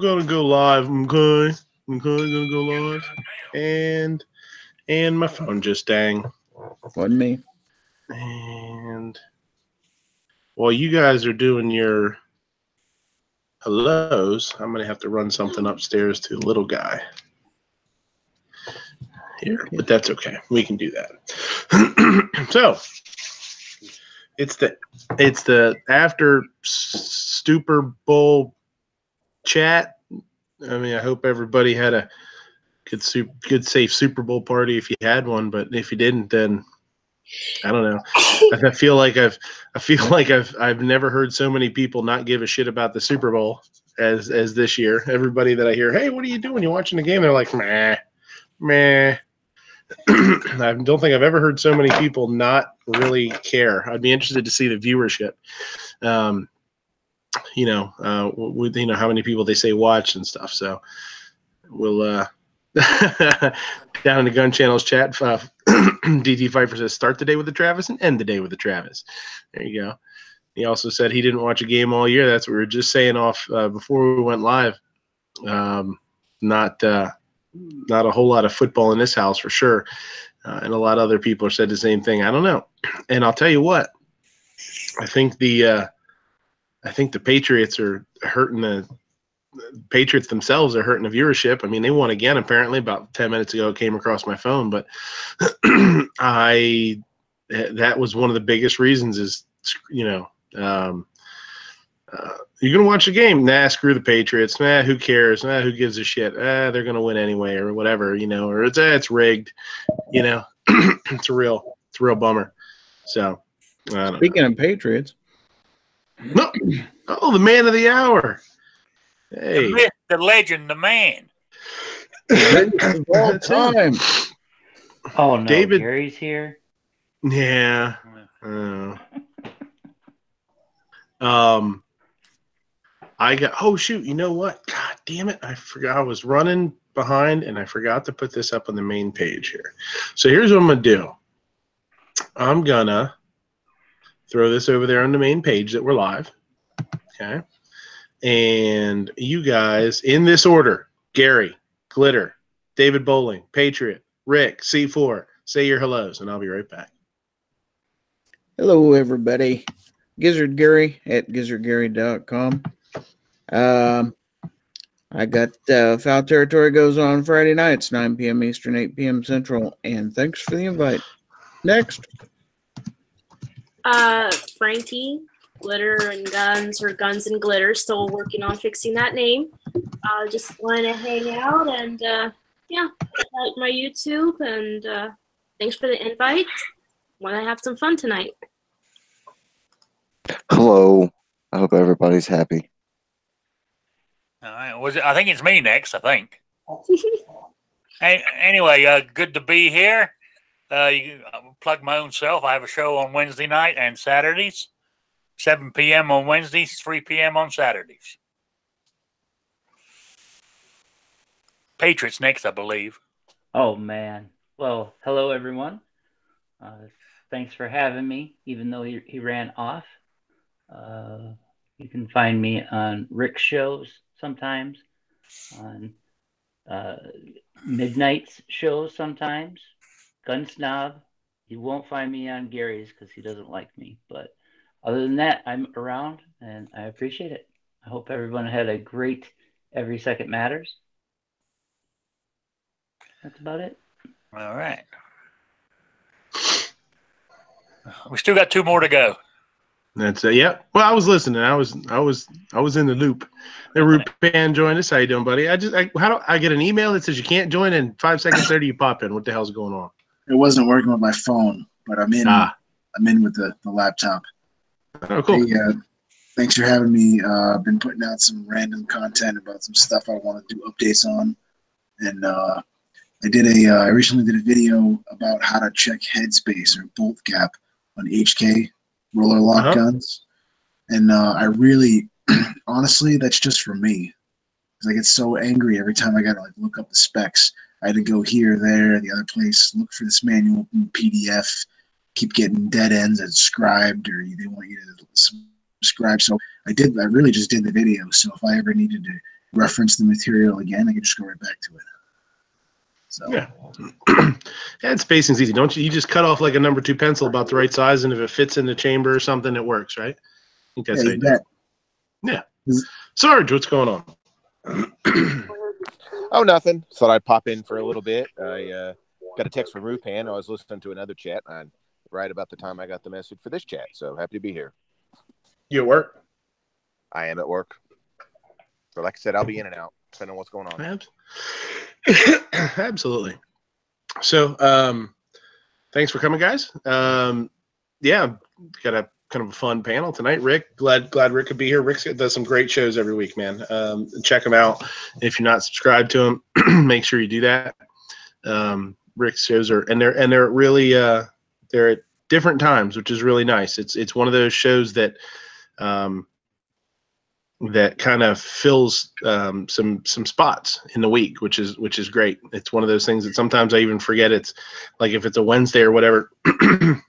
gonna go live. Okay, gonna go live, and my phone just dang. Wasn't me. And while you guys are doing your hellos, I'm gonna have to run something upstairs to the little guy here, but that's okay. We can do that. So it's the after Super Bowl chat. I mean, I hope everybody had a good safe Super Bowl party if you had one, but if you didn't, then I don't know. I feel like I've never heard so many people not give a shit about the Super Bowl as this year. Everybody that I hear, hey, what are you doing? You watching the game? They're like, meh. I don't think I've ever heard so many people not really care. I'd be interested to see the viewership. With how many people they say watch and stuff. So we'll down in the Gun Channel's chat, DT Pfeiffer says start the day with the Travis and end the day with the Travis. There you go. He also said he didn't watch a game all year. That's what we were just saying off before we went live. Not a whole lot of football in this house for sure. And a lot of other people have said the same thing. I don't know. And I'll tell you what, I think the Patriots are hurting the Patriots themselves are hurting the viewership. I mean, they won again, apparently about 10 minutes ago, it came across my phone, but that was one of the biggest reasons is, you're going to watch the game. Nah, screw the Patriots. Nah, who cares? Nah, who gives a shit? They're going to win anyway or whatever, or it's rigged, it's a real bummer. So Speaking of Patriots. No. Oh, the man of the hour. Hey. The legend, the man. Of all time. Oh, no. David. Gary's here? Yeah. Shoot. You know what? God damn it. I forgot. I was running behind and I forgot to put this up on the main page here. So here's what I'm going to do. I'm going to throw this over there on the main page that we're live. Okay. And you guys, in this order, Gary, Glitter, David Bowling, Patriot, Rick, C4, say your hellos, and I'll be right back. Hello, everybody. Gizzard Gary at gizzardgary.com. I got Foul Territory goes on Friday nights, 9 p.m. Eastern, 8 p.m. Central, and thanks for the invite. Next. Frankie. Glitter and Guns, or Guns and Glitter, still working on fixing that name. Just want to hang out and like my YouTube, and thanks for the invite. Want to have some fun tonight. Hello. I hope everybody's happy. All right. I think it's me next, I think. Anyway, good to be here. You plug my own self. I have a show on Wednesday night and Saturdays. 7 p.m. on Wednesdays, 3 p.m. on Saturdays. Patriots next, I believe. Oh, man. Well, hello, everyone. Thanks for having me, even though he ran off. You can find me on Rick's shows sometimes, on Midnight's shows sometimes, Gun Snob. You won't find me on Gary's because he doesn't like me, but other than that, I'm around, and I appreciate it. I hope everyone had a great Every Second Matters. That's about it. All right. We still got 2 more to go. That's it. Yeah. Well, I was listening. I was in the loop. The Rupan joined us. How you doing, buddy? How do I get an email that says you can't join, and 5 seconds later you pop in? What the hell's going on? It wasn't working with my phone, but I'm in. I'm in with the laptop. Oh, cool. Hey, thanks for having me. I've been putting out some random content about some stuff I want to do updates on, and I recently did a video about how to check headspace or bolt gap on HK roller lock guns, and I really, honestly, that's just for me, because I get so angry every time I gotta look up the specs. I had to go here, there, the other place, look for this manual PDF. Keep getting dead ends at scribed, or they want you to subscribe. So I really just did the video. So if I ever needed to reference the material again, I can just go right back to it. So yeah. Yeah, spacing's easy. Don't you? You just cut off like a number 2 pencil about the right size, and if it fits in the chamber or something, it works, right? I think that's how you do it. Yeah. Sarge, what's going on? Oh, nothing. Thought I'd pop in for a little bit. I got a text from Rupan. I was listening to another chat right about the time I got the message for this chat. So happy to be here. You at work? I am at work. But like I said, I'll be in and out, depending on what's going on. Absolutely. So, thanks for coming, guys. Yeah, got a kind of a fun panel tonight. Rick, glad Rick could be here. Rick does some great shows every week, man. Check him out. If you're not subscribed to him, make sure you do that. Rick's shows they're really they're at different times, which is really nice. It's one of those shows that that kind of fills some spots in the week, which is great. It's one of those things that sometimes I even forget. It's like if it's a Wednesday or whatever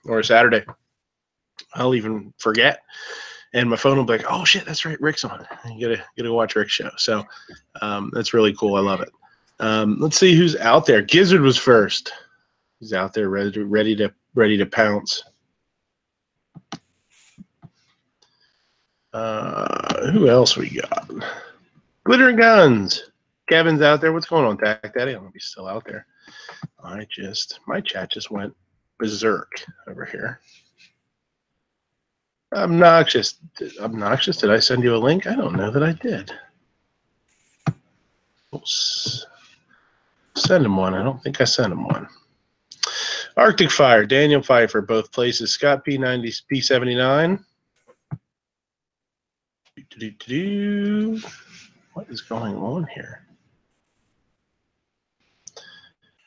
or a Saturday, I'll even forget, and my phone will be like, "Oh shit, that's right, Rick's on." You gotta watch Rick's show. So that's really cool. I love it. Let's see who's out there. Gizzard was first. He's out there ready to pounce. Who else we got? Glitter and Guns. Kevin's out there. What's going on, Tack Daddy? I don't know if he's still out there. My chat just went berserk over here. Obnoxious. Did I send you a link? I don't know that I did. Oops. Send him one. I don't think I sent him one. Arctic Fire, Daniel Pfeiffer, both places. Scott P90, P79. What is going on here?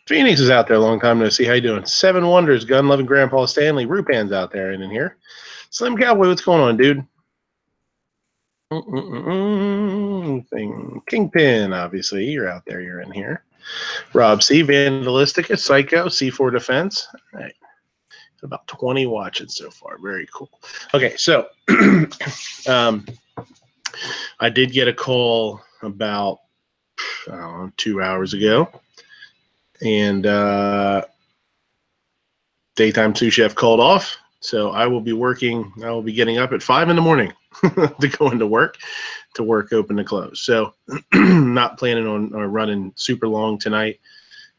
Phoenix is out there a long time no see. How you doing? Seven Wonders, Gun Loving Grandpa Stanley, Rupan's out there and in here. Slim Cowboy, what's going on, dude? Kingpin, obviously, you're out there. You're in here. Rob C, Vandalistica, Psycho, C4 Defense. All right. About 20 watching so far. Very cool. Okay, so I did get a call about 2 hours ago, and daytime sous chef called off. So I will be getting up at 5 in the morning to go into work, open to close. So not planning on running super long tonight,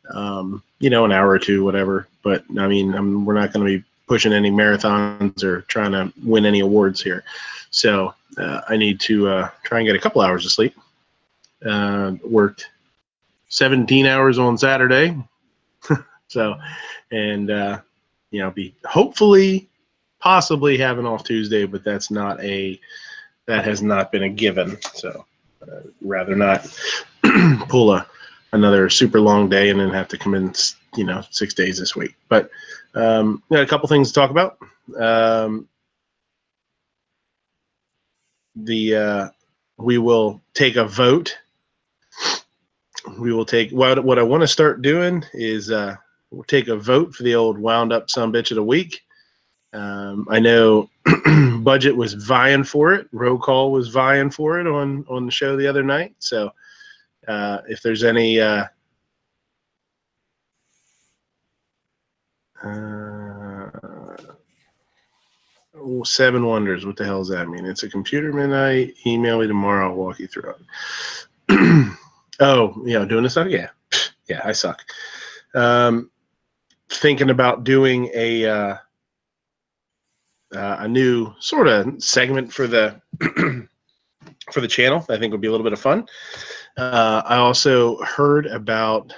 an hour or two, whatever. But I mean, we're not going to be pushing any marathons or trying to win any awards here. So I need to try and get a couple hours of sleep. Worked 17 hours on Saturday. So, and be hopefully possibly having off Tuesday, but that has not been a given. So rather not pull another super long day and then have to come in 6 days this week. But a couple things to talk about. We will take a vote. We will take what I want to start doing is we'll take a vote for the old wound up sumbitch of the week. I know Budget was vying for it. Roll Call was vying for it on the show the other night. So if there's any Seven Wonders, what the hell does that mean? It's a computer midnight. Email me tomorrow. I'll walk you through it. Oh, doing this stuff? Yeah. Yeah, I suck. Thinking about doing a new sort of segment for the for the channel. I think would be a little bit of fun. I also heard about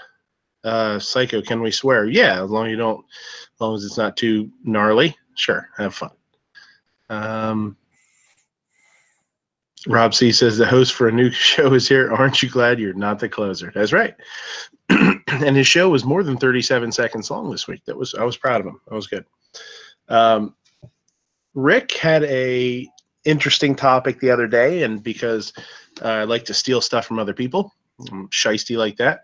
Psycho. Can we swear? Yeah, as long as it's not too gnarly. Sure, have fun. Rob C says the host for a new show is here. Aren't you glad you're not the closer? That's right. And his show was more than 37 seconds long this week. I was proud of him. That was good. Rick had a interesting topic the other day, and because I like to steal stuff from other people, I'm shiesty like that.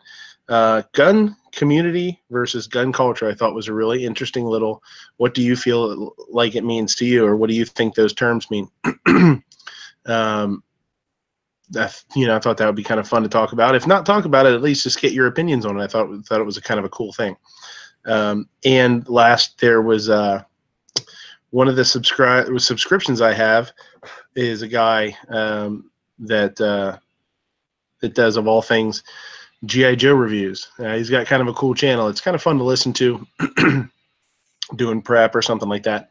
Gun community versus gun culture, I thought was a really interesting little. What do you feel like it means to you, or what do you think those terms mean? I thought that would be kind of fun to talk about. If not talk about it, at least just get your opinions on it. I thought it was a kind of a cool thing. And last, there was one of the subscriptions I have is a guy that does, of all things, G.I. Joe reviews. He's got kind of a cool channel. It's kind of fun to listen to doing prep or something like that.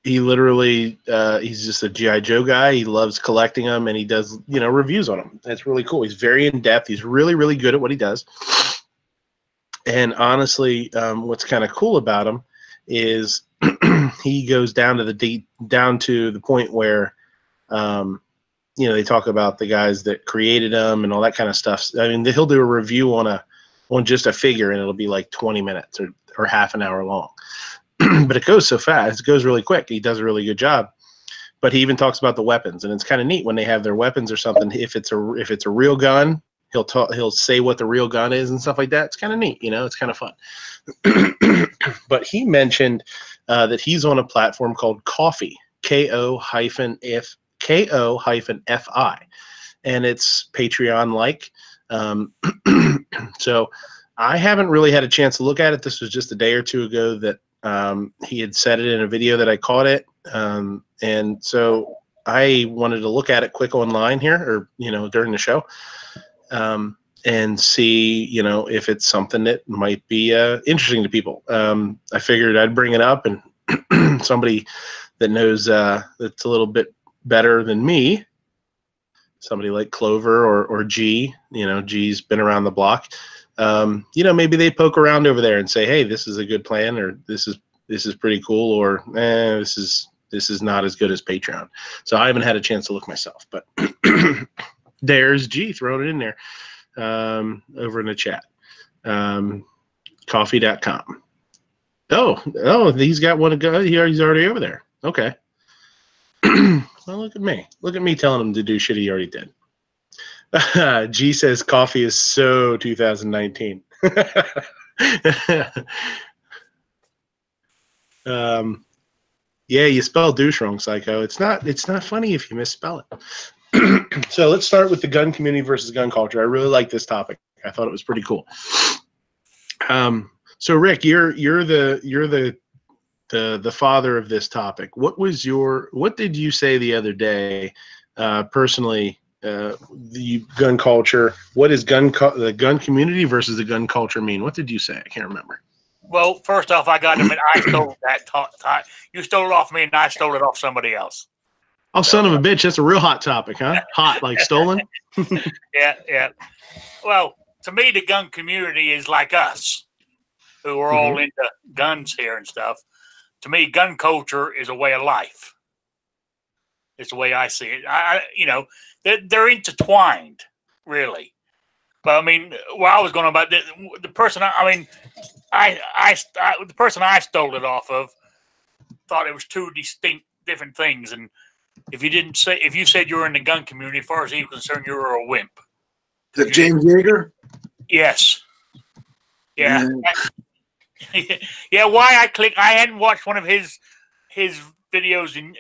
He literally, he's just a G.I. Joe guy. He loves collecting them, and he does, reviews on them. That's really cool. He's very in-depth. He's really, really good at what he does. And honestly, what's kind of cool about him is he goes down to the point where, they talk about the guys that created them and all that kind of stuff. I mean, he'll do a review on just a figure, and it'll be like 20 minutes or half an hour long. But it goes so fast. It goes really quick. He does a really good job. But he even talks about the weapons, and it's kind of neat when they have their weapons or something. If it's a real gun, he'll say what the real gun is and stuff like that. It's kind of neat, It's kind of fun. But he mentioned that he's on a platform called Ko-fi, Ko-fi, and it's Patreon-like. So I haven't really had a chance to look at it. This was just a day or two ago that he had said it in a video that I caught it. And so I wanted to look at it quick online here, or, during the show, and see, if it's something that might be interesting to people. I figured I'd bring it up, and somebody that knows that's a little bit better than me, somebody like Clover or G, G's been around the block. Maybe they poke around over there and say, hey, this is a good plan, or this is pretty cool, or this is not as good as Patreon. So I haven't had a chance to look myself, but there's G throwing it in there over in the chat. Coffee.com. Oh, he's got one to go. He's already over there. Okay. Well, look at me. Look at me telling him to do shit he already did. G says coffee is so 2019. Yeah, you spell douche wrong, Psycho. It's not funny if you misspell it. So let's start with the gun community versus gun culture. I really like this topic. I thought it was pretty cool. So Rick, you're the father of this topic. What did you say the other day, personally? The gun culture. What is the gun community versus the gun culture mean? What did you say? I can't remember. Well, first off, I got to admit, I stole that. You stole it off me, and I stole it off somebody else. Oh, son of a bitch! That's a real hot topic, huh? Hot, like stolen. Yeah. Well, to me, the gun community is like us, who are all into guns here and stuff. To me, gun culture is a way of life. It's the way I see it. They're intertwined, really. But I mean, I was going about the person. The person I stole it off of thought it was two distinct, different things. And if you said you were in the gun community, as far as he was concerned, you were a wimp. Is it James Yeager? Yes. Yeah. Yeah. Why I hadn't watched one of his videos in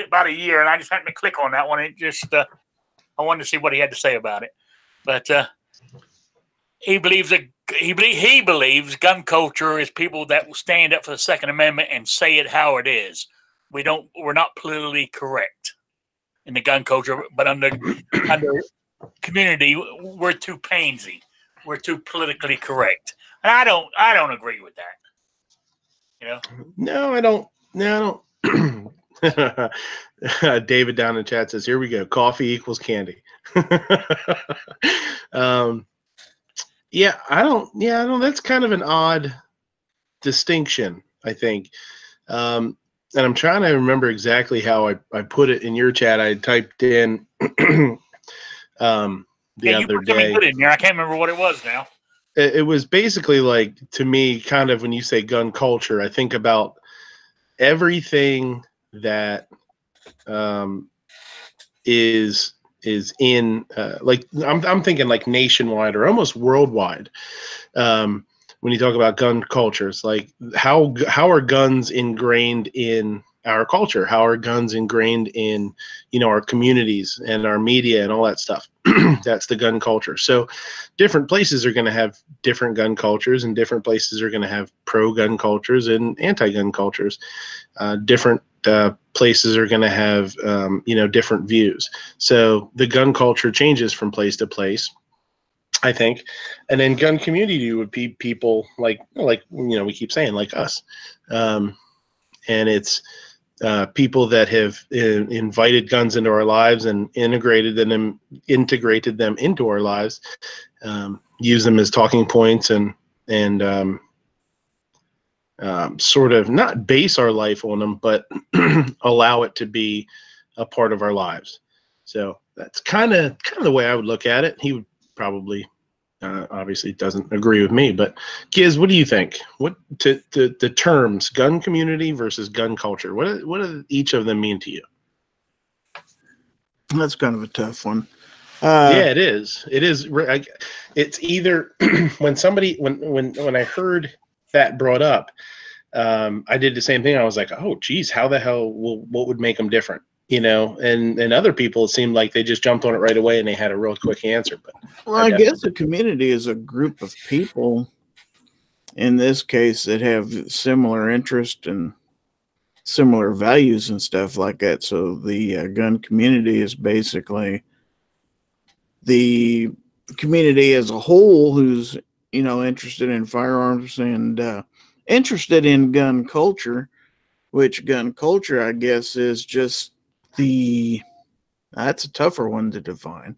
about a year, and I just happened to click on that one. It just I wanted to see what he had to say about it. But he believes gun culture is people that will stand up for the Second Amendment and say it how it is. We're not politically correct in the gun culture, but under community, we're too pansy. We're too politically correct. And I don't agree with that. No, I don't. David down in chat says, here we go. Coffee equals candy. I don't. That's kind of an odd distinction, I think. And I'm trying to remember exactly how I put it in your chat. I typed in the other day. Put it in there. I can't remember what it was now. It was basically like, to me, kind of when you say gun culture, I think about everything that is in like I'm thinking like nationwide or almost worldwide. When you talk about gun cultures, like how are guns ingrained in our culture? How are guns ingrained in, our communities and our media and all that stuff? That's the gun culture. So different places are going to have different gun cultures, and different places are going to have pro-gun cultures and anti-gun cultures. Different places are going to have, different views. So the gun culture changes from place to place, I think. And then gun community would be people like we keep saying, like us. And it's people that have invited guns into our lives and integrated them into our lives, use them as talking points and sort of not base our life on them, but allow it to be a part of our lives. So that's kind of the way I would look at it. He would probably obviously doesn't agree with me, but Giz, what do you think? What the terms gun community versus gun culture? What do each of them mean to you? That's kind of a tough one. Yeah, it is. It is. It's either when I heard that brought up, I did the same thing. I was like, oh, geez, how the hell what would make them different? And other people, it seemed like they just jumped on it right away and they had a real quick answer. But I guess a community is a group of people, in this case, that have similar interest and similar values and stuff like that. So the gun community is basically the community as a whole who's, interested in firearms and interested in gun culture, which gun culture, I guess, is just that's a tougher one to define.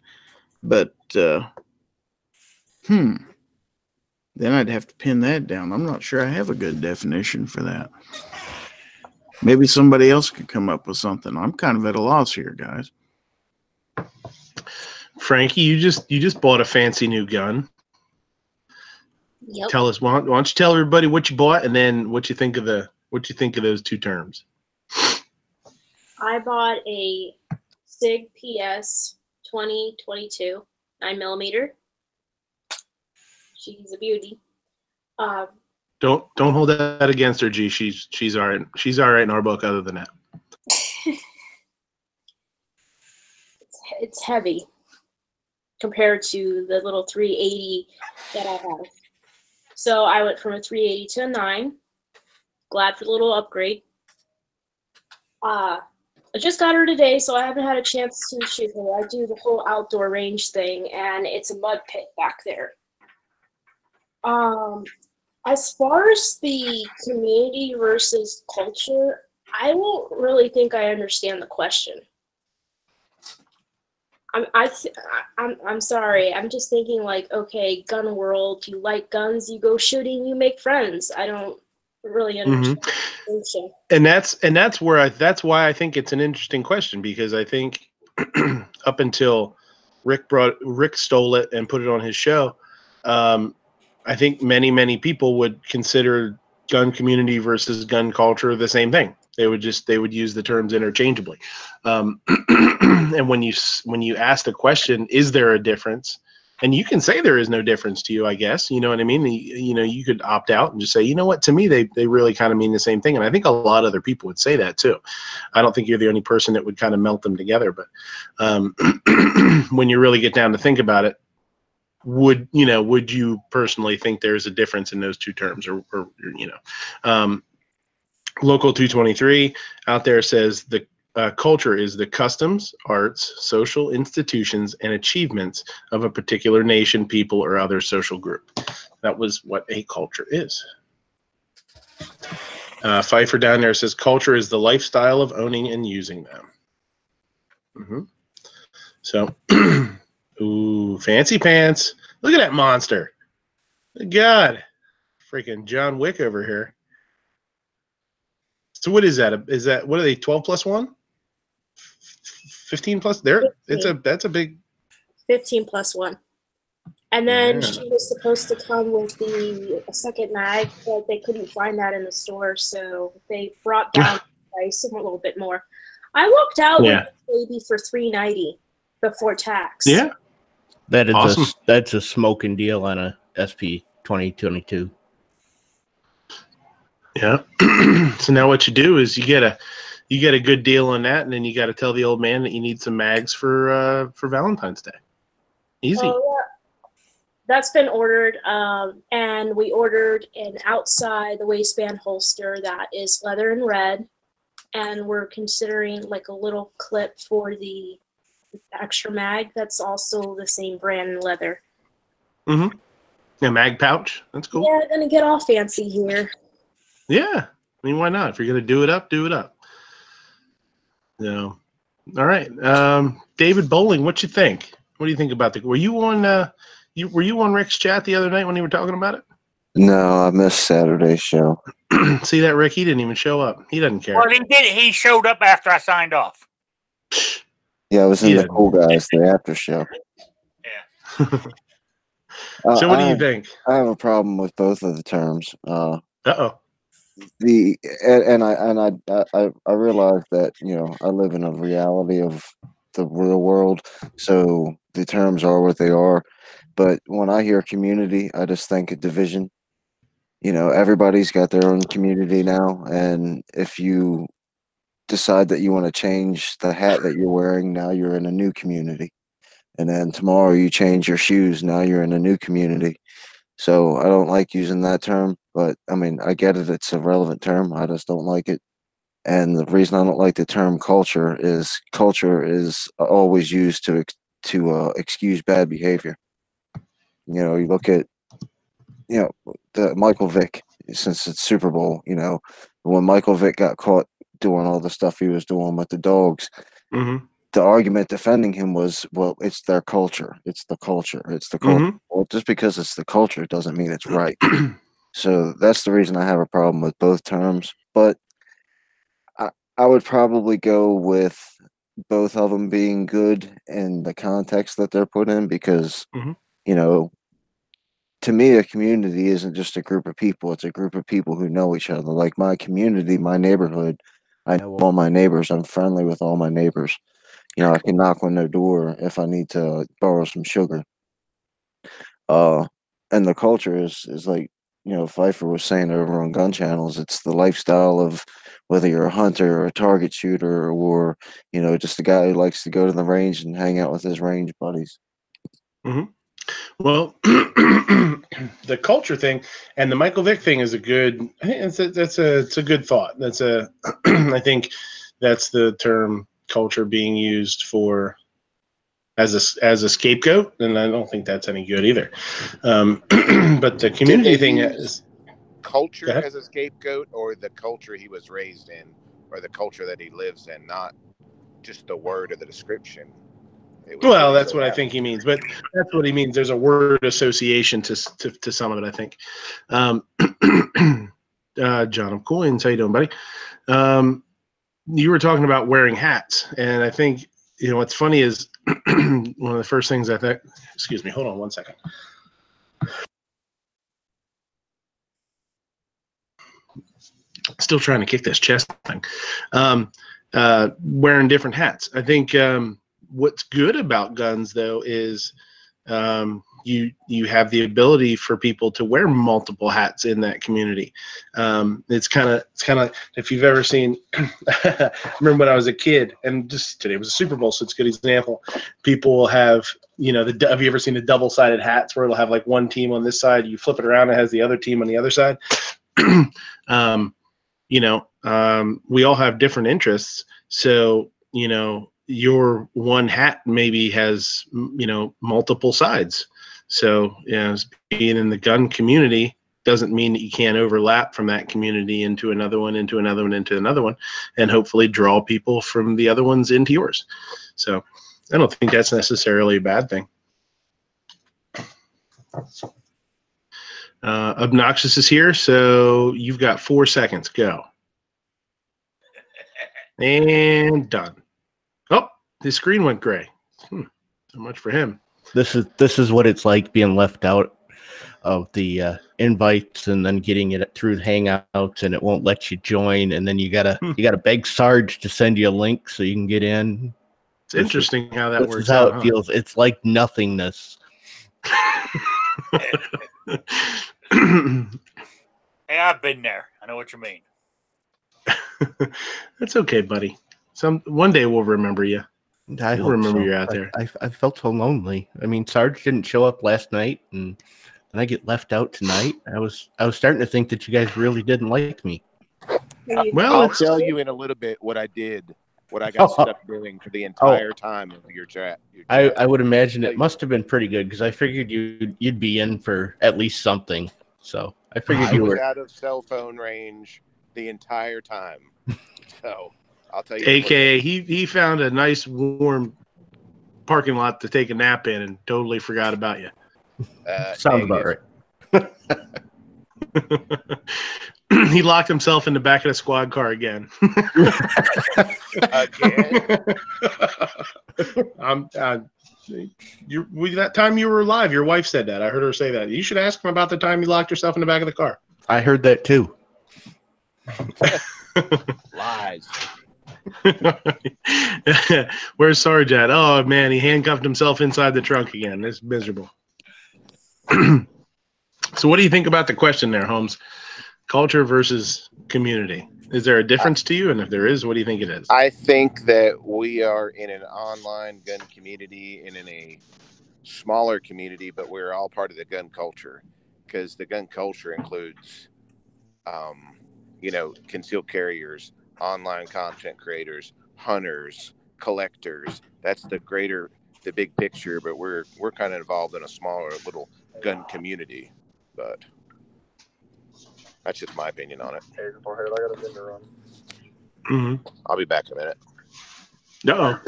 But then I'd have to pin that down. I'm not sure I have a good definition for that. Maybe somebody else could come up with something. I'm kind of at a loss here, guys. Frankie, you just bought a fancy new gun. Yep. Tell us, why don't you tell everybody what you bought and then what you think of those two terms? I bought a SIG PS 2022 9mm. She's a beauty. Don't hold that against her, G. She's all right. She's all right in our book. Other than that, it's heavy compared to the little 380 that I have. So I went from a 380 to a 9. Glad for the little upgrade. I just got her today, so I haven't had a chance to shoot her. I do the whole outdoor range thing, and it's a mud pit back there. As far as the community versus culture, I don't really think I understand the question. I'm sorry. I'm just thinking like, okay, gun world, you like guns, you go shooting, you make friends. I don't really understand. And that's why I think it's an interesting question, because I think up until Rick stole it and put it on his show, I think many people would consider gun community versus gun culture the same thing. They would use the terms interchangeably. And when you ask the question, is there a difference? And you can say there is no difference to you, I guess. You know what I mean? You could opt out and just say, you know what, to me, they really kind of mean the same thing. And I think a lot of other people would say that too. I don't think you're the only person that would kind of melt them together. But when you really get down to think about it, would you personally think there's a difference in those two terms? Or Local 223 out there says the culture is the customs, arts, social institutions, and achievements of a particular nation, people, or other social group. That was what a culture is. Pfeiffer down there says culture is the lifestyle of owning and using them. So, ooh, fancy pants. Look at that monster. Good God. Freaking John Wick over here. So what is that? What are they, 12 plus 1? 15 plus? There, 15. That's a big 15 plus 1. And then she was supposed to come with the second mag, but they couldn't find that in the store, so they brought down the price a little bit more. I walked out with this baby for $390 before tax. Yeah. That is awesome. That's a smoking deal on a SP 2022. Yeah. So now what you do is you get you get a good deal on that, and then you got to tell the old man that you need some mags for Valentine's Day. Easy. Oh, yeah. That's been ordered, and we ordered an outside the waistband holster that is leather and red, and we're considering like a little clip for the extra mag that's also the same brand and leather. Mm-hmm. A mag pouch. That's cool. Yeah, gonna get all fancy here. Yeah. I mean, why not? If you're gonna do it up, do it up. So, all right. David Bowling, what you think? What do you think about the? Were you on? Were you on Rick's chat the other night when you were talking about it? No, I missed Saturday's show. See that, Rick? He didn't even show up. He doesn't care. Well, he did. He showed up after I signed off. Yeah, I was in the Cool Guys, the after show. Yeah. So what do you think? I have a problem with both of the terms. Uh-oh. I realize that, you know, I live in a reality of the real world, so the terms are what they are. But when I hear community, I just think of division. You know, everybody's got their own community now, and if you decide that you want to change the hat that you're wearing, now you're in a new community. And then tomorrow you change your shoes, now you're in a new community. So I don't like using that term, but I mean, I get it. It's a relevant term. I just don't like it. And the reason I don't like the term culture is always used to excuse bad behavior. You know, you look at, you know, the Michael Vick, since it's Super Bowl, you know, when Michael Vick got caught doing all the stuff he was doing with the dogs, the argument defending him was, well, it's their culture. It's the culture. It's the culture. Well, just because it's the culture doesn't mean it's right. So that's the reason I have a problem with both terms. But I would probably go with both of them being good in the context that they're put in, because, you know, to me, a community isn't just a group of people. It's a group of people who know each other. Like my community, my neighborhood, I know all my neighbors. I'm friendly with all my neighbors. You know, I can knock on their door if I need to borrow some sugar. And the culture is like, you know, Pfeiffer was saying over on Gun Channels, it's the lifestyle of whether you're a hunter or a target shooter, or, you know, just a guy who likes to go to the range and hang out with his range buddies. Well, the culture thing and the Michael Vick thing is a good. I think it's a good thought. That's a. I think that's the term culture being used for as a scapegoat, and I don't think that's any good either. But the community thing is culture as a scapegoat, or the culture he was raised in, or the culture that he lives in, not just the word or the description. Well, that's what I think he means, but that's what he means. There's a word association to some of it, I think. John of Coins, how you doing, buddy? You were talking about wearing hats, and I think, you know, what's funny is one of the first things I thought. Excuse me, hold on one second. Still trying to kick this chest thing. Wearing different hats. I think what's good about guns, though, is you have the ability for people to wear multiple hats in that community. It's kind of if you've ever seen. I remember when I was a kid, and just today was a Super Bowl, so it's a good example. People will have, you know, have you ever seen the double-sided hats where it'll have like one team on this side, you flip it around, it has the other team on the other side. You know, we all have different interests, so, you know, your one hat maybe has, you know, multiple sides. So, you know, being in the gun community doesn't mean that you can't overlap from that community into another one, into another one, into another one, and hopefully draw people from the other ones into yours. So I don't think that's necessarily a bad thing. Obnoxious is here, so you've got 4 seconds. Go. And done. Oh, his screen went gray. So much for him. This is what it's like being left out of the invites, and then getting it through the Hangouts, and it won't let you join, and then you gotta beg Sarge to send you a link so you can get in. It's interesting how that works. This is how it feels. It's like nothingness. Hey, I've been there. I know what you mean. That's okay, buddy. One day we'll remember you. I We'll remember so. you're out there. I felt so lonely. I mean, Sarge didn't show up last night, and I get left out tonight. I was starting to think that you guys really didn't like me. Well, I'll tell you in a little bit what I did, what I got stuck doing for the entire time of your chat. I would imagine it must have been pretty good because I figured you'd be in for at least something. So I figured you were out of cell phone range the entire time. So I'll tell you. AKA, he found a nice warm parking lot to take a nap in and totally forgot about you. Sounds about right. He locked himself in the back of the squad car again. That time you were alive, your wife said that. I heard her say that. You should ask him about the time you locked yourself in the back of the car. I heard that too. Lies. Where's Sarge at? Oh man, he handcuffed himself inside the trunk again. It's miserable. So what do you think about the question there, Holmes? Culture versus community. Is there a difference to you? And if there is, what do you think it is? I think that we are in an online gun community and in a smaller community, but we're all part of the gun culture because the gun culture includes, concealed carriers, online content creators, hunters, collectors. That's the big picture, but we're kind of involved in a smaller little gun community, but that's just my opinion on it. I'll be back in a minute. Uh-oh.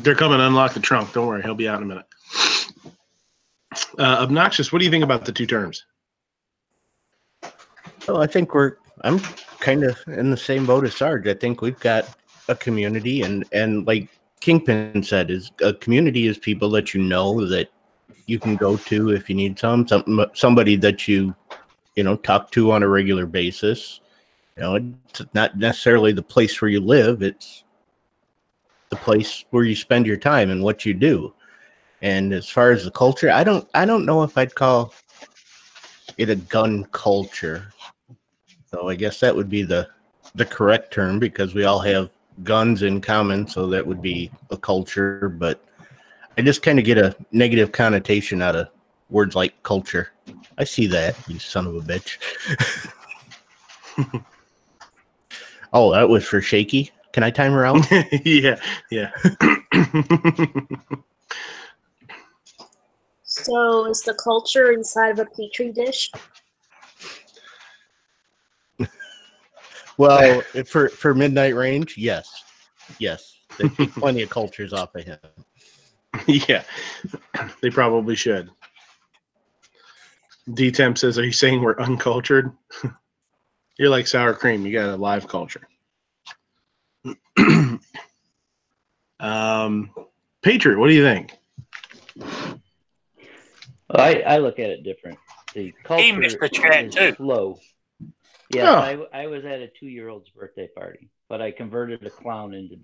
They're coming to unlock the trunk. Don't worry. He'll be out in a minute. Obnoxious, what do you think about the two terms? Well, I think I'm kind of in the same boat as Sarge. I think we've got a community, and like Kingpin said, is a community is people that you know that you can go to if you need somebody that you talk to on a regular basis. It's not necessarily the place where you live, it's the place where you spend your time and what you do. And as far as the culture, I don't know if I'd call it a gun culture. So I guess that would be the correct term because we all have guns in common, so that would be a culture, but I just kind of get a negative connotation out of words like culture. I see that, you son of a bitch. Oh, that was for Shaky. Can I time her out? Yeah. So is the culture inside of a petri dish? Well, for Midnight Range, yes. They take plenty of cultures off of him. Yeah, they probably should. D-Temp says, are you saying we're uncultured? You're like sour cream. You got a live culture. Patriot, what do you think? Well, I look at it different. The culture is slow. Yeah, I was at a 2-year-old's birthday party, but I converted a clown into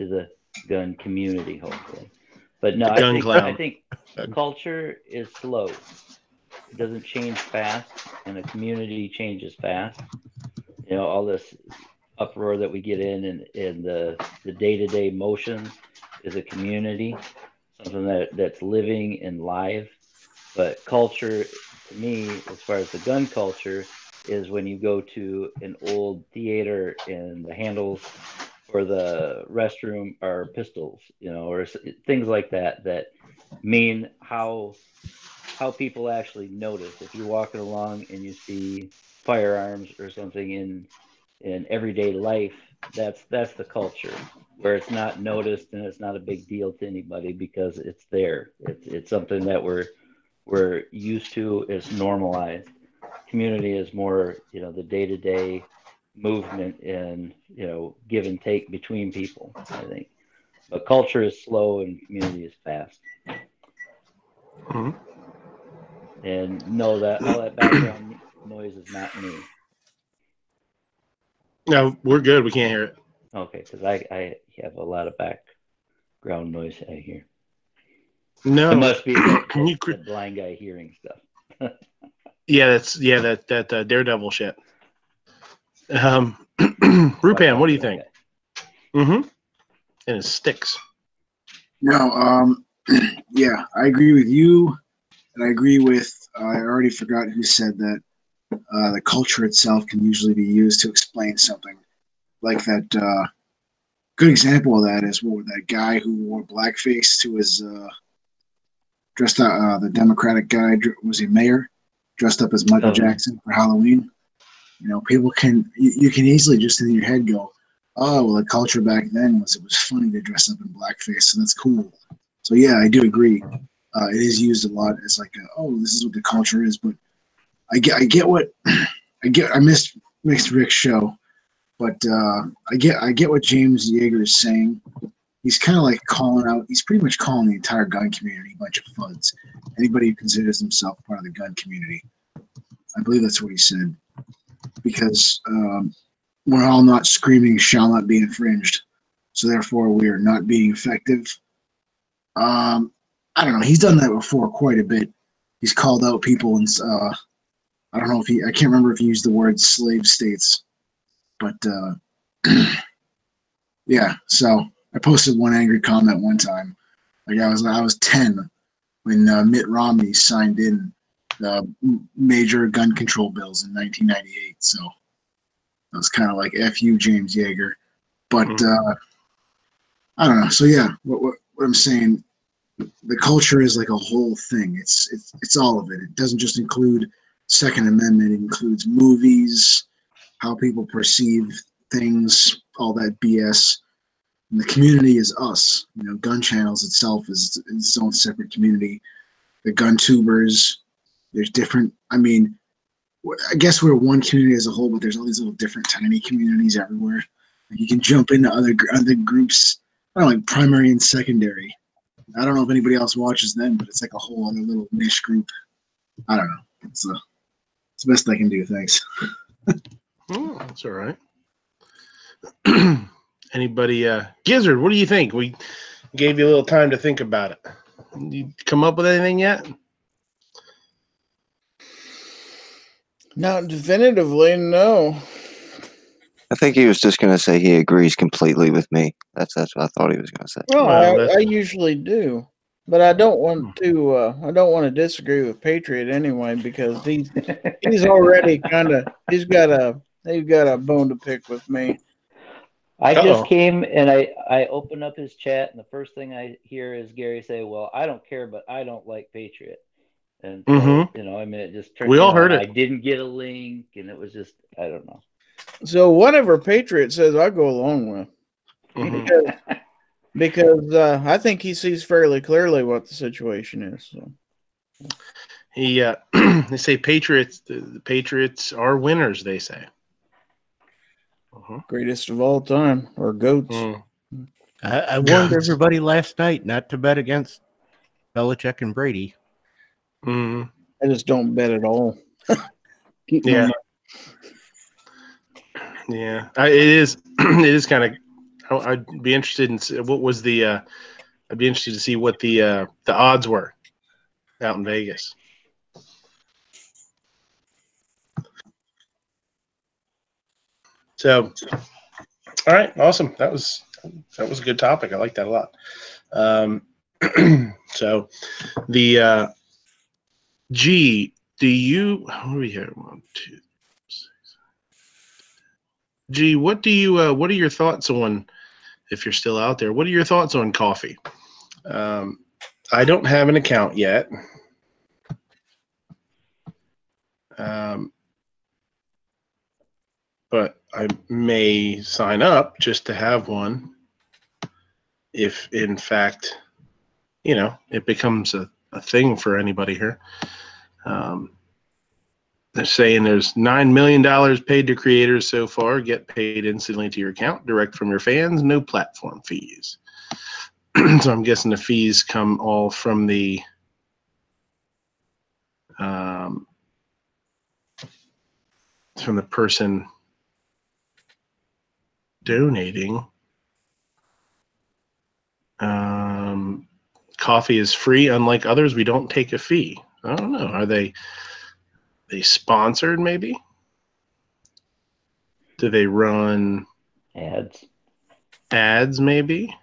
the gun community, hopefully. But no, I think culture is slow. It doesn't change fast, and the community changes fast. All this uproar that we get in and the day-to-day motions is a community, something that's living and live. But culture, to me, as far as the gun culture, is when you go to an old theater and the handles for the restroom are pistols, or things like that mean how people actually notice. If you're walking along and you see firearms or something in everyday life, that's the culture, where it's not noticed and it's not a big deal to anybody because it's there. It's something that we're used to, it's normalized. Community is more, the day-to-day movement and, give and take between people, I think. But culture is slow and community is fast. Mm-hmm. And know that all that background noise is not me. No, we're good. We can't hear it. Okay, because I have a lot of background noise I hear. No, it must be the blind guy hearing stuff. Yeah, that Daredevil shit. Rupan, what do you think? Mm-hmm. And it sticks. No, yeah, I agree with you, and I agree with. I already forgot who said that. The culture itself can usually be used to explain something. Like that. Good example of that is that guy who wore blackface to his dressed up. The Democratic guy, was he mayor? Dressed up as Michael Jackson for Halloween. You know, people can you can easily just in your head go, oh, well, the culture back then was it was funny to dress up in blackface, so that's cool. So yeah, I do agree. It is used a lot as like, oh, this is what the culture is. But I get what I missed Rick's show, but I get what James Yeager is saying. He's kind of like calling out. He's pretty much calling the entire gun community a bunch of fuds. Anybody who considers himself part of the gun community, I believe that's what he said. Because we're all not screaming shall not be infringed, so therefore we are not being effective. I don't know. He's done that before quite a bit. He's called out people, and I don't know if I can't remember if he used the word slave states, but yeah. So I posted one angry comment one time. Like I was 10 when Mitt Romney signed in the major gun control bills in 1998. So it was kind of like F you, James Yeager. But I don't know. So yeah, what I'm saying, the culture is like a whole thing. It's all of it. It doesn't just include Second Amendment. It includes movies, how people perceive things, all that BS. And the community is us. You know, Gun Channels itself is its own separate community. The gun tubers, there's different. I mean, I guess we're one community as a whole, but there's all these little different tiny communities everywhere. Like you can jump into other groups, I don't know, like primary and secondary. I don't know if anybody else watches them, but it's like a whole other little niche group. I don't know. It's the best I can do. Thanks. Oh, that's all right. Anybody, Gizzard, what do you think? We gave you a little time to think about it. You come up with anything yet? Not definitively, no. I think he was just going to say he agrees completely with me. That's what I thought he was going to say. Well, I usually do, but I don't want to. I don't want to disagree with Patriot anyway because he's already he's got a bone to pick with me. I just came and I open up his chat, and the first thing I hear is Gary say, "Well, I don't care, but I don't like Patriot." And so, you know, I mean, it just turned. We all heard it. I didn't get a link, and it was just, I don't know. So whatever Patriot says, I go along with, because I think he sees fairly clearly what the situation is. So. They say Patriots. The Patriots are winners. They say. Greatest of all time, or goats. I warned everybody last night not to bet against Belichick and Brady. I just don't bet at all. Yeah. Yeah, it is. It is kind of. I'd be interested in what was the. I'd be interested to see what the odds were out in Vegas. So, all right, awesome. That was a good topic. I like that a lot. So, the G. Do you? What do we have? 1, 2, 6. G. What do you? What are your thoughts on? If you're still out there, what are your thoughts on coffee? I don't have an account yet. But I may sign up just to have one if, in fact, you know, it becomes a thing for anybody here. They're saying there's $9 million paid to creators so far. Get paid instantly to your account, direct from your fans, no platform fees. So I'm guessing the fees come all from the person donating. Coffee is free, unlike others. We don't take a fee. I don't know. Are they sponsored? Maybe. Do they run Ads. ads? Maybe.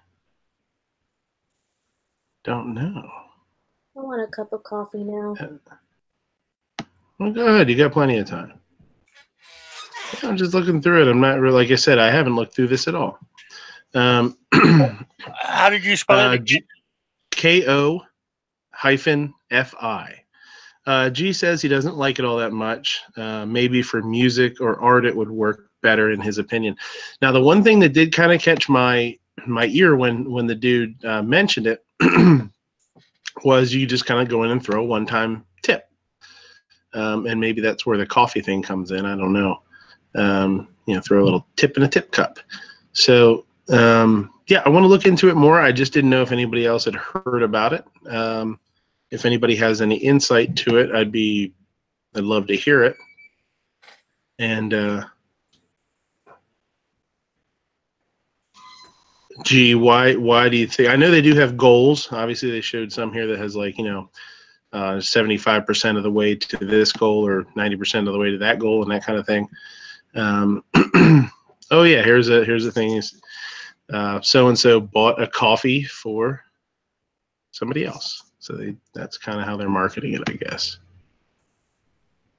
Don't know. I want a cup of coffee now. Well, go ahead. You got plenty of time. I'm just looking through it. I'm not really, like I said, I haven't looked through this at all. How did you spell it? KO-FI. G says he doesn't like it all that much. Maybe for music or art, it would work better in his opinion. Now, the one thing that did kind of catch my ear when the dude mentioned it was you just kind of go in and throw a one-time tip. And maybe that's where the coffee thing comes in. I don't know. Throw a little tip in a tip cup. So, yeah, I want to look into it more. I just didn't know if anybody else had heard about it. If anybody has any insight to it, I'd love to hear it. And gee, why do you think? I know they do have goals. Obviously, they showed some here that has 75% of the way to this goal or 90% of the way to that goal and that kind of thing. Oh yeah, here's the thing. So and so bought a coffee for somebody else. So that's kind of how they're marketing it, I guess.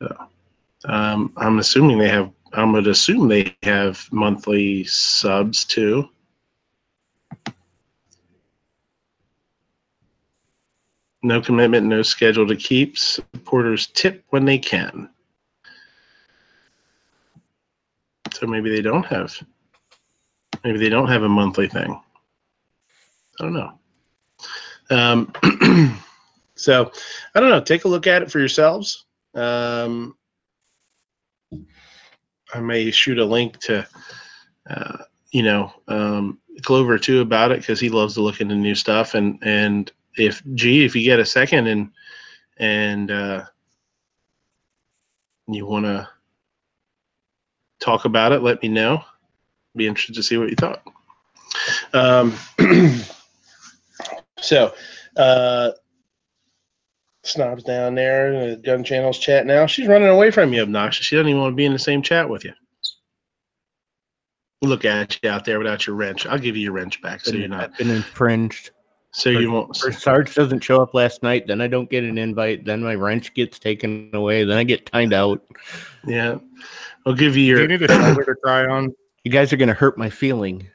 So, I'm assuming they have. I'm gonna assume they have monthly subs too. No commitment, no schedule to keep. Supporters tip when they can. So maybe they don't have. Maybe they don't have a monthly thing. I don't know. So I don't know. Take a look at it for yourselves. I may shoot a link to, Clover too about it because he loves to look into new stuff. And if you get a second and you want to talk about it, let me know. Be interested to see what you thought. So, Snob's down there, the Gun Channel's chat now. She's running away from you, obnoxious. She doesn't even want to be in the same chat with you. Look at you out there without your wrench. I'll give you your wrench back, so you're not. I've been infringed. So you won't. First, Sarge doesn't show up last night. Then I don't get an invite. Then my wrench gets taken away. Then I get timed out. Yeah, I'll give you your. Do you need a shoulder to try on? You guys are gonna hurt my feeling.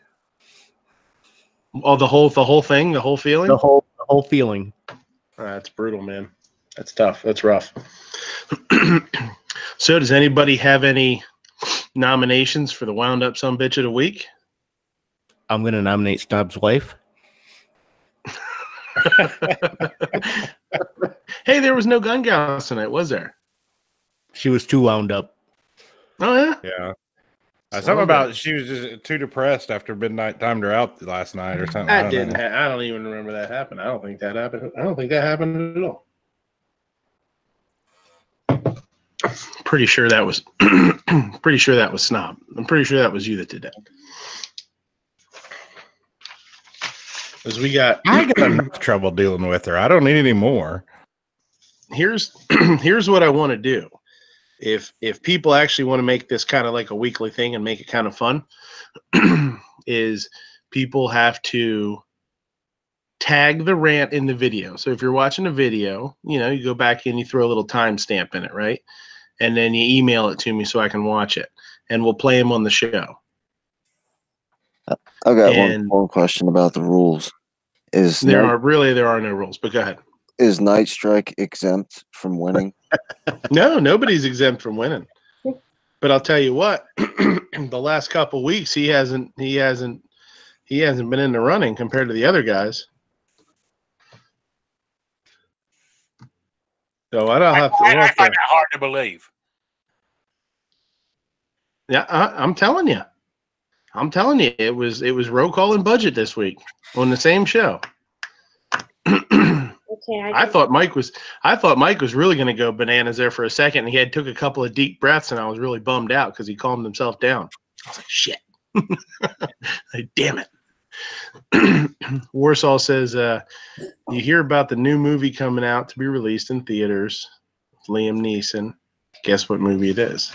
Oh, the whole thing, the whole feeling. The whole feeling. That's brutal, man. That's tough. That's rough. So, does anybody have any nominations for the Wound Up Sumbitch of the Week? I'm gonna nominate Snob's wife. Hey, there was no gun gals tonight, was there? She was too wound up. Oh yeah. Yeah. Something about she was just too depressed after midnight timed her out last night or something. That didn't. I don't even remember that happened. I don't think that happened. I don't think that happened at all. Pretty sure that was. Pretty sure that was Snob. I'm pretty sure that was you that did that. Because we got. I got enough trouble dealing with her. I don't need any more. Here's what I want to do. If people actually want to make this kind of like a weekly thing and make it kind of fun, is people have to tag the rant in the video. So if you're watching a video, you go back and you throw a little timestamp in it, right? And then you email it to me so I can watch it, and we'll play them on the show. I've got one more question about the rules. There are no rules, but go ahead. Is Night Strike exempt from winning? No, nobody's exempt from winning. But I'll tell you what, the last couple weeks he hasn't been in the running compared to the other guys. So I find that hard to believe. Yeah, I'm telling you. It was roll call and budget this week on the same show. Okay, I thought Mike was really going to go bananas there for a second, and he took a couple of deep breaths, and I was really bummed out because he calmed himself down. I was like, shit. Like, damn it. Warsaw says, you hear about the new movie coming out to be released in theaters. Liam Neeson. Guess what movie it is?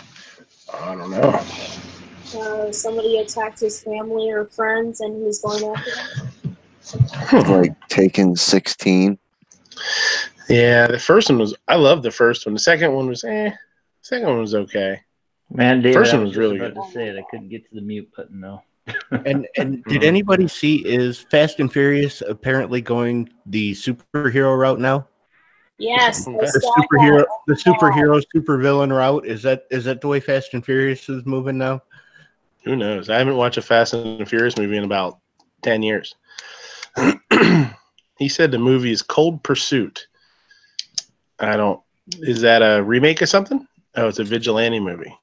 I don't know. somebody attacked his family or friends, and he was going after them. Like Taken 16. Yeah, the first one was. I love the first one. The second one was. The second one was okay. Man, David, First I one was was just really about good. to say it. I couldn't get to the mute button though. And did anybody see, is Fast and Furious apparently going the superhero route now? Yes, The The superhero supervillain route, is that the way Fast and Furious is moving now? Who knows? I haven't watched a Fast and Furious movie in about 10 years. He said the movie is Cold Pursuit. Is that a remake of something? Oh, it's a vigilante movie.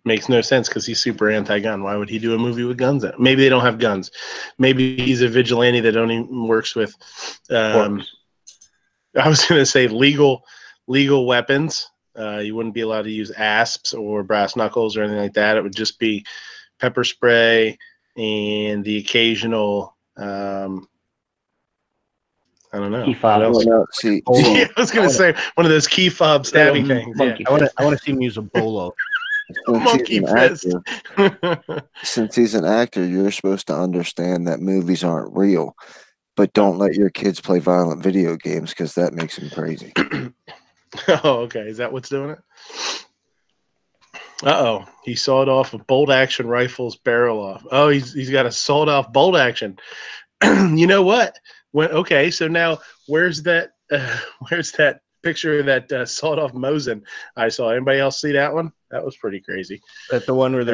Makes no sense because he's super anti-gun. Why would he do a movie with guns in it? Maybe they don't have guns. Maybe he's a vigilante that only works with, I was going to say legal weapons. You wouldn't be allowed to use asps or brass knuckles or anything like that. It would just be pepper spray and the occasional, I don't know. Key fob. No, see, I was going to say one of those key fob stabby things. Monkey Yeah. I want to see him use a bolo. Monkey fist. Since he's an actor, you're supposed to understand that movies aren't real, but don't let your kids play violent video games because that makes them crazy. Oh, okay. Is that what's doing it? Uh-oh. He sawed off a bolt-action rifle's barrel off. Oh, he's got a sawed-off bolt-action. You know what? Okay, so now where's that picture of that sawed-off Mosin I saw? Anybody else see that one? That was pretty crazy. That's the one where the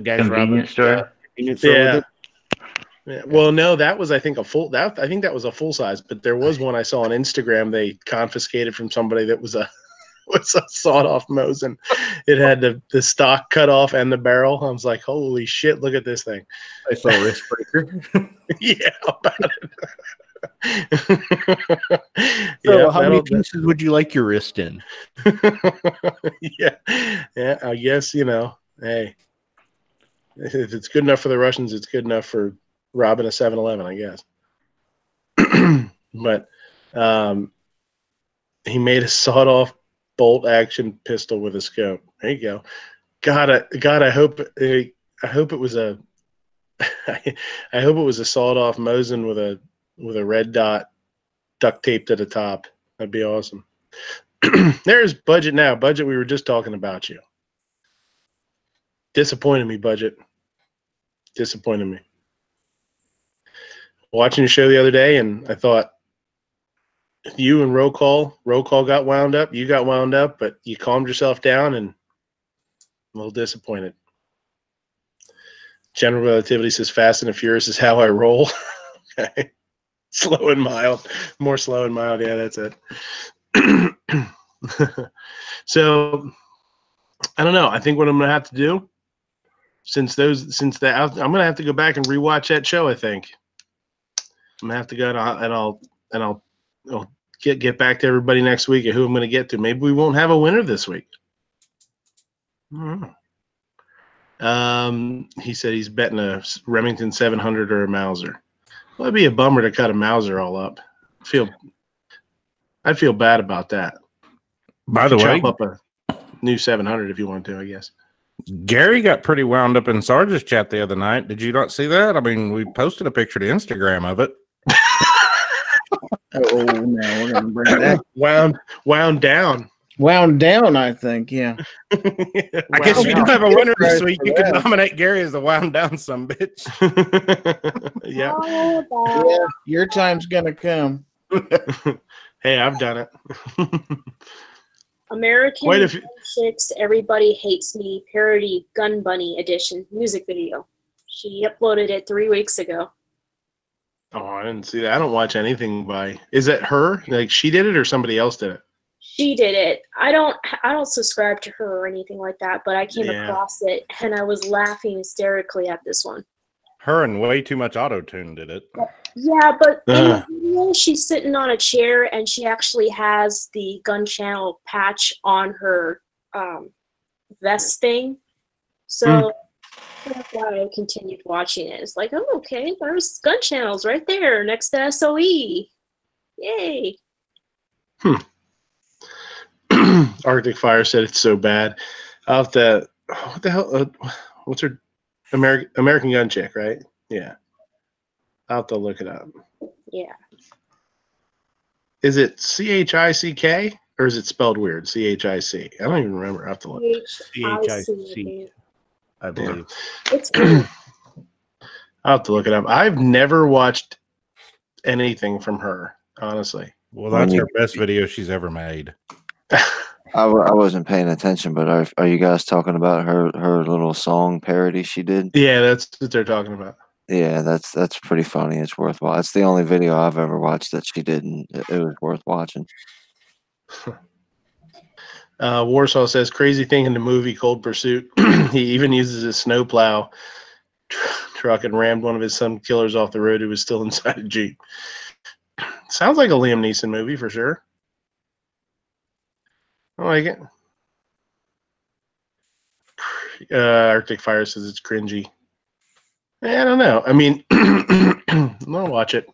guy's convenience store. Convenience store with it? Yeah. Well, no, that was I think that was a full size, but there was one I saw on Instagram they confiscated from somebody that was a sawed off Mosin. It had the stock cut off and the barrel. I was like, holy shit, look at this thing. I saw a wrist breaker. Yeah, about it. So how many pieces would you like your wrist in? Yeah, I guess, hey, if it's good enough for the Russians, it's good enough for robbing a 7-Eleven, I guess. But he made a sawed-off bolt-action pistol with a scope. There you go. God, I hope it was a I hope it was a sawed-off Mosin with a red dot duct taped to the top. That'd be awesome. There's Budget now. Budget, we were just talking about you. Disappointed me, Budget. Disappointed me. Watching your show the other day, and I thought you and Roll Call got wound up. You got wound up, but you calmed yourself down, and I'm a little disappointed. General Relativity says Fast and the Furious is how I roll. Okay. Slow and mild. More slow and mild. Yeah, that's it. So I don't know. I think what I'm gonna have to do, I'm gonna have to go back and rewatch that show. I think I'm gonna have to go and I'll get back to everybody next week at who I'm gonna get to. Maybe we won't have a winner this week. I don't know. He said he's betting a Remington 700 or a Mauser. Well, it'd be a bummer to cut a Mauser all up. I'd feel bad about that. By the way, chop up a new 700 if you want to, I guess. Gary got pretty wound up in Sarge's chat the other night. Did you not see that? I mean, we posted a picture to Instagram of it. Oh, now we're gonna bring that wound down. Wound down, I think. Yeah. I guess we do have a winner this week. You can nominate Gary as the wound down some bitch. Yeah. Yeah. Your time's gonna come. Hey, I've done it. American Chicks Everybody Hates Me parody Gun Bunny edition music video. She uploaded it 3 weeks ago. Oh, I didn't see that. I don't watch anything by. Is it her? Like she did it or somebody else did it? She did it. I don't subscribe to her or anything like that, but I came across it and I was laughing hysterically at this one. Her and way too much auto-tune did it. Yeah, but in the video, she's sitting on a chair and she actually has the Gun Channel patch on her vest thing. So that's why I continued watching it. It's like, oh, okay, there's Gun Channels right there next to SOE. Yay. Arctic Fire said it's so bad. I'll have to. What the hell? What's her American Gun chick, right? Yeah. I'll have to look it up. Yeah. Is it CHICK or is it spelled weird? CHIC. I don't even remember. I have to look. CHIC, I believe. It's weird. I'll have to look it up. I've never watched anything from her, honestly. Well, that's her best video she's ever made. I wasn't paying attention, but are you guys talking about her little song parody she did? Yeah, that's what they're talking about. Yeah, that's pretty funny. It's worthwhile. It's the only video I've ever watched that she did, and it was worth watching. Warsaw says, crazy thing in the movie Cold Pursuit. He even uses his snowplow truck and rammed one of his son killers off the road who was still inside a Jeep. Sounds like a Liam Neeson movie for sure. I like it. Arctic Fire says it's cringy. I don't know. I mean, I'll watch it.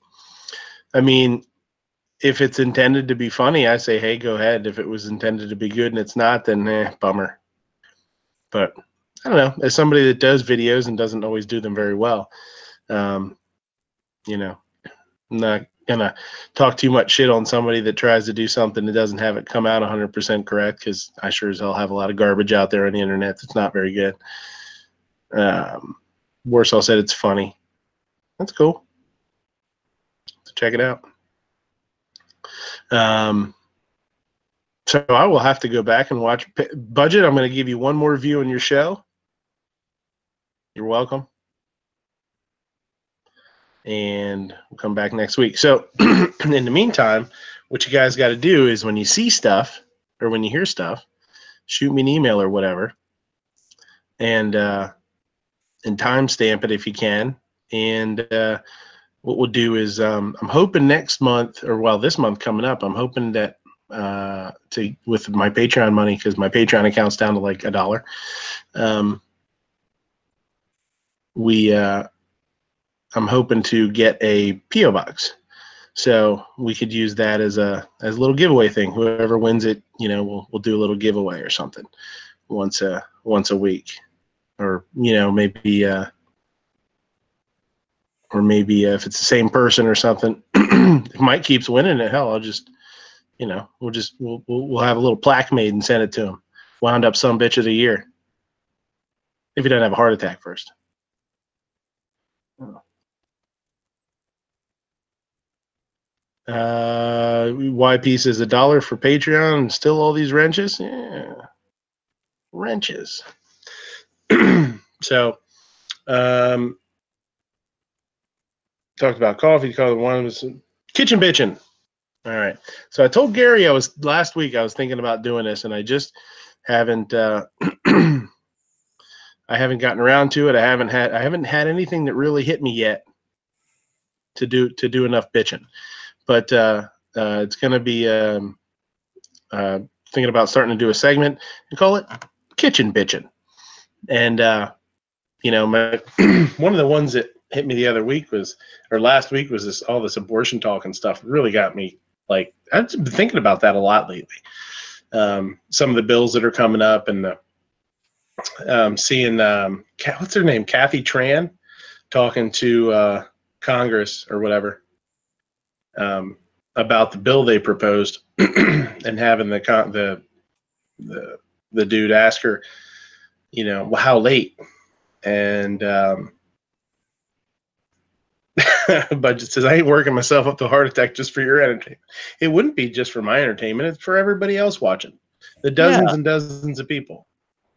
I mean, if it's intended to be funny, I say, hey, go ahead. If it was intended to be good and it's not, then bummer. But I don't know. As somebody that does videos and doesn't always do them very well, you know, I'm not gonna talk too much shit on somebody that tries to do something that doesn't have it come out 100% correct, because I sure as hell have a lot of garbage out there on the internet that's not very good. Warsaw said it's funny. That's cool. So check it out. So I will have to go back and watch Budget. I'm going to give you one more view on your show. You're welcome. And we'll come back next week. So in the meantime, what you guys got to do is when you see stuff or when you hear stuff, shoot me an email or whatever, and timestamp it if you can. And what we'll do is I'm hoping next month, or well, this month coming up, I'm hoping that with my Patreon money, because my Patreon account's down to like $1. I'm hoping to get a P.O. box, so we could use that as a little giveaway thing. Whoever wins it, you know, we'll do a little giveaway or something once a week, or you know, maybe if it's the same person or something. If Mike keeps winning it, hell, I'll just, you know, we'll have a little plaque made and send it to him. Wound up some bitch of the year, if he doesn't have a heart attack first. YP says $1 for Patreon and still all these wrenches. Yeah, wrenches. So, talked about coffee. One was kitchen bitching. All right. So I told Gary last week I was thinking about doing this, and I just haven't. I haven't gotten around to it. I haven't had anything that really hit me yet to do enough bitching. But it's going to be thinking about starting to do a segment and call it Kitchen Bitching. And, you know, one of the ones that hit me the other week last week was all this abortion talk and stuff. Really got me, like, I've been thinking about that a lot lately. Some of the bills that are coming up, and seeing, what's her name? Kathy Tran talking to Congress or whatever. About the bill they proposed, and having the dude ask her, you know, well, how late? And Budget says, I ain't working myself up to a heart attack just for your entertainment. It wouldn't be just for my entertainment. It's for everybody else watching. The dozens and dozens of people.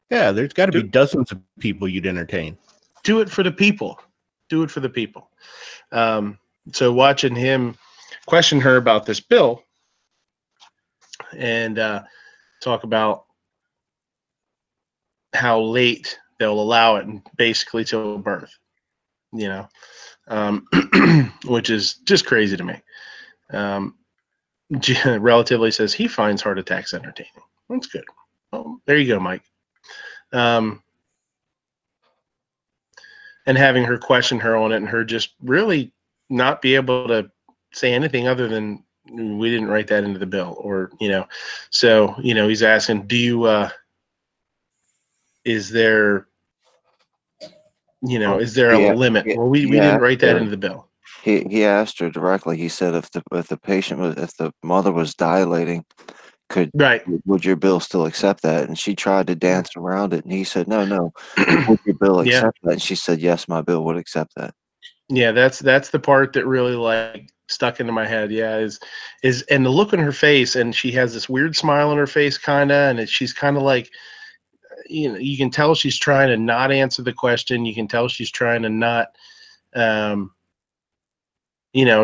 Yeah, there's got to be dozens of people you'd entertain. Do it for the people. Do it for the people. So watching him question her about this bill and talk about how late they'll allow it, and basically till birth, you know, which is just crazy to me. Relatively says he finds heart attacks entertaining. That's good. Well, there you go, Mike. And having her question her on it, and her just really not be able to say anything other than, we didn't write that into the bill, or, you know. So, you know, he's asking, do you is there, Well, is there a limit? Well, we didn't write that into the bill. He asked her directly. He said if the mother was dilating, would your bill still accept that? And she tried to dance around it, and he said, no. Would your bill accept that? And she said, yes, my bill would accept that. Yeah, that's the part that really like stuck into my head. Yeah, is and the look on her face, and she has this weird smile on her face, and she's kind of like, you can tell she's trying to not answer the question. You can tell she's trying to not,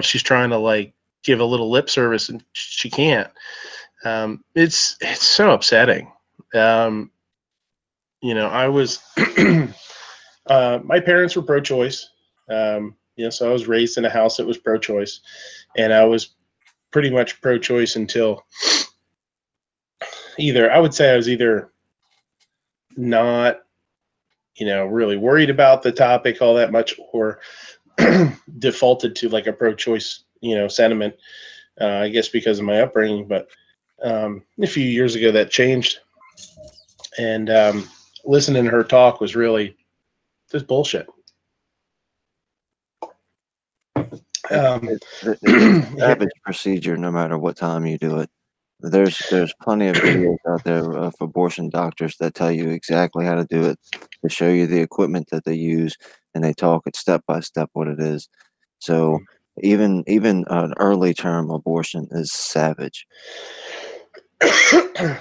she's trying to like give a little lip service, and she can't. It's so upsetting. I was, my parents were pro-choice. So I was raised in a house that was pro-choice, and I was pretty much pro-choice until I would say I was either not, really worried about the topic all that much, or defaulted to like a pro-choice, sentiment, I guess because of my upbringing. But a few years ago that changed, and listening to her talk was really just bullshit. It's savage procedure, no matter what time you do it. There's plenty of videos out there of abortion doctors that tell you exactly how to do it. They show you the equipment that they use, and they talk it step by step what it is. So even an early term abortion is savage.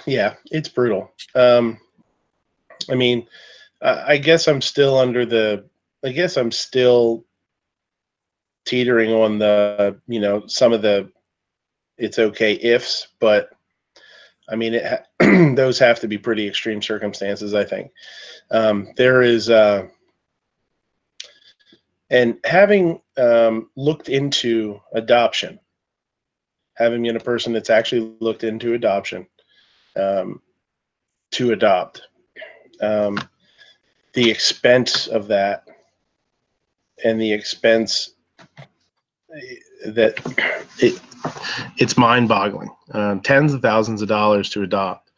Yeah, it's brutal. I guess I'm still teetering on the, some of the it's okay ifs, but those have to be pretty extreme circumstances, I think. There is, and having looked into adoption, having been a person that's actually looked into adoption, to adopt, the expense of that, and the expense that it's mind-boggling. Tens of thousands of dollars to adopt.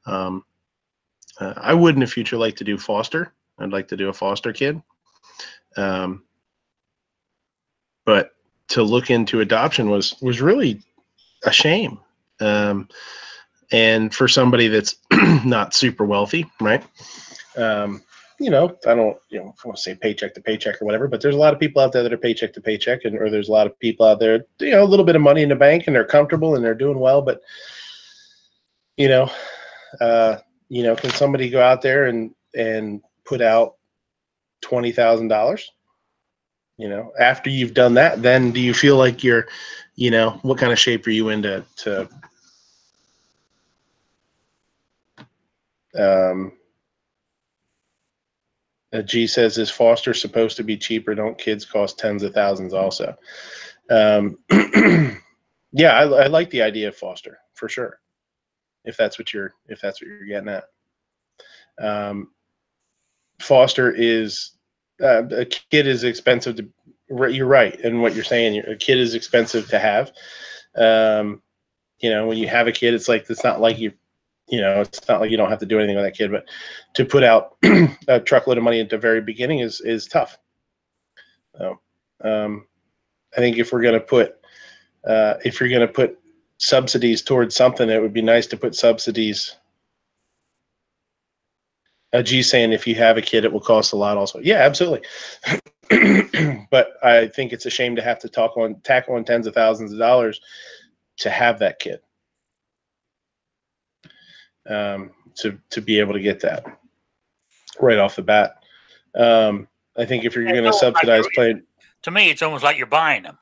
I would in the future like to do foster. I'd like to do a foster kid. But to look into adoption was really a shame. And for somebody that's not super wealthy, right? I don't, want to say paycheck to paycheck or whatever, but there's a lot of people out there that are paycheck to paycheck, or there's a lot of people out there, a little bit of money in the bank, and they're comfortable and they're doing well, but can somebody go out there and put out $20,000? After you've done that, then do you feel like you're, what kind of shape are you in to G says, is foster supposed to be cheaper? Don't kids cost tens of thousands also? Yeah, I like the idea of foster for sure. If that's what you're getting at. Foster is a kid is expensive to. You're right, and what you're saying. A kid is expensive to have. When you have a kid, it's not like you. It's not like you don't have to do anything with that kid, but to put out a truckload of money at the very beginning is tough. So, I think if you're going to put subsidies towards something, it would be nice to put subsidies. G saying if you have a kid, it will cost a lot also. Yeah, absolutely. But I think it's a shame to have to tack on tens of thousands of dollars to have that kid. To be able to get that right off the bat. I think if you're going to subsidize playing, to me, it's almost like you're buying them.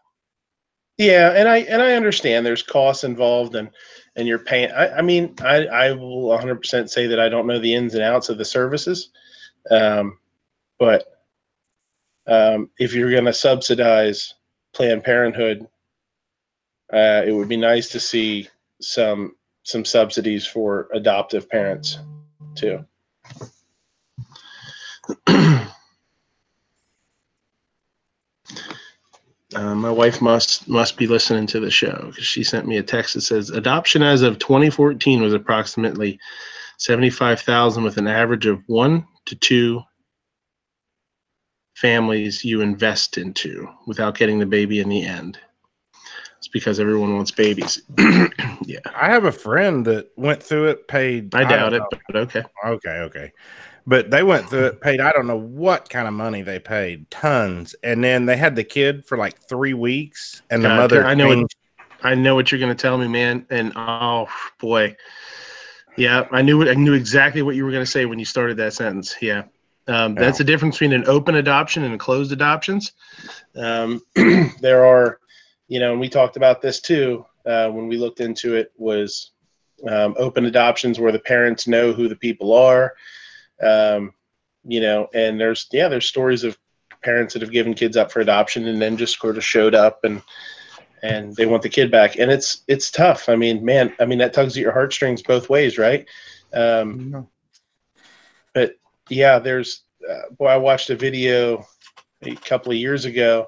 Yeah, and I understand there's costs involved, and you're paying. I will 100% say that I don't know the ins and outs of the services, but if you're going to subsidize Planned Parenthood, it would be nice to see some subsidies for adoptive parents too. My wife must be listening to the show, because she sent me a text that says adoption as of 2014 was approximately $75,000 with an average of 1 to 2 families you invest into without getting the baby in the end. It's because everyone wants babies. Yeah. I have a friend that went through it, paid. I doubt it, know. but okay. Okay. But they went through it, paid, I don't know what kind of money they paid, tons. And then they had the kid for like 3 weeks, and the mother. I know what you're going to tell me, man. And oh boy. Yeah, I knew exactly what you were going to say when you started that sentence. Yeah. That's the difference between an open adoption and closed adoptions. There are, and we talked about this too when we looked into it, was open adoptions where the parents know who the people are, and there's stories of parents that have given kids up for adoption and then just sort of showed up and they want the kid back. And it's tough. I mean, that tugs at your heartstrings both ways, right? But yeah, there's, I watched a video a couple of years ago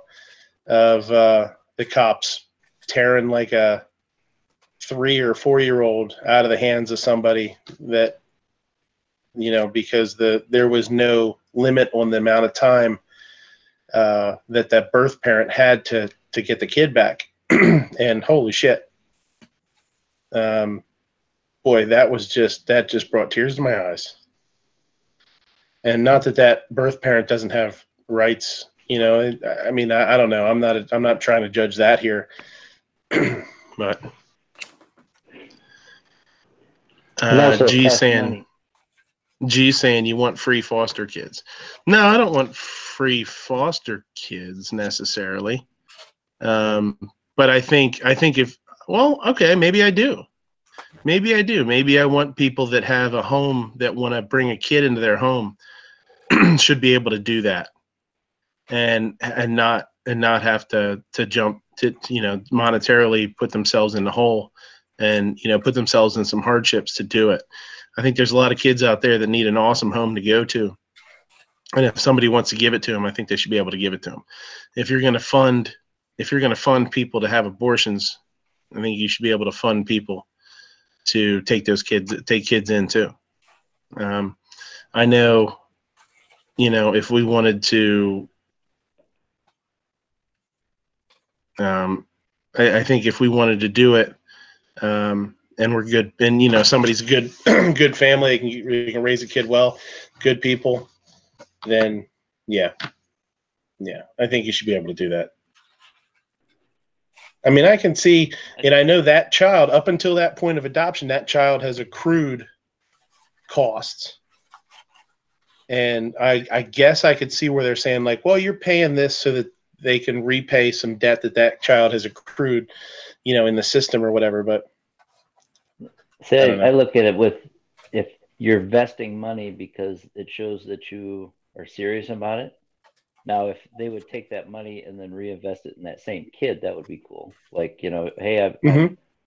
of the cops tearing like a 3 or 4-year-old out of the hands of somebody that, because there was no limit on the amount of time that birth parent had to get the kid back. And holy shit. Boy, that just brought tears to my eyes. And not that birth parent doesn't have rights, I mean, I don't know. I'm not trying to judge that here, but G saying you want free foster kids. No, I don't want free foster kids necessarily. But I think maybe I do. Maybe I want people that have a home that want to bring a kid into their home should be able to do that, and not have to jump to monetarily put themselves in the hole and put themselves in some hardships to do it. I think there's a lot of kids out there that need an awesome home to go to, and if somebody wants to give it to them, I think they should be able to give it to them. If you're going to fund people to have abortions, I think you should be able to fund people to take kids in too. I know, if we wanted to, I think if we wanted to do it, and we're good, and somebody's a good family, they can raise a kid well, good people, then yeah, I think you should be able to do that. I mean, I can see, and I know that child, up until that point of adoption, that child has accrued costs. And I guess I could see where they're saying, like, well, you're paying this so that they can repay some debt that child has accrued, in the system or whatever. But I look at it if you're vesting money because it shows that you are serious about it. Now, if they would take that money and then reinvest it in that same kid, that would be cool. Like, hey, I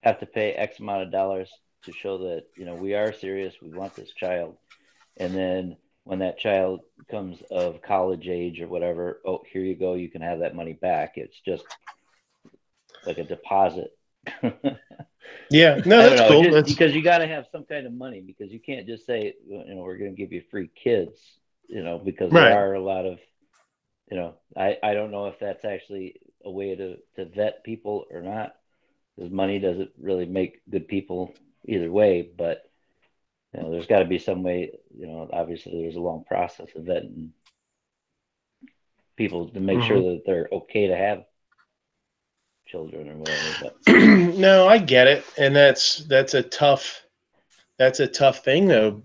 have to pay X amount of dollars to show that, we are serious. We want this child. And then when that child comes of college age or whatever, oh, here you go. You can have that money back. It's just like a deposit. Yeah, no, that's cool. Because you got to have some kind of money, because you can't just say, we're going to give you free kids, because there are a lot of, I don't know if that's actually a way to vet people or not, because money doesn't really make good people either way. But, there's got to be some way, obviously there's a long process of vetting people to make sure that they're okay to have children or whatever. But. No, I get it. And that's a tough thing, though,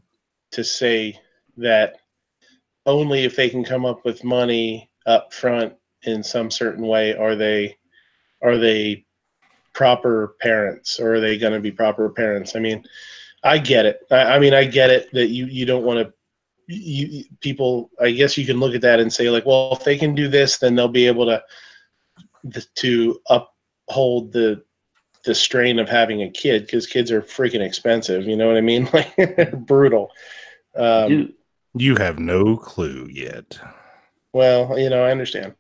to say that only if they can come up with money up front in some certain way are they proper parents, or are they going to be proper parents? I mean, I get it. I get it that you don't want to. People, I guess you can look at that and say, like, well, if they can do this, then they'll be able to uphold the strain of having a kid, because kids are freaking expensive. You know what I mean? Like, brutal. You have no clue yet. Well, I understand.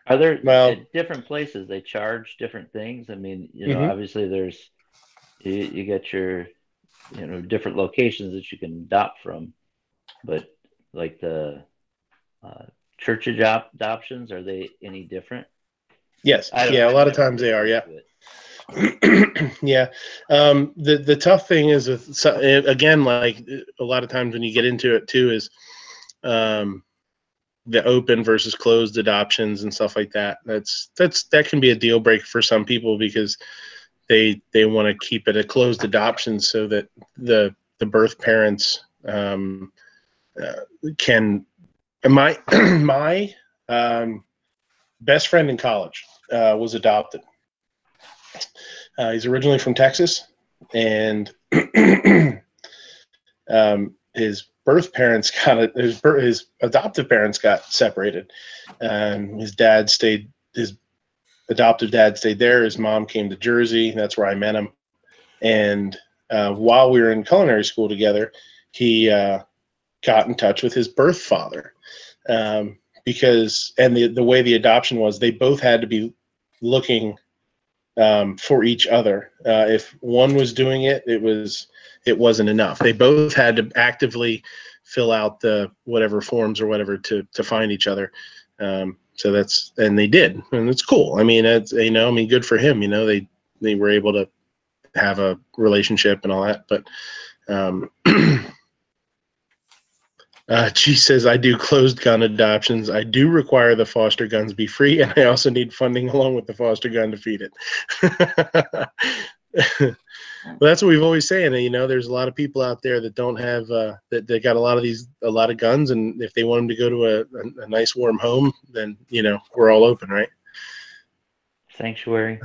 Are there at different places they charge different things? I mean, obviously there's you get your different locations that you can adopt from, but like the church adoptions, are they any different? Yes. Yeah. A lot of times they are. Yeah. Yeah. The tough thing is with, again, like a lot of times when you get into it too, is the open versus closed adoptions and stuff like that. That can be a deal breaker for some people because they want to keep it a closed adoption so that the birth parents can. My my best friend in college was adopted. He's originally from Texas, and his birth parents his adoptive parents got separated. His adoptive dad stayed there. His mom came to Jersey. That's where I met him. And while we were in culinary school together, he got in touch with his birth father because the way the adoption was, they both had to be looking for each other. If one was doing it, it wasn't enough. They both had to actively fill out the whatever forms or whatever to find each other. So and they did, and it's cool. I mean, good for him. They were able to have a relationship and all that. But she says, I do closed gun adoptions. I do require the foster guns be free, and I also need funding along with the foster gun to feed it. Well, that's what we've always saying. There's a lot of people out there that don't have that got a lot of guns, and if they want them to go to a nice warm home, then we're all open, right? Sanctuary.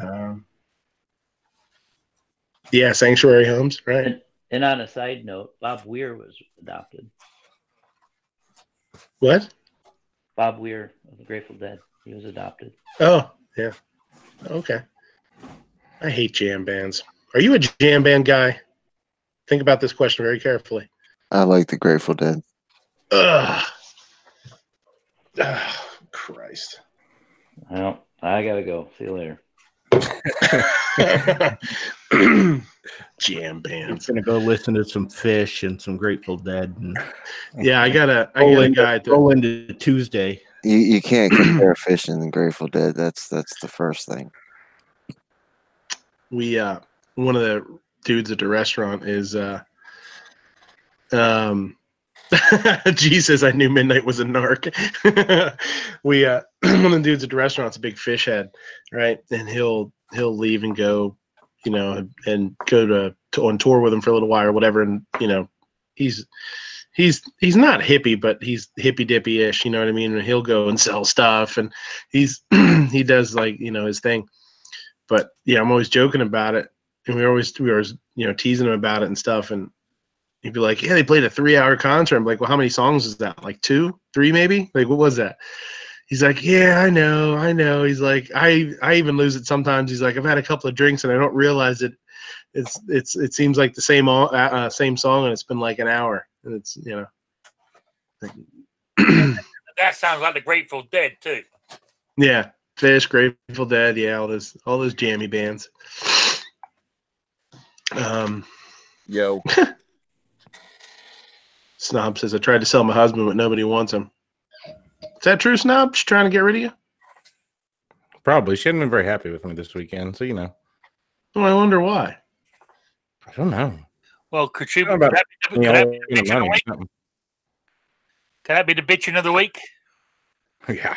Yeah, sanctuary homes, right? And on a side note, Bob Weir was adopted. What? Bob Weir of the Grateful Dead. He was adopted. Oh, yeah. Okay. I hate jam bands. Are you a jam band guy? Think about this question very carefully. I like the Grateful Dead. Ugh. Oh, Christ. Well, I gotta go. See you later. Jam bands. I'm gonna go listen to some Fish and some Grateful Dead. And yeah, I got a guy to roll into Tuesday. You can't compare Fish and the Grateful Dead. That's the first thing. We one of the dudes at the restaurant is Jesus, I knew Midnight was a narc. We one of the dudes at the restaurant's a big Fish head, right? And he'll leave and go, and go on tour with him for a little while or whatever. And he's not hippie, but he's hippy dippy ish. You know what I mean? And he'll go and sell stuff, and he does his thing. But yeah, I'm always joking about it, and we were teasing him about it and stuff. And he'd be like, "Yeah, they played a 3-hour concert." I'm like, "Well, how many songs is that? Like 2, 3, maybe? Like, what was that?" He's like, "Yeah, I know." He's like, I even lose it sometimes. He's like, "I've had a couple of drinks and I don't realize it. It seems like the same song, and it's been like an hour." And it's That sounds like the Grateful Dead too. Yeah, Fish, Grateful Dead, yeah, all those jammy bands. Yo. Snob says, I tried to sell my husband, but nobody wants him. Is that true, Snob? She's trying to get rid of you? Probably. She hadn't been very happy with me this weekend, so Well, I wonder why. I don't know. Well, could that be the bitching of the week? Yeah.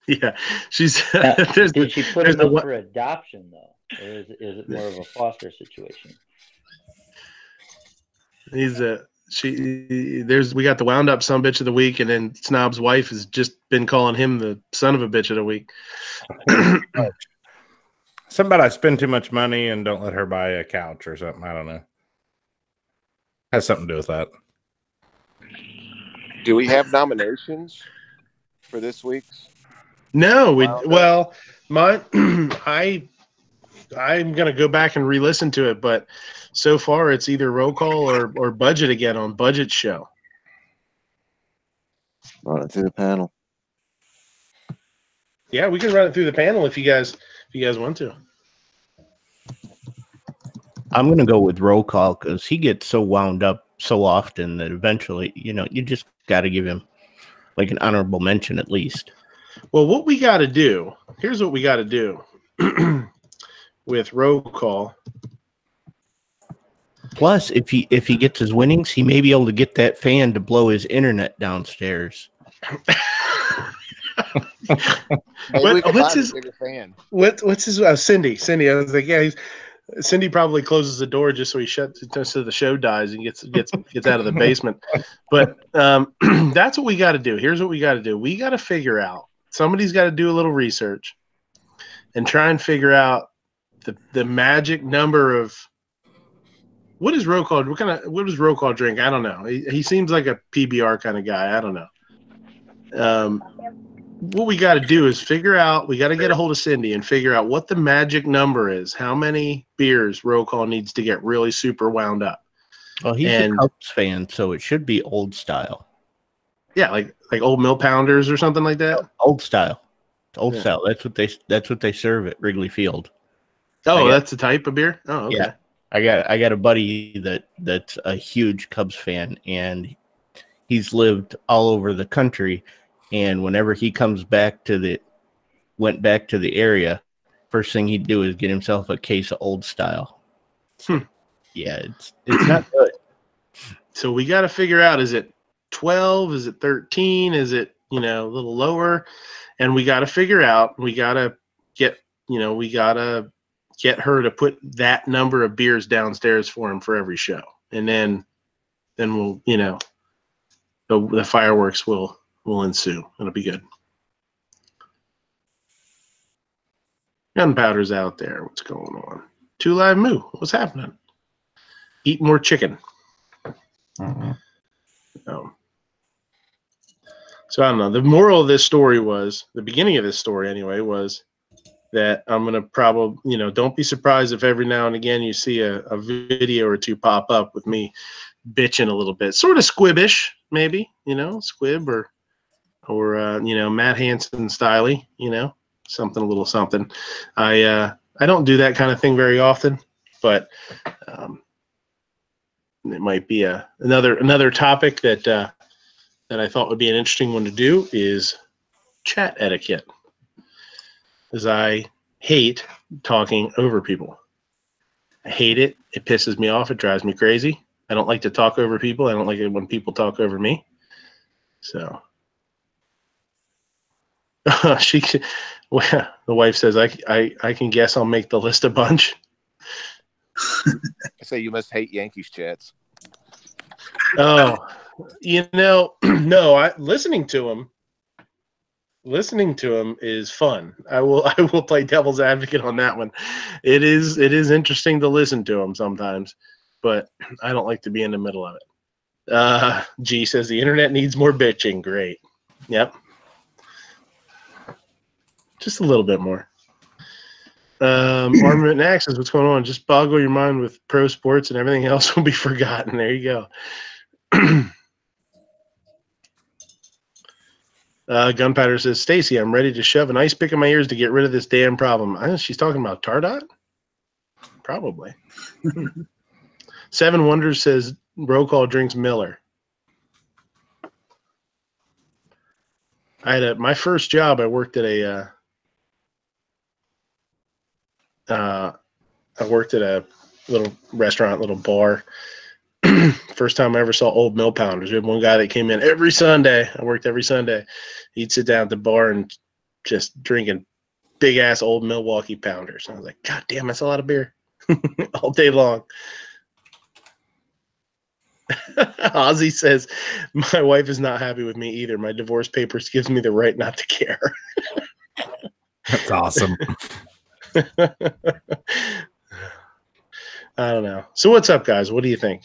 Yeah. She's did she put him up for adoption though? Or is it more of a foster situation? We got the wound up son bitch of the week, and then Snob's wife has just been calling him the son of a bitch of the week. Somebody I spend too much money and don't let her buy a couch or something. I don't know. Has something to do with that. Do we have nominations for this week's? No, I'm gonna go back and re-listen to it, but so far it's either roll call or budget again on Budget Show. Run it through the panel. Yeah, we can run it through the panel if you guys want to. I'm going to go with roll call because he gets so wound up so often that eventually, you just got to give him like an honorable mention at least. Well, what we got to do, here's what we got to do with roll call. Plus, if he gets his winnings, he may be able to get that fan to blow his internet downstairs. What's his bigger fan? What's his Cindy? Cindy. I was like, yeah, Cindy probably closes the door just so he shuts so the show dies and gets out of the basement. But that's what we got to do. Here's what we got to do. We got to figure out. Somebody's got to do a little research and try and figure out the magic number of what is roll call. What does roll call drink? I don't know. He seems like a PBR kind of guy. I don't know. What we got to do is figure out, we got to get a hold of Cindy and figure out what the magic number is. How many beers roll call needs to get really super wound up. Well, he's a Cubs fan, so it should be old style. Yeah, like old mill pounders or something like that. Old style. Old style. That's what they serve at Wrigley Field. Oh, that's the type of beer? Oh, okay. Yeah. I got a buddy that's a huge Cubs fan, and he's lived all over the country. And whenever he went back to the area, first thing he'd do is get himself a case of old style. Yeah, it's not good. So we got to figure out, is it 12? Is it 13? Is it, a little lower? And we got to figure out, we got to get her to put that number of beers downstairs for him for every show. And then we'll, the fireworks will ensue. It'll be good. Gunpowder's out there. What's going on? 2 Live Moo. What's happening? Eat more chicken. So I don't know. The moral of this story was, the beginning of this story anyway, was that I'm going to probably, don't be surprised if every now and again you see a video or two pop up with me bitching a little bit. Sort of squibbish, maybe, squib or Matt Hansen styley, something a little something. I don't do that kind of thing very often, but it might be another topic that I thought would be an interesting one to do is chat etiquette, because I hate talking over people. I hate it. It pisses me off. It drives me crazy. I don't like to talk over people. I don't like it when people talk over me. So. The wife says, I can guess I'll make the list a bunch. I say you must hate Yankees chats. Oh, no, listening to him is fun. I will play devil's advocate on that one. It is interesting to listen to him sometimes, but I don't like to be in the middle of it. G says the internet needs more bitching. Great. Yep. Just a little bit more. Armament and Axes, what's going on? Just boggle your mind with pro sports and everything else will be forgotten. There you go. Gunpowder says, Stacy, I'm ready to shove an ice pick in my ears to get rid of this damn problem. I know she's talking about Tardot? Probably. Seven Wonders says, roll call drinks Miller. I had my first job, I worked at a little restaurant, little bar. First time I ever saw old mill pounders. We had one guy that came in every Sunday. I worked every Sunday. He'd sit down at the bar and just drinking big ass old Milwaukee pounders. I was like, God damn, that's a lot of beer all day long. Ozzy says, my wife is not happy with me either. My divorce papers gives me the right not to care. That's awesome. I don't know. So what's up, guys? What do you think?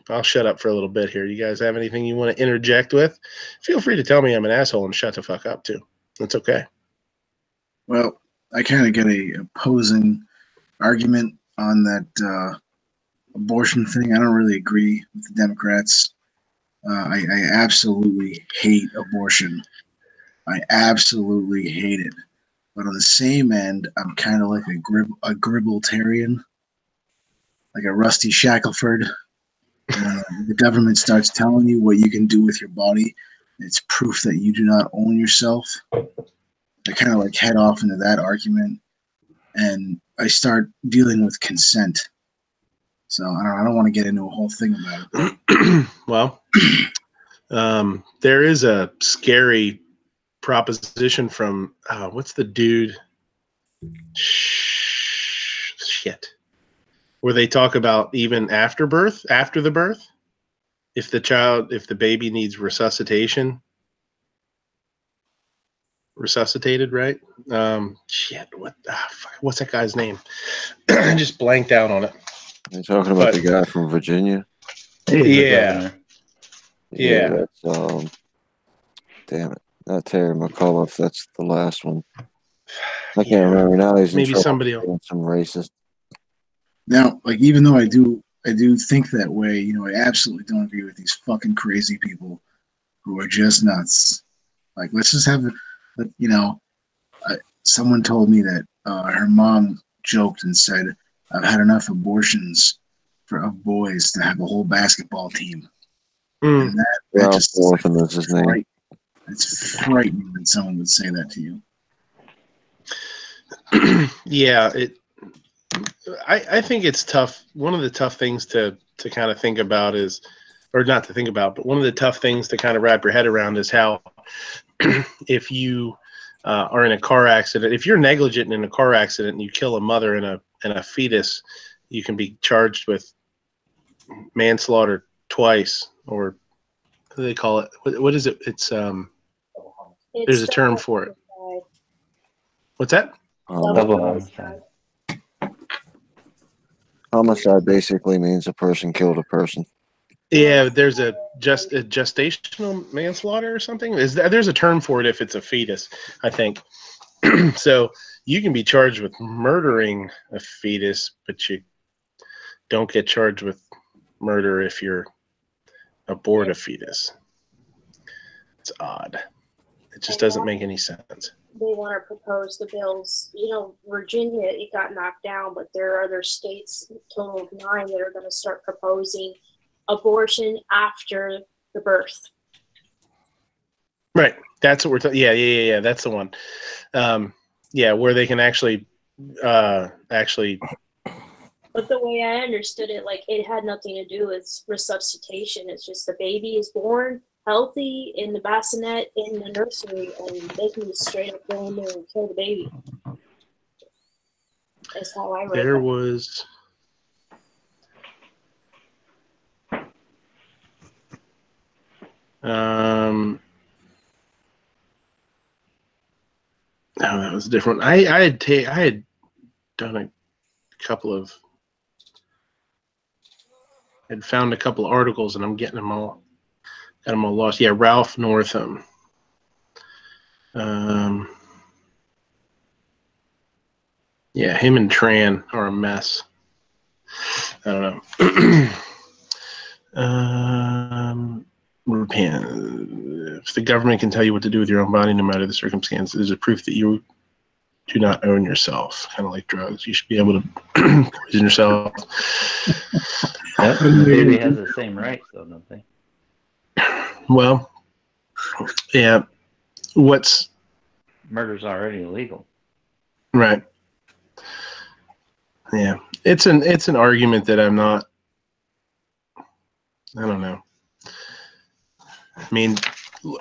I'll shut up for a little bit here. You guys have anything you want to interject with? Feel free to tell me I'm an asshole and shut the fuck up too. That's okay. Well, I kind of get a opposing argument on that abortion thing. I don't really agree with the Democrats. I absolutely hate abortion. I absolutely hate it. But on the same end, I'm kind of like a gribbletarian. like a Rusty Shackelford. The government starts telling you what you can do with your body. It's proof that you do not own yourself. I kind of like head off into that argument, and I start dealing with consent. So I don't want to get into a whole thing about it. Well, there is a scary proposition from what's the dude? Shit. Where they talk about even after birth, after the birth, if the baby needs resuscitation, resuscitated, right? Shit, what's that guy's name? I just blanked out on it. You're talking about the guy from Virginia? Yeah. That's, damn it. Not Terry McAuliffe. That's the last one. I can't remember now. He's maybe somebody else. Some racist. Now, like, even though I do think that way, you know, I absolutely don't agree with these fucking crazy people who are just nuts. Like, let's just have, you know, someone told me that her mom joked and said, "I've had enough abortions of boys to have a whole basketball team." And that just is his name. It's frightening that someone would say that to you. Yeah, I think it's tough. One of the tough things to kind of think about is, or not to think about, but one of the tough things to kind of wrap your head around is how if you are in a car accident, if you're negligent in a car accident and you kill a mother and a fetus, you can be charged with manslaughter twice, or what do they call it? What is it? It's there's a term for it. What's that? Double homicide. Homicide basically means a person killed a person. Yeah, there's a gestational manslaughter or something. There's a term for it if it's a fetus, I think. So you can be charged with murdering a fetus, but you don't get charged with murder if you're abort a fetus. It's odd. It just doesn't make any sense. They want to propose the bills. You know, Virginia, it got knocked down, but there are other states, a total of 9, that are going to start proposing abortion after the birth. Right. That's what we're talking. Yeah. That's the one. Yeah, where they can actually. But the way I understood it, like, it had nothing to do with resuscitation. It's just the baby is born healthy in the bassinet in the nursery, and they can just straight up go in there and kill the baby. That's how I read it. There was. No, that was different. I had done a couple of. Had found a couple of articles, and I'm getting them all. Got them all lost. Yeah, Ralph Northam. Yeah, him and Tran are a mess. I don't know. If the government can tell you what to do with your own body, no matter the circumstances, is a proof that you do not own yourself. Kind of like drugs. You should be able to poison yourself. Yep, the baby has the same rights, though, don't they? Well, yeah. Murder's already illegal. Right. Yeah. It's an argument that I'm not. I don't know. I mean,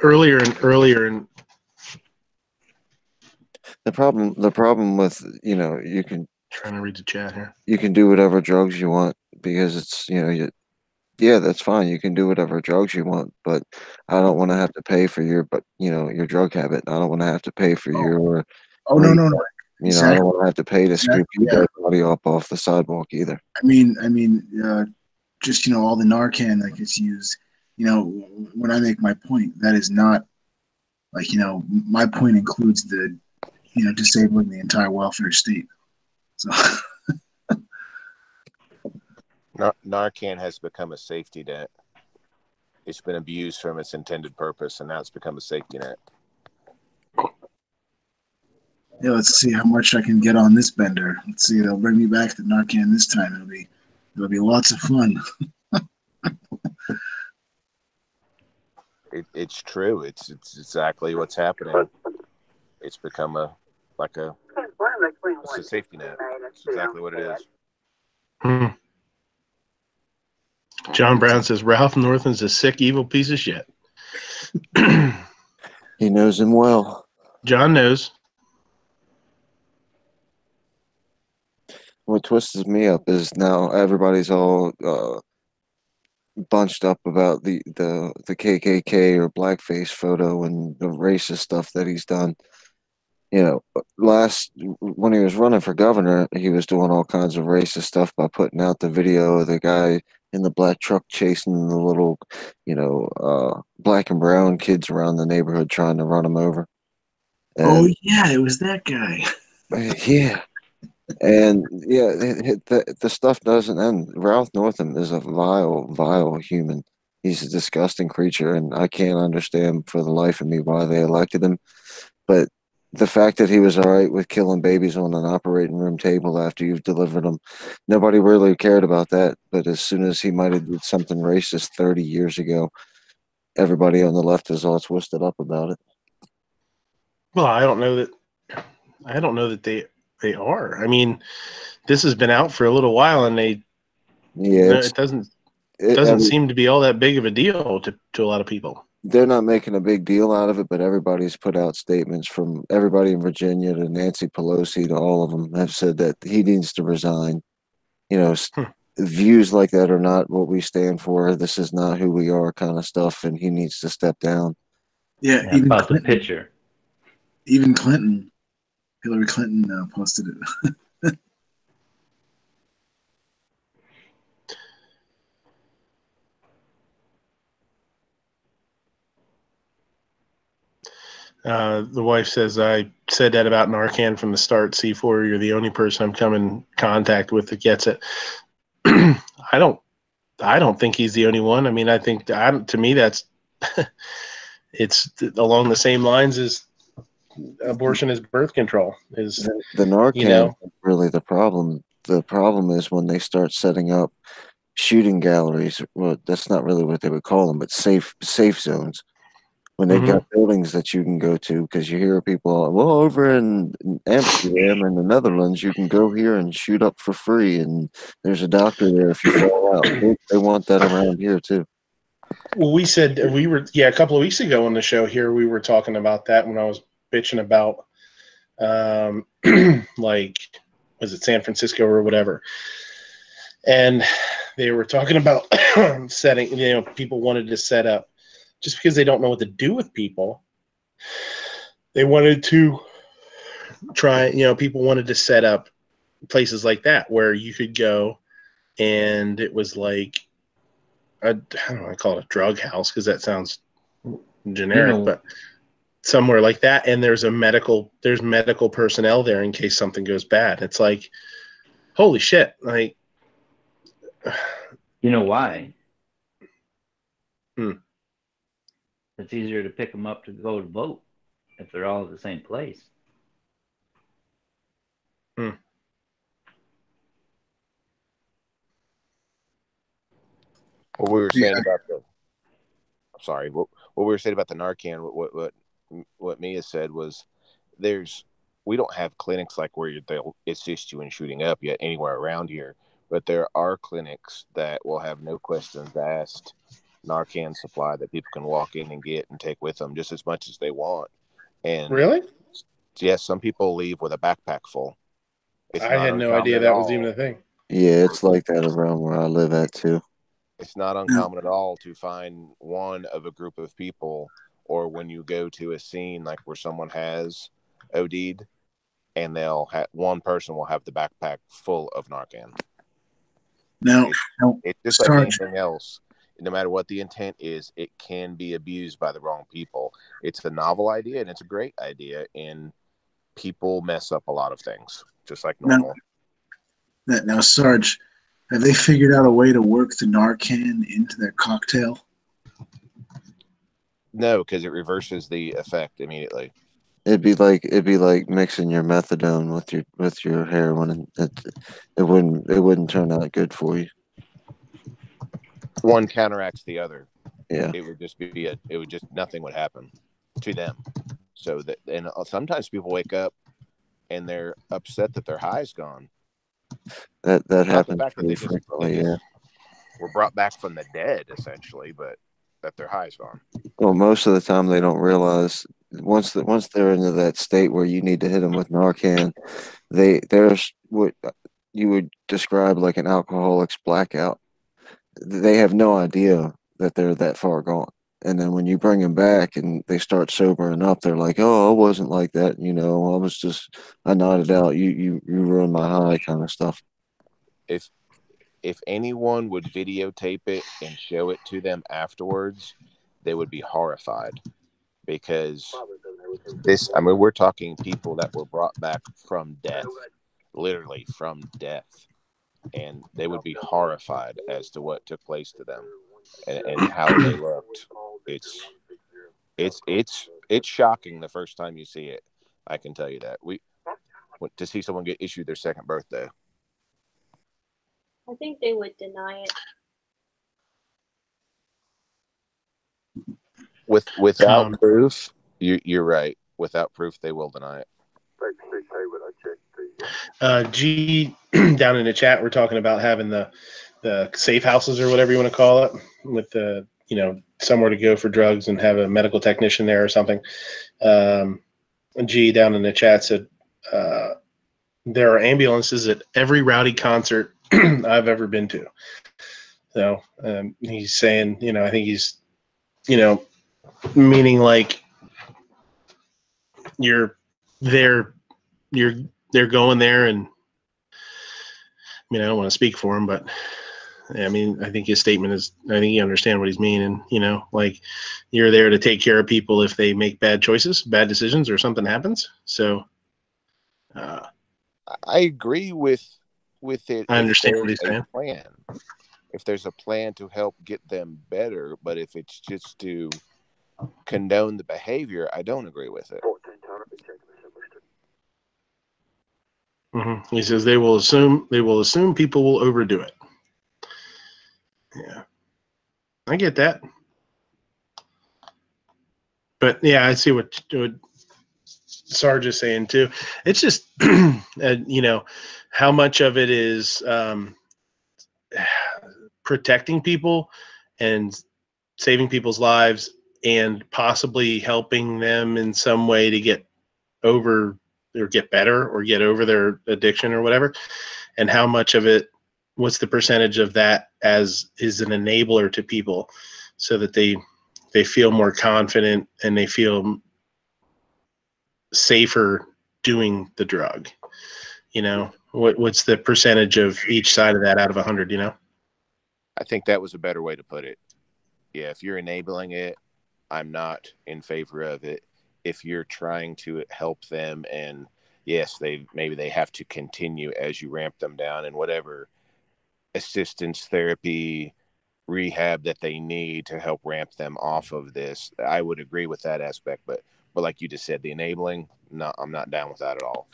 earlier and the problem with, you know, you can trying to read the chat here. You can do whatever drugs you want because it's, you know, yeah, that's fine. You can do whatever drugs you want, but I don't want to have to pay for your drug habit. I don't want to have to pay for your. Oh, no. You know, I don't want to have to pay to scoop your dead body up off the sidewalk either. I mean, just, you know, all the Narcan that gets used, you know, when I make my point, that is not, like, you know, my point includes the, you know, disabling the entire welfare state. So. Narcan has become a safety net. It's been abused from its intended purpose, and now it's become a safety net. Yeah, let's see how much I can get on this bender. Let's see, they'll bring me back to Narcan this time. It'll be It'll be lots of fun. It's true. It's exactly what's happening. It's become a safety net. It's exactly what it is. Hmm. John Brown says Ralph Northam's a sick, evil piece of shit. He knows him well. John knows. What twists me up is now everybody's all bunched up about the KKK or blackface photo and the racist stuff that he's done. You know, when he was running for governor, he was doing all kinds of racist stuff by putting out the video of the guy in the black truck chasing the little, black and brown kids around the neighborhood trying to run him over. Oh yeah, it was that guy. Yeah. And yeah, the stuff doesn't end. Ralph Northam is a vile, vile human. He's a disgusting creature, and I can't understand for the life of me why they elected him. But the fact that he was all right with killing babies on an operating room table after you've delivered them, nobody really cared about that. But as soon as he might have did something racist 30 years ago, everybody on the left is all twisted up about it. Well, I don't know that they are. I mean, this has been out for a little while, and it doesn't seem to be all that big of a deal to a lot of people. They're not making a big deal out of it, but everybody's put out statements, from everybody in Virginia to Nancy Pelosi to all of them have said that he needs to resign. Views like that are not what we stand for. This is not who we are, kind of stuff, and he needs to step down. Yeah, even about Clinton, the picture. Even Hillary Clinton posted it. The wife says, I said that about Narcan from the start. C4, you're the only person I'm coming in contact with that gets it. I don't think he's the only one. I mean, I think to me that's it's along the same lines as abortion is birth control. Is the Narcan is really the problem? The problem is when they start setting up shooting galleries. Well, that's not really what they would call them, but safe zones. When they've got buildings that you can go to, because you hear people, well, over in Amsterdam and the Netherlands, you can go here and shoot up for free, and there's a doctor there if you fall out. They want that around here too. Well, we said a couple of weeks ago on the show here, we were talking about that when I was bitching about, like, was it San Francisco or whatever? And they were talking about setting, people wanted to set up, just because they don't know what to do with people. They wanted to try, people wanted to set up places like that where you could go and it was like, I don't know, I call it a drug house because that sounds generic, but somewhere like that. And there's medical personnel there in case something goes bad. It's like, holy shit. Like, you know why? It's easier to pick them up to go to vote if they're all at the same place. What we were saying about what we were saying about the Narcan, what Mia said was, we don't have clinics like where they'll assist you in shooting up yet anywhere around here, but there are clinics that will have no questions asked Narcan supply that people can walk in and get and take with them just as much as they want. And really? Yes, some people leave with a backpack full. I had no idea that was even a thing. Yeah, it's like that around where I live at too. It's not uncommon at all to find one of a group of people, or when you go to a scene like where someone has OD'd, and one person will have the backpack full of Narcan. Now, it's just like anything else. No matter what the intent is, it can be abused by the wrong people. It's a novel idea, and it's a great idea, and people mess up a lot of things, just like normal. Now, Sarge, have they figured out a way to work the Narcan into their cocktail? No, because it reverses the effect immediately. It'd be like mixing your methadone with your heroin, and it wouldn't turn out good for you. one counteracts the other. Yeah. It would just nothing would happen to them. So that, and sometimes people wake up and they're upset that their high's gone. That Not happens the fact that pretty they just frequently. Yeah. were brought back from the dead, essentially, but that their high's gone. Well, most of the time they don't realize once they're into that state where you need to hit them with Narcan, there's what you would describe like an alcoholic's blackout. They have no idea that they're that far gone. And then when you bring them back and they start sobering up, they're like, "Oh, I wasn't like that. You know, I nodded out. You ruined my high," kind of stuff. If anyone would videotape it and show it to them afterwards, they would be horrified, because we're talking people that were brought back from death, literally from death, and they would be horrified as to what took place to them and how they looked. It's shocking the first time you see it. I can tell you that. To see someone get issued their second birthday. I think they would deny it. Without proof, you're right. Without proof, they will deny it. G down in the chat, we're talking about having the safe houses or whatever you want to call it, with the somewhere to go for drugs and have a medical technician there or something. G down in the chat said there are ambulances at every rowdy concert I've ever been to. So he's saying, I think he's, meaning like they're going there, and I don't want to speak for him, but I think his statement is, I think you understand what he's meaning, like you're there to take care of people if they make bad choices, bad decisions, or something happens. So I agree with it. I understand what he's saying. If there's a plan to help get them better, but if it's just to condone the behavior, I don't agree with it. Mm-hmm. He says they will assume people will overdo it. Yeah, I get that, but yeah, I see what Sarge is saying too. It's just how much of it is protecting people and saving people's lives and possibly helping them in some way to get over or get better or get over their addiction or whatever, and how much of it, what's the percentage of that as is an enabler to people so that they feel more confident and they feel safer doing the drug. What's the percentage of each side of that out of 100? I think that was a better way to put it. Yeah, if you're enabling it, I'm not in favor of it. If you're trying to help them, and yes, maybe they have to continue as you ramp them down and whatever assistance, therapy, rehab that they need to help ramp them off of this, I would agree with that aspect. But like you just said, the enabling, no, I'm not down with that at all.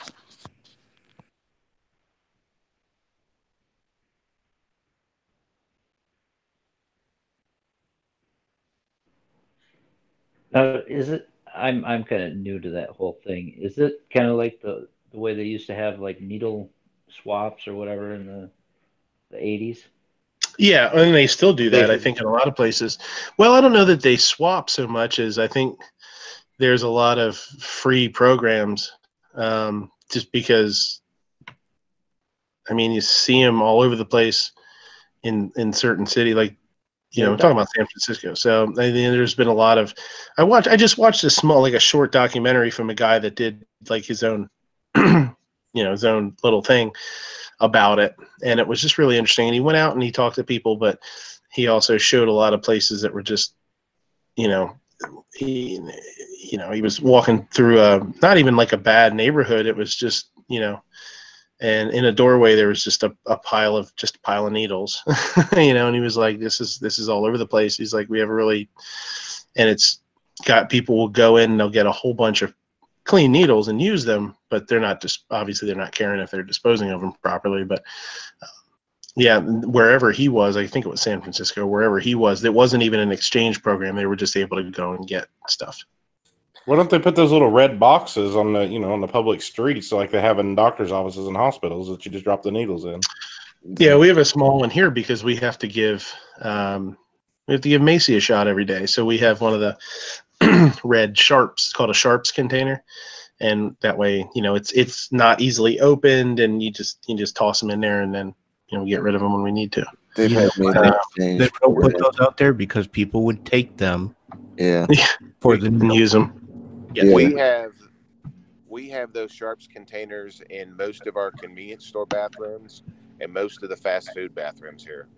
Is it? I'm kind of new to that whole thing. Is it kind of like the way they used to have like needle swaps or whatever in the 80s? Yeah, and they still do that, I think, in a lot of places. Well, I don't know that they swap so much as I think there's a lot of free programs, just because, you see them all over the place in certain city, like, I'm talking about San Francisco. So there's been a lot of, I just watched a short documentary from a guy that did like his own, his own little thing about it. And it was just really interesting. And he went out and he talked to people, but he also showed a lot of places that were just, he was walking through not even like a bad neighborhood. It was just, and in a doorway there was just a pile of needles, and he was like, this is all over the place. He's like, we have and it's got people will go in and they'll get a whole bunch of clean needles and use them, but they're not obviously they're not caring if they're disposing of them properly. But Yeah, wherever he was, I think it was San Francisco, wherever he was, it wasn't even an exchange program. They were just able to go and get stuff. Why don't they put those little red boxes on the, on the public streets like they have in doctors' offices and hospitals that you just drop the needles in? Yeah, we have a small one here because we have to give Macy a shot every day. So we have one of the red sharps, called a sharps container, and that way, it's not easily opened, and you just toss them in there, and then we get rid of them when we need to. They've had me They don't put those out there because people would take them. Yeah. For the and use them. Yeah. We have those sharps containers in most of our convenience store bathrooms and most of the fast food bathrooms here.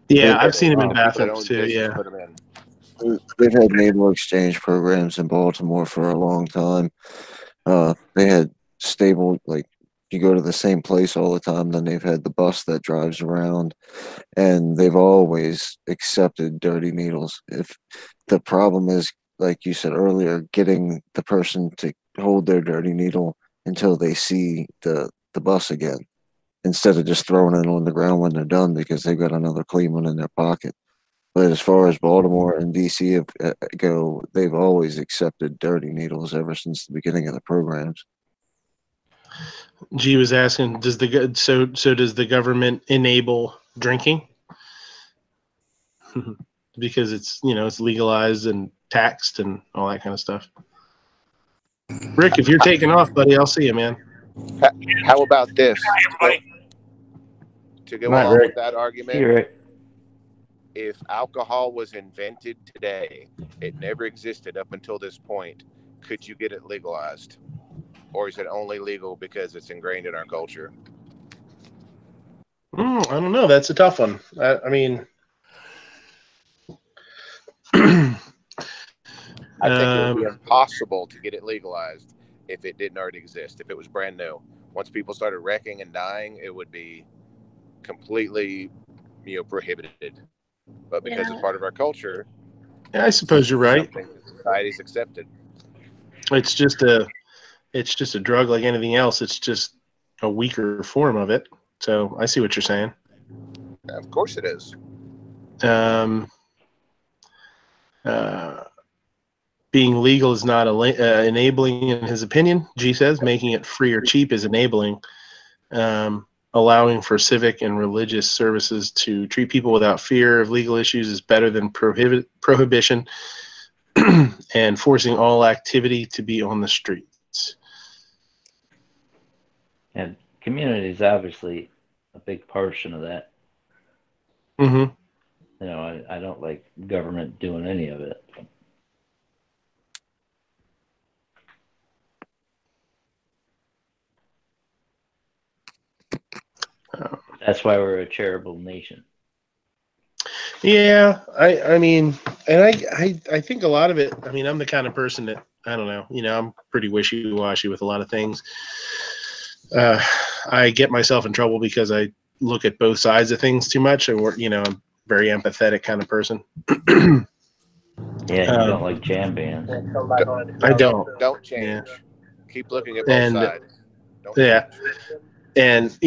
Yeah, I've seen them in bathrooms too. Yeah. Put them in. They've had needle exchange programs in Baltimore for a long time. They had stable, like, you go to the same place all the time. Then they've had the bus that drives around, and they've always accepted dirty needles. If the problem is, like you said earlier, getting the person to hold their dirty needle until they see the bus again, instead of just throwing it on the ground when they're done because they've got another clean one in their pocket. But as far as Baltimore and DC go, they've always accepted dirty needles ever since the beginning of the programs. G was asking, does the government enable drinking? Because it's it's legalized and taxed and all that kind of stuff. Rick, if you're taking off, buddy, I'll see you, man. How about this? To go along with that See you, argument, Rick. if alcohol was invented today, it never existed up until this point, could you get it legalized? Or is it only legal because it's ingrained in our culture? I don't know. That's a tough one. I mean, I think it would be impossible to get it legalized if it didn't already exist, if it was brand new. Once people started wrecking and dying, it would be completely, prohibited. But because it's part of our culture, I suppose you're right. Something that society's accepted. It's just a drug like anything else. It's just a weaker form of it. So I see what you're saying. Of course it is. Being legal is not enabling, in his opinion. G says making it free or cheap is enabling. Allowing for civic and religious services to treat people without fear of legal issues is better than prohibition and forcing all activity to be on the streets. And community is obviously a big portion of that. Mm-hmm. I don't like government doing any of it. That's why we're a charitable nation. Yeah, I mean, and I think a lot of it. I mean, I'm the kind of person that I don't know. I'm pretty wishy-washy with a lot of things. I get myself in trouble because I look at both sides of things too much, and I'm a very empathetic kind of person. Yeah, you don't like jam bands. I don't. Don't change. Yeah. Keep looking at both sides. Don't yeah, change. And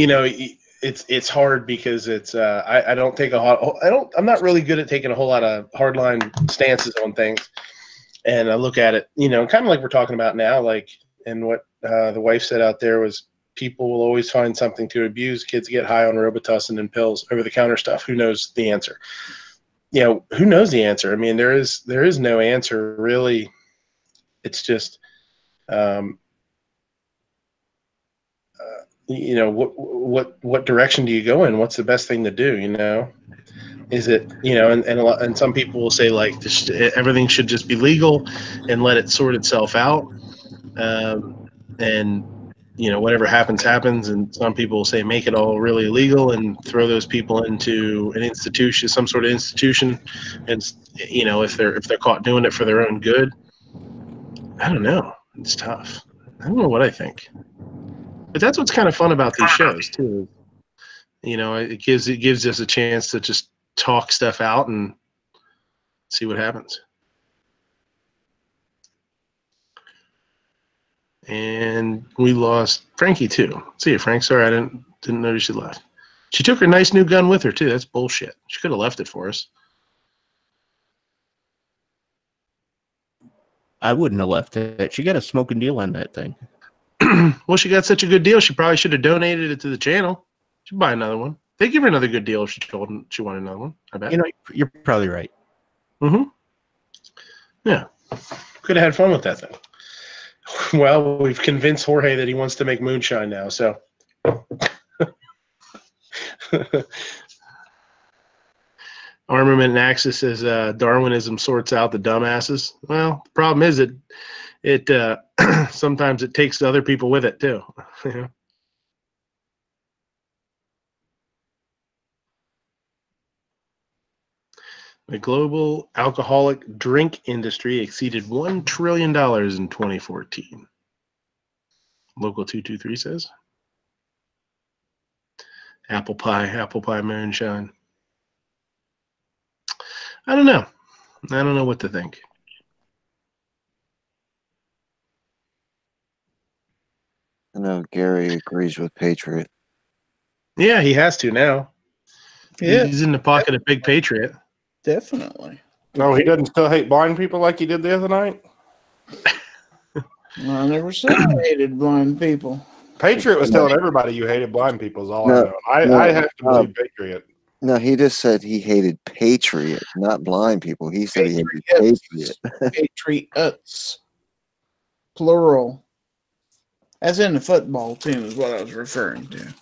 it's hard because it's I don't take I'm not really good at taking a whole lot of hardline stances on things, and I look at it kind of like we're talking about now, like, and what the wife said out there was people will always find something to abuse. Kids get high on Robitussin and pills, over the counter stuff. Who knows the answer? Who knows the answer? I mean, there is no answer really. It's just what direction do you go in? What's the best thing to do? Is it and some people will say like everything should just be legal and let it sort itself out, and whatever happens. And some people will say make it all really illegal and throw those people into an institution, some sort of institution, and if they're caught doing it for their own good. I don't know. It's tough. I don't know what I think. But that's what's kind of fun about these shows too. It gives us a chance to just talk stuff out and see what happens. And we lost Frankie too. See you, Frank. Sorry, I didn't notice you left. She took her nice new gun with her, too. That's bullshit. She could have left it for us. I wouldn't have left it. She got a smoking deal on that thing. Well, she got such a good deal, she probably should have donated it to the channel. She'd buy another one. They give her another good deal if she told them she wanted another one, I bet. You know, you're probably right. Mm-hmm. Yeah. Could have had fun with that thing. Well, we've convinced Jorge that he wants to make moonshine now, so. Armament Axis says Darwinism sorts out the dumbasses. Well, the problem is it sometimes it takes other people with it too. The global alcoholic drink industry exceeded $1 trillion in 2014. Local 223 says. Apple pie moonshine. I don't know. I don't know what to think. I know Gary agrees with Patriot. Yeah, he has to now. Yeah, He's in the pocket of Big Patriot. definitely. No, he doesn't still hate blind people like he did the other night. I never said I hated blind people. Patriot was telling everybody you hated blind people is all No, I know. I have to no. believe Patriot. No, he just said he hated Patriot, not blind people. He said he hated Patriot. Patriots. Plural. As in the football team is what I was referring to.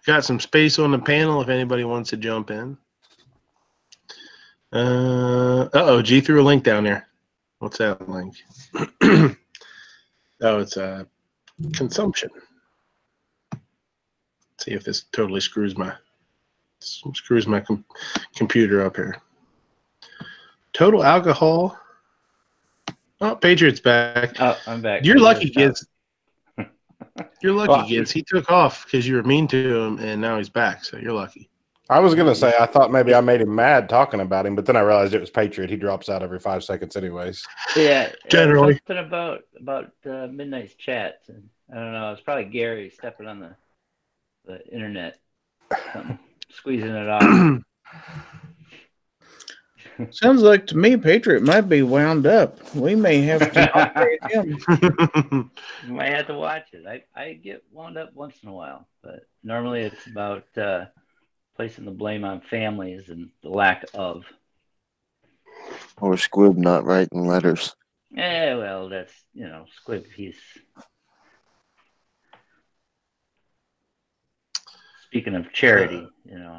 Got some space on the panel if anybody wants to jump in. G threw a link down there. What's that link? Oh, it's consumption. See if this totally screws my computer up here. Total alcohol. Oh, Patriot's back. Oh, I'm back. You're lucky, kids. You're lucky, kids. He took off because you were mean to him, and now he's back. So you're lucky. I was gonna say I thought maybe I made him mad talking about him, but then I realized it was Patriot. He drops out every 5 seconds, anyways. Yeah, generally. Something about Midnight's chats, and I don't know. It's probably Gary stepping on the internet, squeezing it off. Sounds like to me Patriot might be wound up. We may have to upgrade him. You might have to watch it. I get wound up once in a while, but normally it's about placing the blame on families and the lack of. Or Squib not writing letters. Well, that's, Squib, he's... Speaking of charity,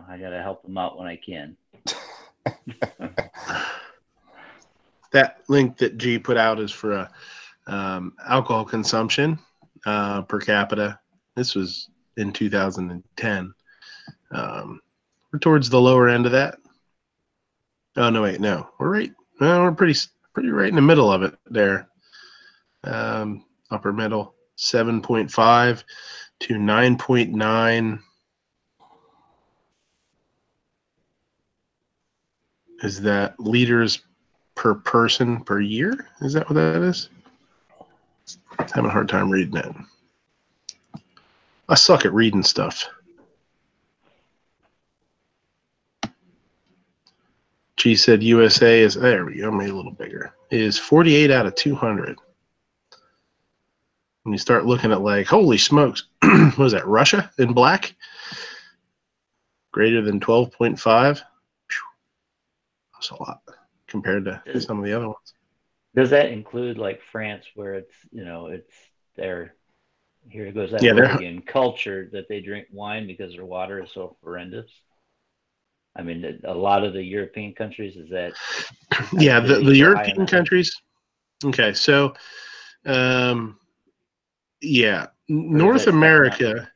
I got to help him out when I can. That link that G put out is for alcohol consumption per capita. This was in 2010. We're towards the lower end of that. Oh no, wait, no, we're right. No, we're pretty right in the middle of it there. Upper middle, 7.5 to 9.9. Is that liters per person per year? Is that what that is? I'm having a hard time reading that. I suck at reading stuff. G said USA is, there we go, made a little bigger, is 48 out of 200. When you start looking at like, holy smokes, what was that, Russia in black? Greater than 12.5. That's a lot compared to some of the other ones. Does that include like France, where it's it's their, here goes that word again, culture that they drink wine because their water is so horrendous? I mean, a lot of the European countries, is that? Yeah, the European countries. Okay, so yeah, North America.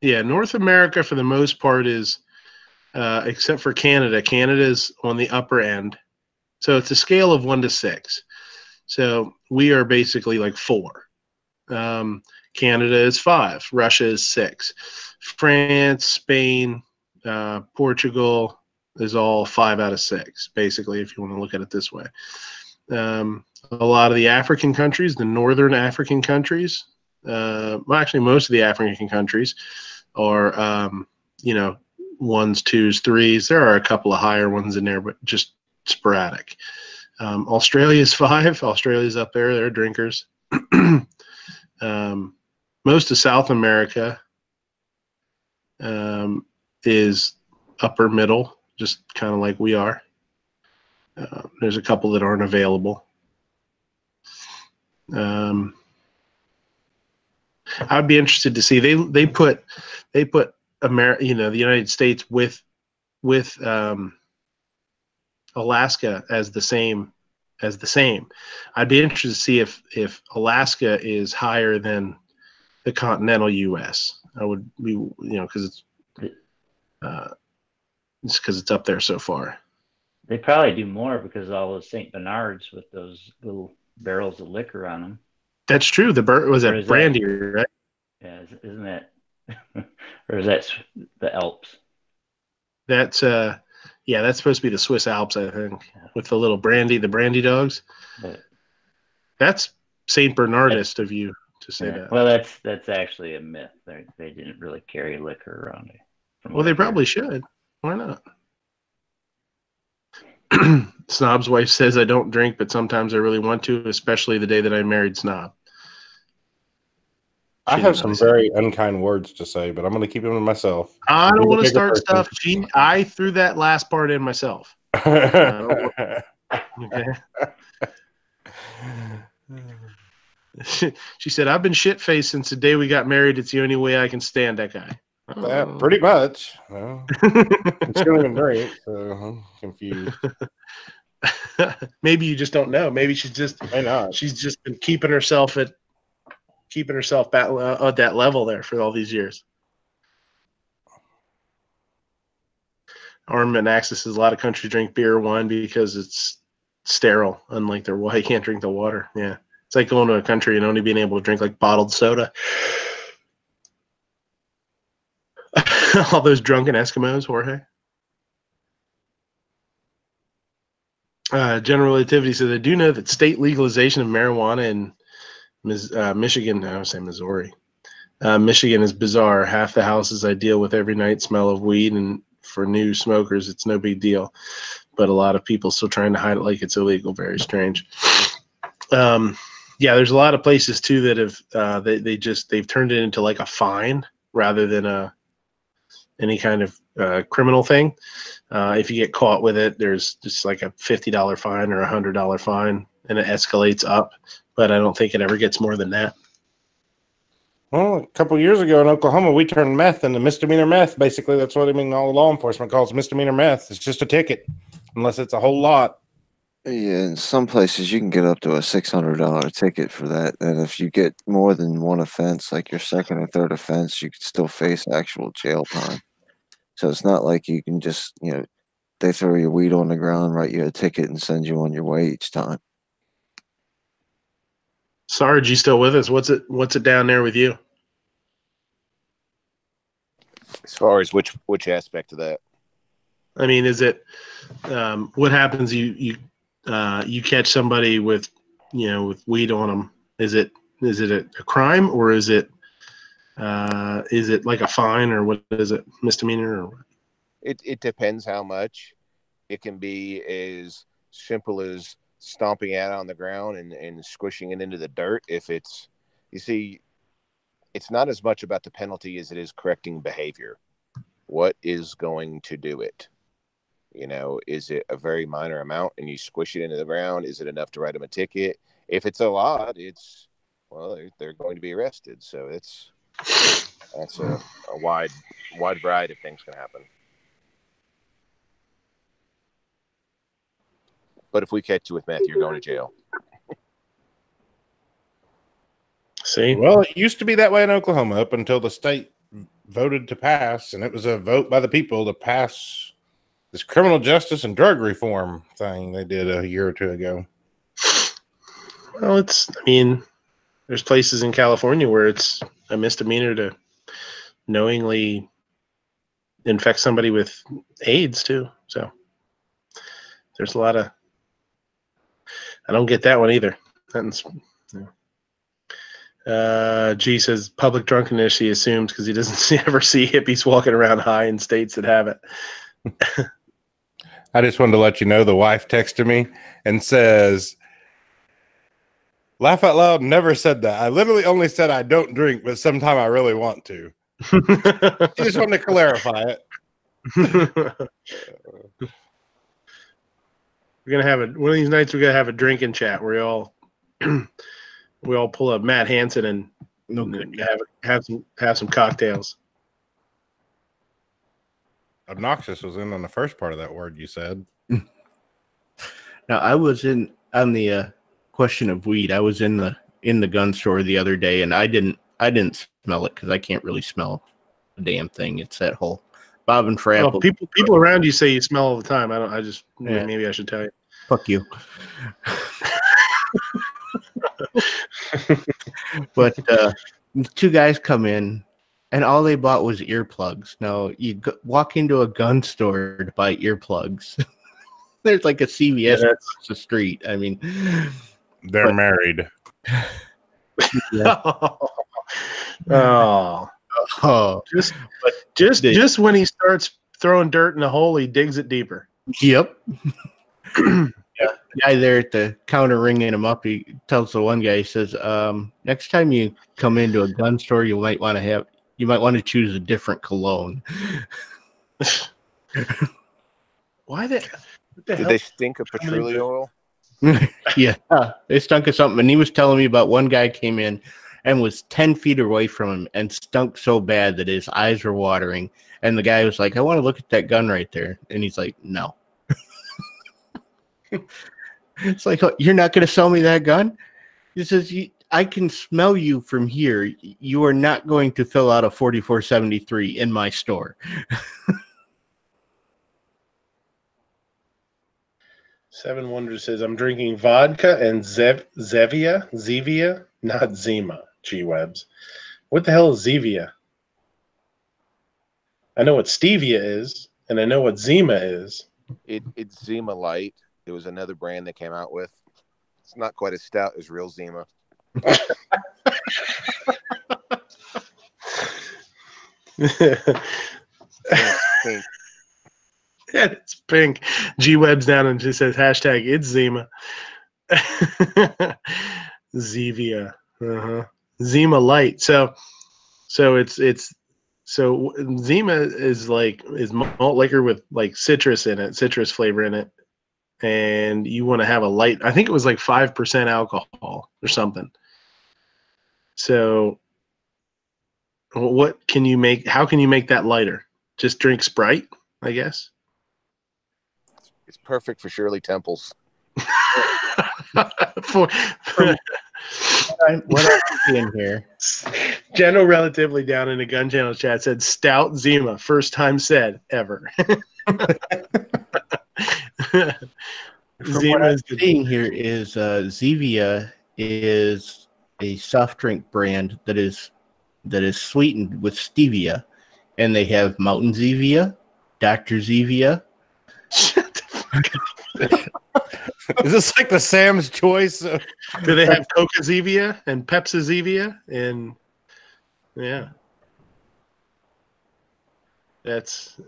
Yeah, North America for the most part is. Except for Canada. Canada's on the upper end. So it's a scale of 1 to 6. So we are basically like 4. Canada is 5. Russia is 6. France, Spain, Portugal is all 5 out of 6, basically, if you want to look at it this way. A lot of the African countries, the northern African countries, well, actually, most of the African countries are, you know, 1s, 2s, 3s. There are a couple of higher ones in there, but just sporadic. Australia's 5. Australia's up there. They're drinkers. Most of South America is upper middle, just kind of like we are. There's a couple that aren't available. I'd be interested to see. They put America, you know, the United States with Alaska as the same. I'd be interested to see if Alaska is higher than the continental U.S. I would be, you know, because it's up there so far. They probably do more because of all those St. Bernards with those little barrels of liquor on them. That's true. Was that brandy, right? Yeah, isn't that, or is that the Alps? That's yeah, that's supposed to be the Swiss Alps, I think, with the little brandy, the brandy dogs. But that's St. Bernardist of you to say that. Well, that's actually a myth. They didn't really carry liquor around it. Well, they probably should. Why not? Snob's wife says I don't drink, but sometimes I really want to, especially the day that I married Snob. I have some very unkind words to say, but I'm going to keep them to myself. I don't want to start stuff. I threw that last part in myself. Okay. She said, I've been shit-faced since the day we got married. It's the only way I can stand that guy. Pretty much. Well, I still even drink, so I'm confused. Maybe you just don't know. Maybe she's just been keeping herself at that level there for all these years. Armament Axis says a lot of countries drink beer or wine because it's sterile, unlike their water. You can't drink the water. Yeah. It's like going to a country and only being able to drink like bottled soda. All those drunken Eskimos, Jorge. General Relativity says, I do know that state legalization of marijuana in Michigan, I would say Missouri. Michigan is bizarre. Half the houses I deal with every night smell of weed, and for new smokers, it's no big deal. But a lot of people still trying to hide it like it's illegal. Very strange. Yeah, there's a lot of places too that have they've turned it into like a fine rather than any kind of criminal thing. If you get caught with it, there's just like a $50 fine or $100 fine, and it escalates up. But I don't think it ever gets more than that. Well, a couple of years ago in Oklahoma, we turned meth into misdemeanor meth. Basically, that's what all law enforcement calls misdemeanor meth. It's just a ticket, unless it's a whole lot. Yeah, in some places you can get up to a $600 ticket for that. And if you get more than one offense, like your second or third offense, you could still face actual jail time. So it's not like you can just, they throw your weed on the ground, write you a ticket, and send you on your way each time. Sarge, you still with us? What's it down there with you? As far as which aspect of that? I mean, is it what happens? You catch somebody with with weed on them. Is it a crime, or is it like a fine, or what is it, misdemeanor? Or It depends how much. It can be as simple as stomping it on the ground and squishing it into the dirt. If it's not as much about the penalty as it is correcting behavior. What is going to do it? Is it a very minor amount and you squish it into the ground? Is it enough to write them a ticket? If it's a lot, they're going to be arrested. So that's a wide variety of things can happen. But if we catch you with meth, you're going to jail. See? Well, it used to be that way in Oklahoma up until the state voted to pass, and it was a vote by the people to pass this criminal justice and drug reform thing they did a year or two ago. Well, there's places in California where it's a misdemeanor to knowingly infect somebody with AIDS too. So there's a lot of, I don't get that one either. G says public drunkenness. He assumes because he doesn't ever see hippies walking around high in states that have it. I just wanted to let you know the wife texted me and says, "Laugh out loud." Never said that. I literally only said I don't drink, but sometime I really want to. I just wanted to clarify it. We're gonna have one of these nights. We're gonna have a drinking chat where we all pull up Matt Hansen and have some cocktails. Obnoxious was in on the first part of that word you said. Now I was on the question of weed. I was in the gun store the other day, and I didn't smell it because I can't really smell a damn thing. It's that whole Bob and Frapple. Well, people around you say you smell all the time. Maybe I should tell you. Fuck you. But two guys come in, and all they bought was earplugs. Now you walk into a gun store to buy earplugs. There's like a CVS across the street. I mean, they're married. Yeah. Oh, just when he starts throwing dirt in the hole, he digs it deeper. Yep. Yeah, the guy there at the counter ringing him up, he tells the one guy, he says, next time you come into a gun store, you might want to choose a different cologne. Why did they stink of patchouli oil? Yeah, they stunk of something. And he was telling me about one guy came in and was 10 feet away from him and stunk so bad that his eyes were watering. And the guy was like, I want to look at that gun right there. And he's like, no. It's like, oh, you're not going to sell me that gun? He says, I can smell you from here. You are not going to fill out a 4473 in my store. Seven Wonders says, I'm drinking vodka and Zevia, not Zima. G-Webs. What the hell is Zevia? I know what Stevia is, and I know what Zima is. It's Zima Light. It was another brand they came out with. It's not quite as stout as real Zima. Pink. Yeah, it's pink. G-Web's down and just says hashtag it's Zima. Zevia. Zima Light. So Zima is malt liquor with like citrus flavor in it. And you want to have a light, I think it was like 5% alcohol or something. So what can you make? How can you make that lighter? Just drink Sprite, I guess. It's perfect for Shirley Temples. What I'm seeing here. General Relatively down in the Gun Channel chat said Stout Zima, first time said ever. From what I'm seeing here is Zevia is a soft drink brand that is sweetened with stevia, and they have Mountain Zevia, Dr. Zevia. Is this like the Sam's Choice? Do they have Coca Zevia and Pepsi Zevia? And yeah, that's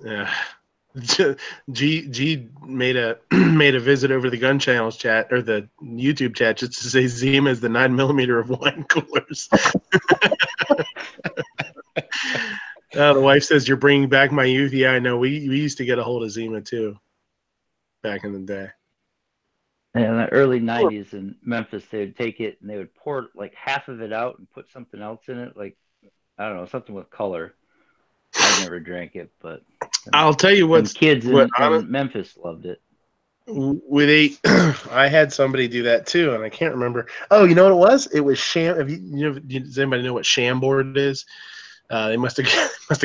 G made a visit over the Gun Channel's chat or the YouTube chat just to say Zima is the 9mm of wine coolers. The wife says you're bringing back my youth. Yeah, I know. We used to get a hold of Zima too back in the day. And in the early 90s in Memphis, they would take it and they would pour like half of it out and put something else in it, like, I don't know, something with color. I never drank it, but I'll tell you what, kids in Memphis loved it. I had somebody do that too, and I can't remember. Oh, you know what it was? It was Sham. Does anybody know what Chambord is? They must have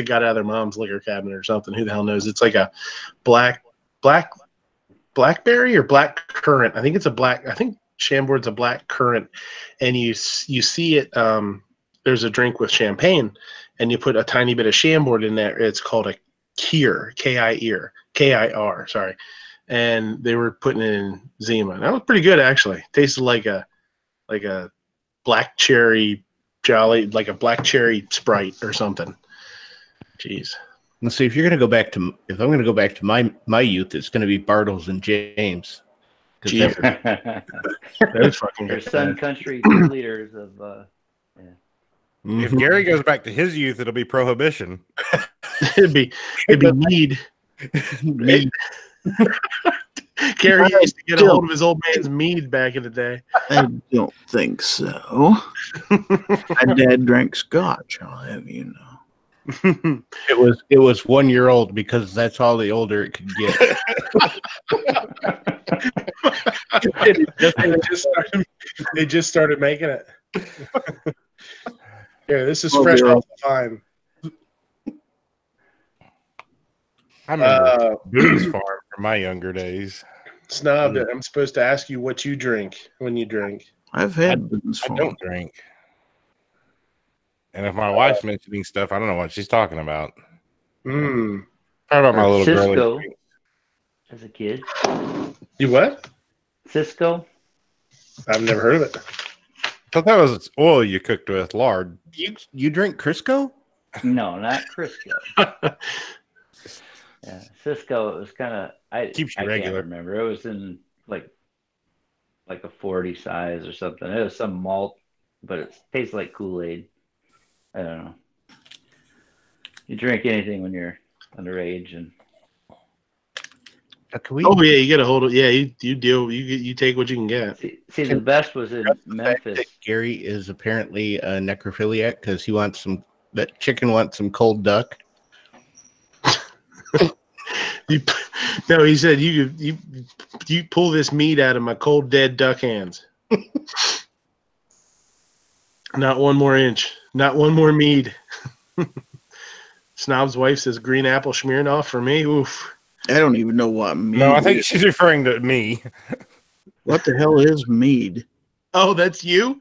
got it out of their mom's liquor cabinet or something. Who the hell knows? It's like a blackberry or black currant. I think it's I think Chambord's a black currant, and you see it. There's a drink with champagne, and you put a tiny bit of Chambord in there. It's called a Kier, K-I-R. Sorry, and they were putting it in Zima. That was pretty good actually. Tasted like a black cherry Jolly, like a black cherry Sprite or something. Jeez. Let's see, if I'm going to go back to my youth, it's going to be Bartles and James. Jeez. Those fucking They're guys. Sun Country cheerleaders of. Yeah. If Gary goes back to his youth, it'll be Prohibition. it'd be mead. Mead. Gary used to get a hold of his old man's mead back in the day. I don't think so. My dad drank scotch, I'll have you know. It was 1 year old because that's all the older it could get. They just started making it. Yeah, this is fresh off the vine. I remember Boone's Farm from my younger days. Snob, I'm supposed to ask you what you drink when you drink. I've had Boone's I Farm. don't drink. And if my wife's mentioning stuff, I don't know what she's talking about. Hmm. Probably about my little Cisco girl. as a kid. You what? Cisco. I've never heard of it. I thought that was oil you cooked with lard. You drink Crisco? No, not Crisco. Yeah, Cisco. It was kind of Keeps you I regular. can't remember. It was in like a 40 size or something. It was some malt, but it tastes like Kool-Aid. I don't know. You drink anything when you're underage, and oh yeah, you get a hold of you deal you take what you can get. see the best was in Memphis. Gary is apparently a necrophiliac because he wants that chicken wants some cold duck. No, he said you pull this meat out of my cold dead duck hands. Not one more inch. Not one more mead. Snob's wife says green apple Smirnoff for me. Oof. I don't even know what mead No, I think is. she's referring to me. What the hell is mead? Oh, that's you?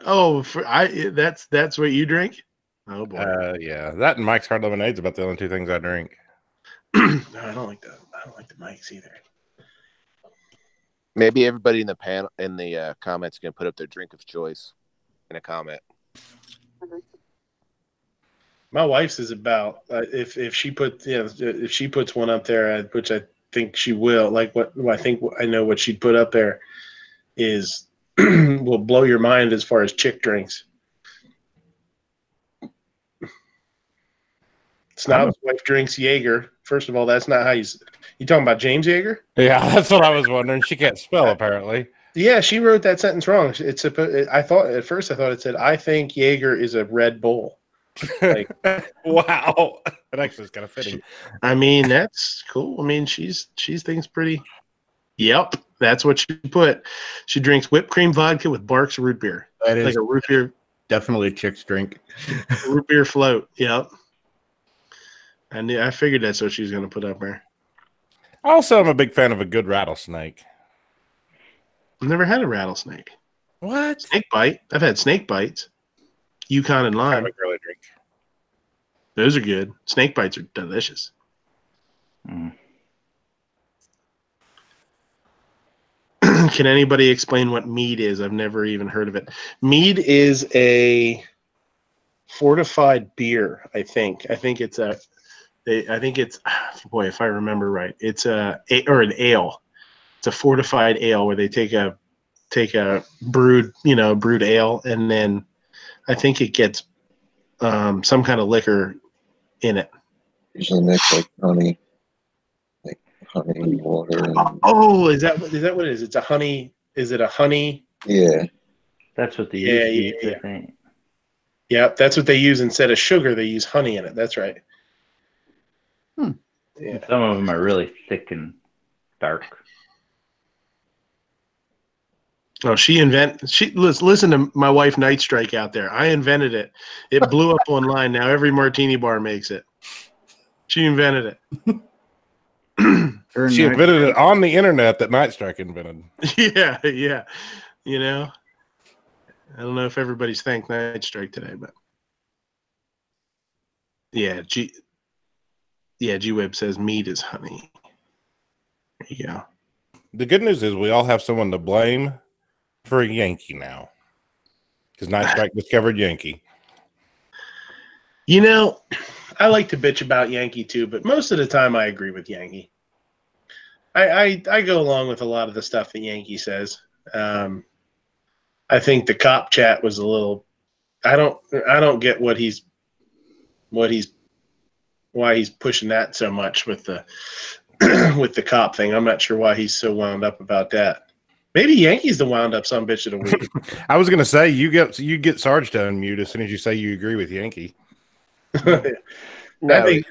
Oh, that's what you drink? Oh boy. Yeah, that and Mike's Hard Lemonade's about the only two things I drink. No, I don't like the mics either. Maybe everybody in the panel in the comments can put up their drink of choice in a comment. My wife's is about if she puts one up there, which I think she will. Like I know what she'd put up there is will blow your mind as far as chick drinks. Snob's wife drinks Jaeger. First of all, that's not how you talking about James Jaeger? Yeah, that's what I was wondering. She can't spell apparently. Yeah, she wrote that sentence wrong. I thought at first it said I think Jaeger is a Red Bull. Like, wow, that actually is kind of fitting. I mean, that's cool. I mean, she thinks pretty. Yep, that's what she put. She drinks whipped cream vodka with Barks root beer. That is like a root beer, definitely a chick's drink. Root beer float. Yep. I figured that's what she was going to put up there. Also, I'm a big fan of a good rattlesnake. I've never had a rattlesnake. What? Snake bite. I've had snake bites. Yukon and lime. Kind of a girly drink. Those are good. Snake bites are delicious. Mm. Can anybody explain what mead is? I've never even heard of it. Mead is a fortified beer, I think. I think it's boy, if I remember right, it's an ale. It's a fortified ale where they take a brewed ale, and then I think it gets some kind of liquor in it. Usually mix like honey and water. Oh, is that what it is? It's a honey. Is it a honey? Yeah. That's what they use. I think. Yeah, that's what they use instead of sugar. They use honey in it. That's right. Yeah. Some of them are really thick and dark. Oh, listen to my wife Night Strike out there. I invented it. It blew up online. Now every martini bar makes it. She invented it. She invented it on the internet that Night Strike invented. Yeah. You know, I don't know if everybody's thanked Night Strike today, but yeah, G-Web says meat is honey. There you go. The good news is we all have someone to blame for a Yankee now. because Night Strike discovered Yankee. You know, I like to bitch about Yankee too, but most of the time I agree with Yankee. I go along with a lot of the stuff that Yankee says. I think the cop chat was a little. I don't get why he's pushing that so much with the with the cop thing. I'm not sure why he's so wound up about that. Maybe Yankee's the wound up some bitch of the week. I was gonna say you get Sarge to unmute as soon as you say you agree with Yankee. No, he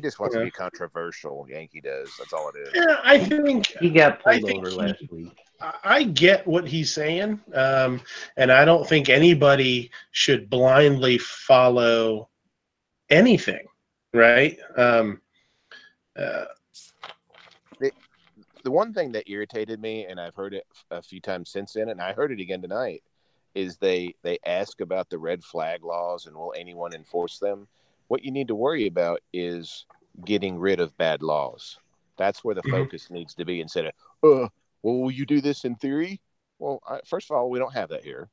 just wants to be controversial. Yankee does. That's all it is. Yeah, I think he got pulled over last week. I get what he's saying, and I don't think anybody should blindly follow anything, right? The one thing that irritated me, and I've heard it a few times since then, and I heard it again tonight, is they ask about the red flag laws and will anyone enforce them? What you need to worry about is getting rid of bad laws. That's where the focus needs to be instead of, well, will you do this in theory? Well, first of all, we don't have that here.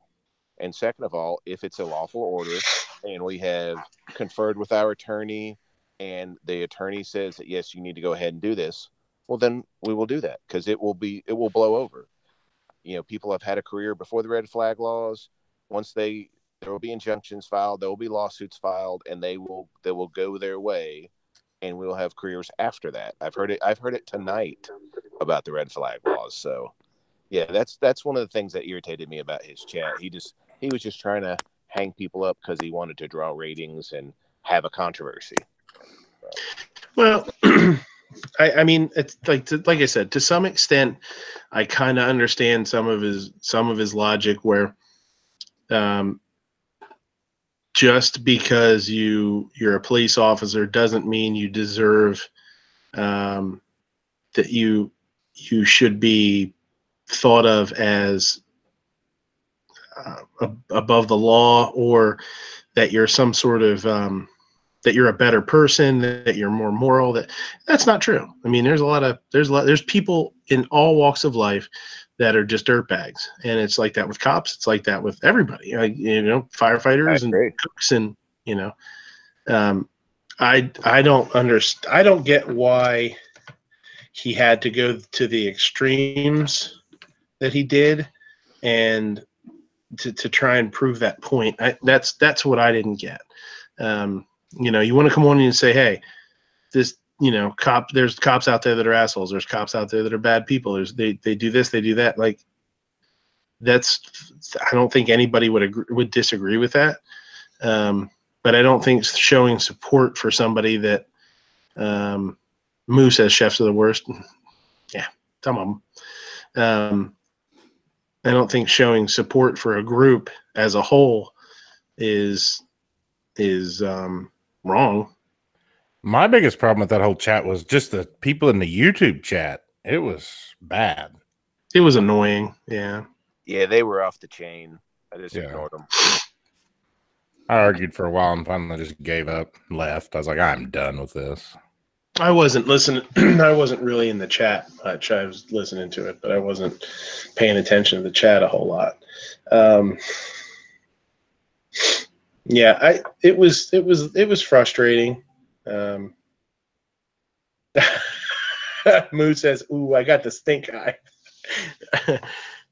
And second of all, if it's a lawful order and we have conferred with our attorney and the attorney says that, yes, you need to go ahead and do this, well, then we will do that because it will blow over. You know, people have had a career before the red flag laws. Once there will be injunctions filed, there will be lawsuits filed, and they will go their way, and we will have careers after that. I've heard it tonight about the red flag laws. So, yeah, that's one of the things that irritated me about his chat. He was just trying to hang people up because he wanted to draw ratings and have a controversy. Well, I mean, it's like I said, to some extent, I kind of understand some of his logic where, just because you're a police officer doesn't mean you deserve that you should be thought of as above the law, or that you're some sort of that you're a better person, that you're more moral. That's not true. I mean, there's people in all walks of life that are just dirtbags, and it's like that with cops. It's like that with everybody. Firefighters and cooks, and I don't get why he had to go to the extremes that he did, and to try and prove that point. That's what I didn't get. You want to come on and say, hey, this, there's cops out there that are assholes. There's cops out there that are bad people. They do this, they do that. Like, I don't think anybody would disagree with that. But I don't think showing support for somebody that Moose says chefs are the worst. Yeah, some of them. I don't think showing support for a group as a whole is wrong. My biggest problem with that whole chat was just the people in the YouTube chat. It was bad. It was annoying. Yeah. Yeah, they were off the chain. I just ignored them. I argued for a while and finally just gave up, left. I was like, I'm done with this. I wasn't listening. I wasn't really in the chat much. I was listening to it, but I wasn't paying attention to the chat a whole lot. Yeah, it was frustrating. Moose says, "Ooh, I got the stink eye."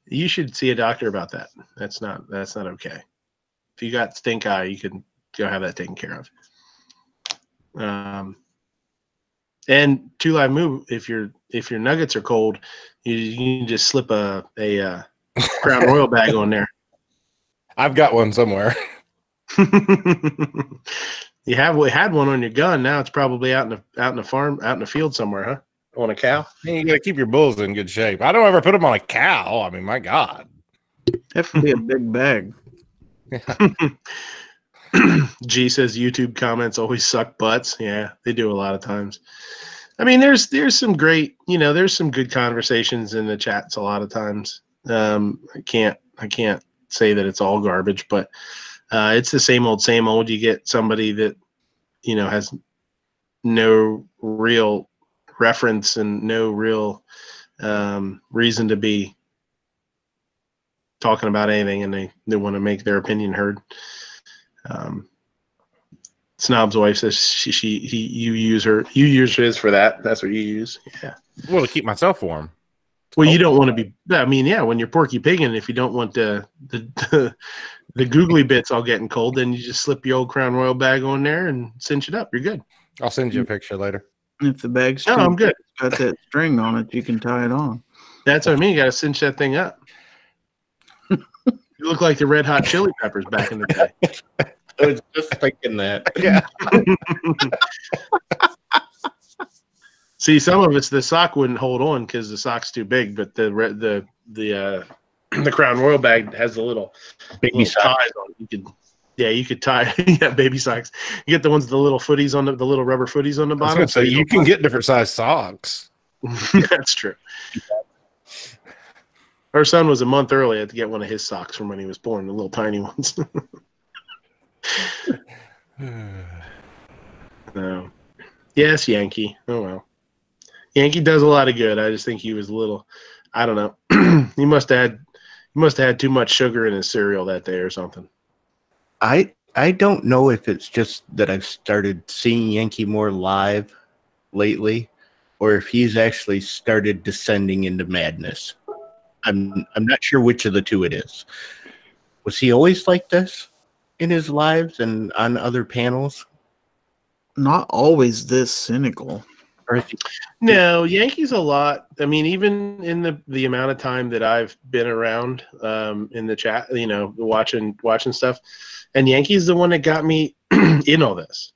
You should see a doctor about that. That's not okay. If you got stink eye, you can go have that taken care of. And Two Live Move, if your nuggets are cold, you can just slip a Crown Royal bag on there. I've got one somewhere. You had one on your gun. Now it's probably out in the farm, out in the field somewhere, huh? On a cow. You got to keep your bulls in good shape. I don't ever put them on a cow. I mean, my God, have to be a big bag. G says YouTube comments always suck butts. Yeah, they do a lot of times. I mean, there's some great, there's some good conversations in the chats a lot of times. I can't say that it's all garbage, but it's the same old. You get somebody that, has no real reference and no real reason to be talking about anything, and they want to make their opinion heard. Snob's wife says you use his for that. That's what you use. Yeah. Well, to keep myself warm. Well, you don't want to be. I mean, yeah, when you're Porky Piggin, if you don't want the googly bits all getting cold, then you just slip your old Crown Royal bag on there and cinch it up. You're good. I'll send you a picture later. If the bag's No, I'm good. got that string on it, you can tie it on. That's what I mean. You got to cinch that thing up. You look like the Red Hot Chili Peppers back in the day. I was just thinking that. Yeah. See, some of it's the sock wouldn't hold on because the sock's too big, but the Crown Royal bag has the little ties on it. You could tie baby socks. You get the ones with the little footies on the little rubber footies on the bottom. So you can get different size socks. That's true. Our son was a month early. I had to get one of his socks from when he was born, the little tiny ones. No. Yes, Yankee. Oh well. Yankee does a lot of good. I just think he was a little, I don't know. He must have had too much sugar in his cereal that day or something. I don't know if it's just that I've started seeing Yankee more live lately, or if he's actually started descending into madness. I'm not sure which of the two it is. Was he always like this in his lives and on other panels? Not always this cynical. No, Yankee's a lot. I mean, even in the amount of time that I've been around in the chat, watching stuff, and Yankee's the one that got me in all this.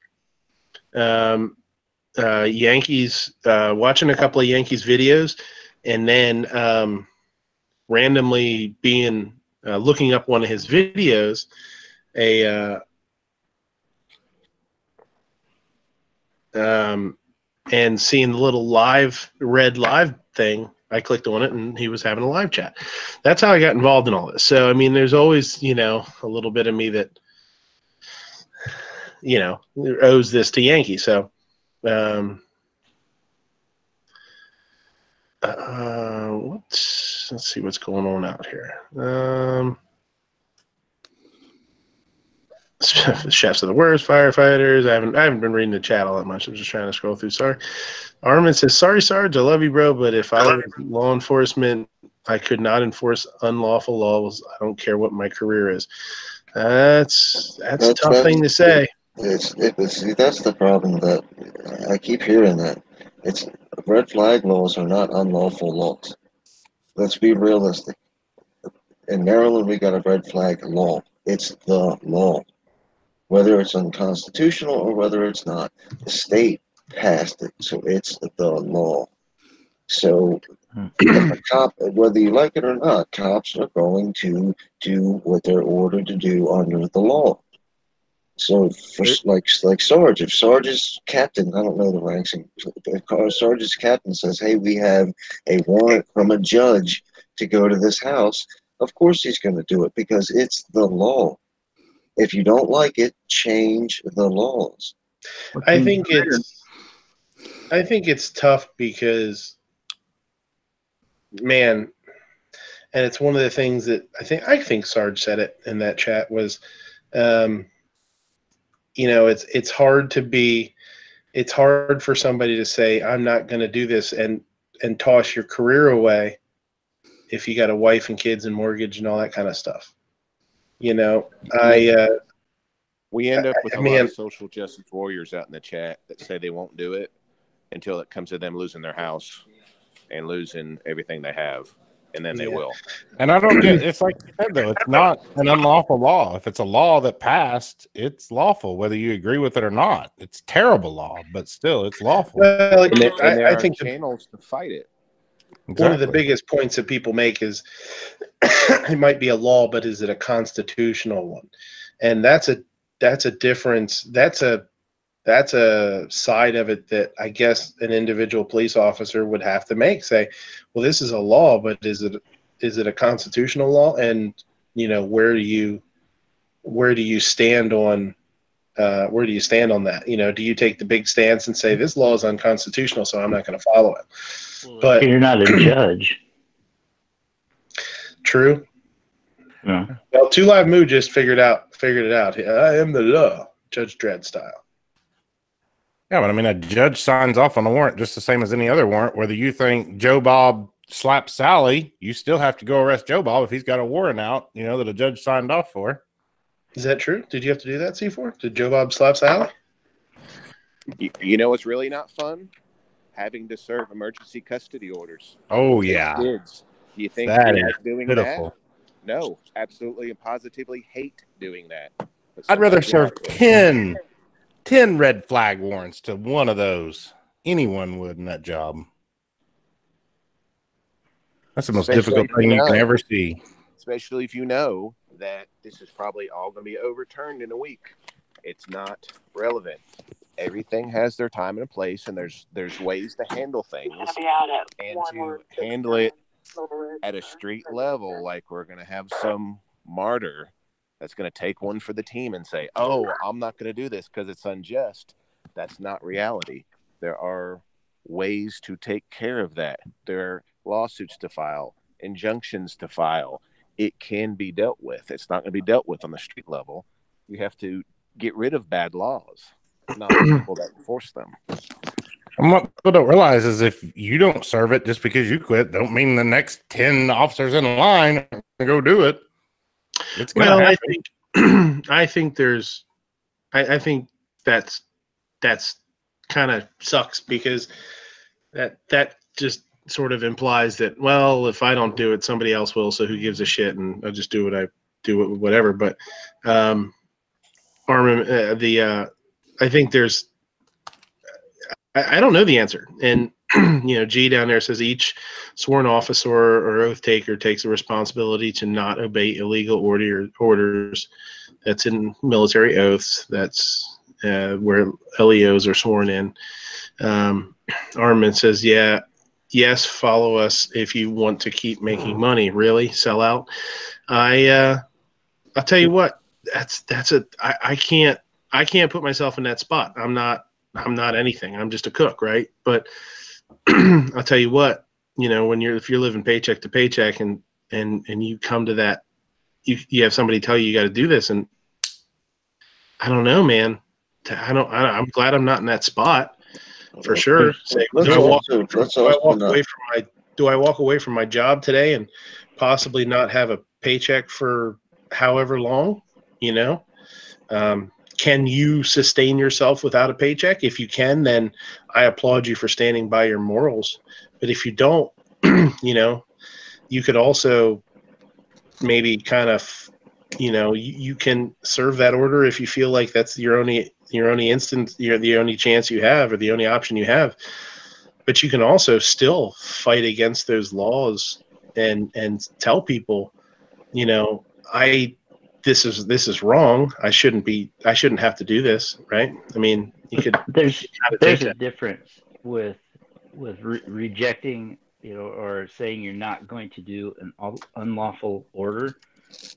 Yankees, watching a couple of Yankees videos, and then randomly looking up one of his videos, and seeing the little red live thing. I clicked on it, and he was having a live chat. That's how I got involved in all this. So, I mean, there's always, a little bit of me that, owes this to Yankee. So, let's see what's going on out here. Chefs are the worst, firefighters. I haven't been reading the chat all that much. I'm just trying to scroll through. Sorry. Armin says, sorry, Sarge, I love you, bro, but if I was law enforcement, I could not enforce unlawful laws. I don't care what my career is. That's a tough thing to say. See, that's the problem that I keep hearing that. It's red flag laws are not unlawful laws. Let's be realistic. In Maryland, we got a red flag law. It's the law. Whether it's unconstitutional or whether it's not, the state passed it, so it's the law. So, a cop, whether you like it or not, cops are going to do what they're ordered to do under the law. So, for like Sarge, if Sarge is captain, I don't know the ranks. If Sarge is captain says, "Hey, we have a warrant from a judge to go to this house," of course he's going to do it because it's the law. If you don't like it, change the laws. I think it's tough because, man, and it's one of the things that I think Sarge said it in that chat was, it's hard for somebody to say, I'm not going to do this and toss your career away if you got a wife and kids and mortgage and all that kind of stuff. We end up with a lot of social justice warriors out in the chat that say they won't do it until it comes to them losing their house and losing everything they have, and then they will. And I don't get, it's like you said, though, it's not an unlawful law. If it's a law that passed, it's lawful, whether you agree with it or not. It's terrible law, but still, it's lawful. Well, I think channels to fight it. Exactly. One of the biggest points that people make is it might be a law, but is it a constitutional one? And that's a difference. That's a side of it that I guess an individual police officer would have to make. Say, well, this is a law, but is it a constitutional law? And where do you stand on that? Do you take the big stance and say this law is unconstitutional, so I'm not going to follow it? But you're not a judge. True. Yeah. Well, Two Live Moo just figured it out. I am the law, Judge Dredd style. Yeah, but I mean, a judge signs off on a warrant just the same as any other warrant. Whether you think Joe Bob slapped Sally, you still have to go arrest Joe Bob if he's got a warrant out, that a judge signed off for. Is that true? Did you have to do that, C4? Did Joe Bob slap Sally? You know what's really not fun? Having to serve emergency custody orders. Oh, yeah. Kids. Do you think That you is like doing pitiful. that? No, absolutely and positively hate doing that. But I'd rather somebody's serve got to. 10 red flag warrants to one of those. Anyone would in that job. That's the most difficult thing you can ever see. Especially if you know that this is probably all going to be overturned in a week. It's not relevant. Everything has their time and a place, and there's ways to handle things and to handle it at a street level. Like we're going to have some martyr that's going to take one for the team and say, oh, I'm not going to do this because it's unjust. That's not reality. There are ways to take care of that. There are lawsuits to file, injunctions to file. It can be dealt with. It's not going to be dealt with on the street level. You have to get rid of bad laws, not the people that enforce them. And what people don't realize is if you don't serve it just because you quit, don't mean the next 10 officers in line are going to go do it. It's going to happen. I think that's kind of sucks because that just sort of implies that, well, if I don't do it, somebody else will, so who gives a shit, and I'll just do what I do, whatever. But I think there's I don't know the answer. And G down there says each sworn officer or oath taker takes the responsibility to not obey illegal orders. That's in military oaths. That's where LEOs are sworn in. Armament says, yes, follow us if you want to keep making money. Really? Sell out? I'll tell you what, I can't put myself in that spot. I'm not anything. I'm just a cook, right? But I'll tell you what, if you're living paycheck to paycheck and you come to that, you have somebody tell you got to do this, and I don't know, man. I'm glad I'm not in that spot for sure. Do I walk away from my job today and possibly not have a paycheck for however long? Can you sustain yourself without a paycheck? If you can, then I applaud you for standing by your morals. But if you don't, you could also maybe kind of, you can serve that order if you feel like that's your only instance, the only chance you have or the only option you have. But you can also still fight against those laws and tell people, this is wrong. I shouldn't have to do this, right? I mean, you could. There's a difference with rejecting, or saying you're not going to do an unlawful order,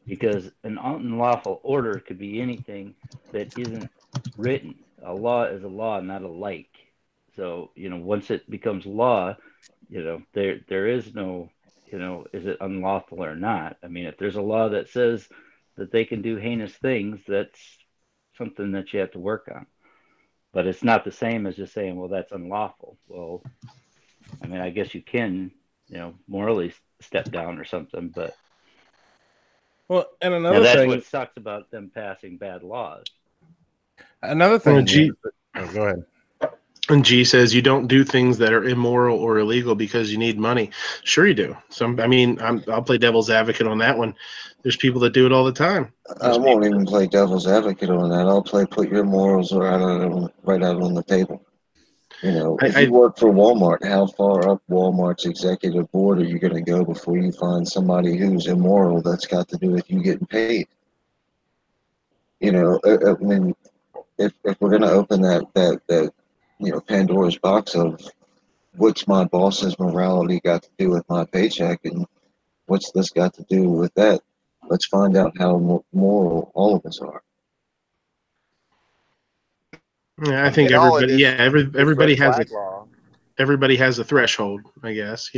because an unlawful order could be anything that isn't written. A law is a law, not a like. So once it becomes law, there is no, is it unlawful or not? I mean, if there's a law that says that they can do heinous things, that's something that you have to work on. But it's not the same as just saying, well, that's unlawful. Well, I mean, I guess you can, morally step down or something, but and another that's thing, what sucks about them passing bad laws. Another thing, go ahead. And G says you don't do things that are immoral or illegal because you need money. Sure you do. I'll play devil's advocate on that one. There's people that do it all the time. I won't even play devil's advocate on that. I'll put your morals right out on the table. If you work for Walmart, how far up Walmart's executive board are you going to go before you find somebody who's immoral that's got to do with you getting paid? I mean, if we're going to open that Pandora's box of what's my boss's morality got to do with my paycheck and what's this got to do with that, let's find out how moral all of us are. Yeah, I think everybody has a threshold, I guess,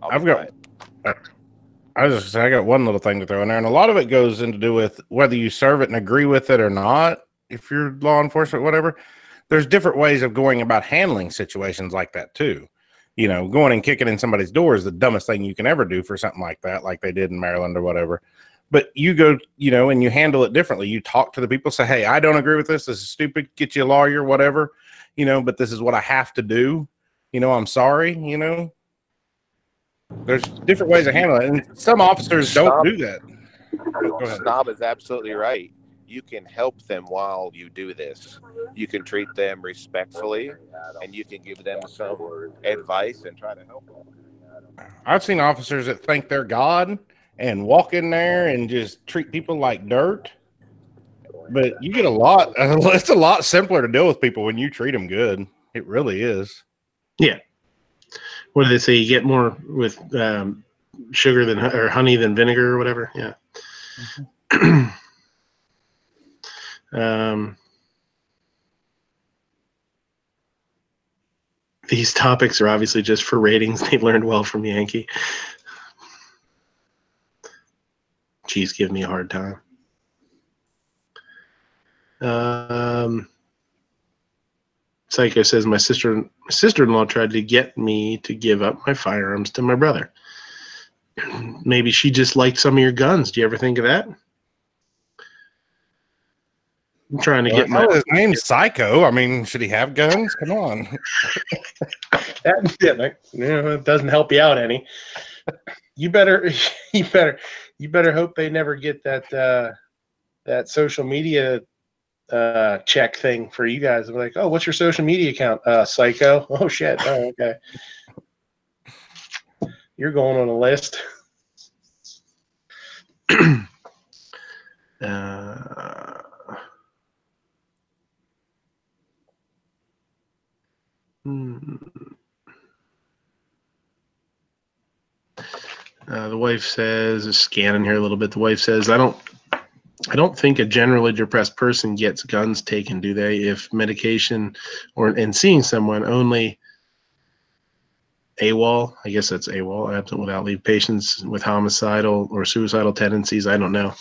I was just saying, I got one little thing to throw in there, and a lot of it goes into do with whether you serve it and agree with it or not. If you're law enforcement, whatever, there's different ways of going about handling situations like that too. You know, going and kicking in somebody's door is the dumbest thing you can ever do for something like that, like they did in Maryland or whatever. But you go, you know, and you handle it differently. You talk to the people, say, hey, I don't agree with this. This is stupid. Get you a lawyer, whatever, you know, but this is what I have to do. You know, I'm sorry, you know. There's different ways of handling it. And some officers don't do that. Go ahead. Snob is absolutely right. You can help them while you do this. You can treat them respectfully, and you can give them some advice and try to help them. I've seen officers that think they're God and walk in there and just treat people like dirt. But you get it's a lot simpler to deal with people when you treat them good. It really is. Yeah. What do they say? You get more with sugar than or honey than vinegar or whatever. Yeah. These topics are obviously just for ratings. They learned well from Yankee. Geez, give me a hard time. Psycho says my sister-in-law tried to get me to give up my firearms to my brother. Maybe she just liked some of your guns. Do you ever think of that? I'm trying to get his name's Psycho. I mean, should he have guns? Come on. It doesn't help you out any. You better hope they never get that social media check thing for you guys. I'm like, oh, what's your social media account? Psycho. Oh shit. Oh, okay. You're going on a list. The wife says, scanning here a little bit. The wife says, I don't think a generally depressed person gets guns taken, do they? If medication and seeing someone only AWOL, I guess that's AWOL, absent without leave, patients with homicidal or suicidal tendencies. I don't know.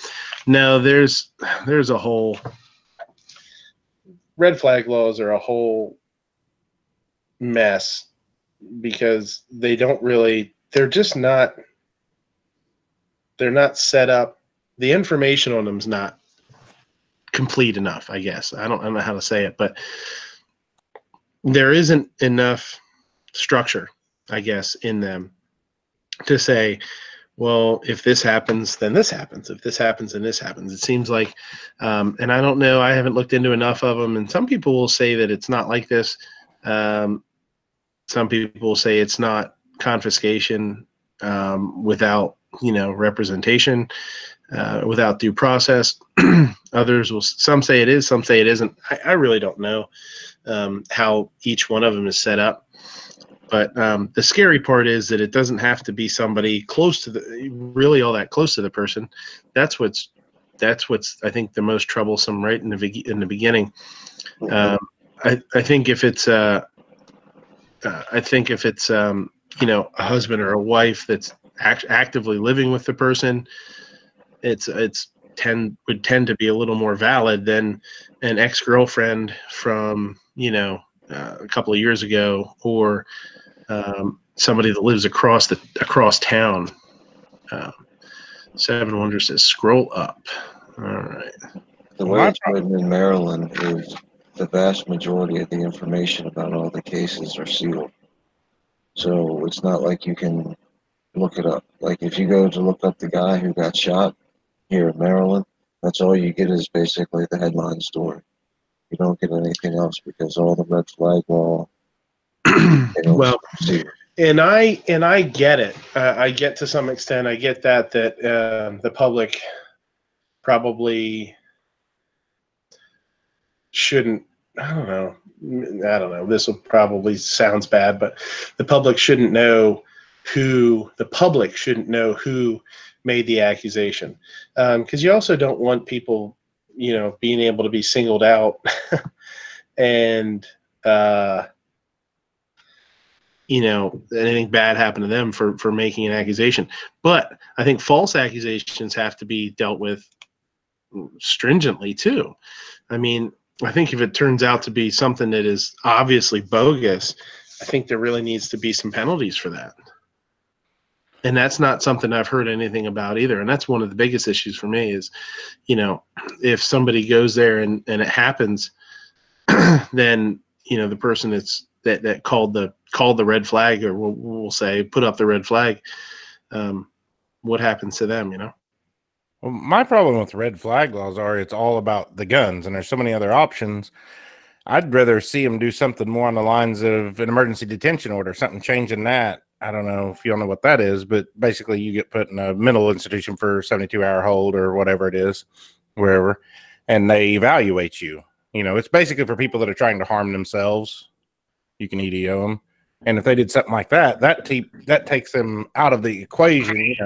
No, there's a whole red flag laws are a whole mess because they're not set up. The information on them is not complete enough, I guess. I don't know how to say it, but there isn't enough structure, I guess, in them to say, well, if this happens, then this happens. If this happens, then this happens. It seems like, and I don't know, I haven't looked into enough of them, and some people will say that it's not like this. Some people will say it's not confiscation without, representation, without due process. Some say it is, some say it isn't. I really don't know how each one of them is set up. But the scary part is that it doesn't have to be somebody close to really all that close to the person. That's what's I think the most troublesome right in the beginning. I think if it's a husband or a wife that's actively living with the person, would tend to be a little more valid than an ex-girlfriend from a couple of years ago, or somebody that lives across town. Seven Wonder says scroll up. All right. The way it's written in Maryland is the vast majority of the information about all the cases are sealed. So it's not like you can look it up. Like if you go to look up the guy who got shot here in Maryland, that's all you get is basically the headline story. You don't get anything else because all the red flag law. Well, and I get it. I get to some extent. I get that the public probably shouldn't. I don't know. This will probably sounds bad, but the public shouldn't know who made the accusation, because you also don't want people, being able to be singled out and anything bad happened to them for making an accusation. But I think false accusations have to be dealt with stringently too. I mean, I think if it turns out to be something that is obviously bogus, I think there really needs to be some penalties for that. And that's not something I've heard anything about either. And that's one of the biggest issues for me is, if somebody goes there and it happens, then, the person that called the red flag, or we'll say put up the red flag, what happens to them, Well, my problem with red flag laws are it's all about the guns, and there's so many other options. I'd rather see them do something more on the lines of an emergency detention order, something changing that. I don't know if you don't know what that is, but basically you get put in a mental institution for 72-hour hold or whatever it is, wherever, and they evaluate you. It's basically for people that are trying to harm themselves. You can EDO them. And if they did something like that, that takes them out of the equation,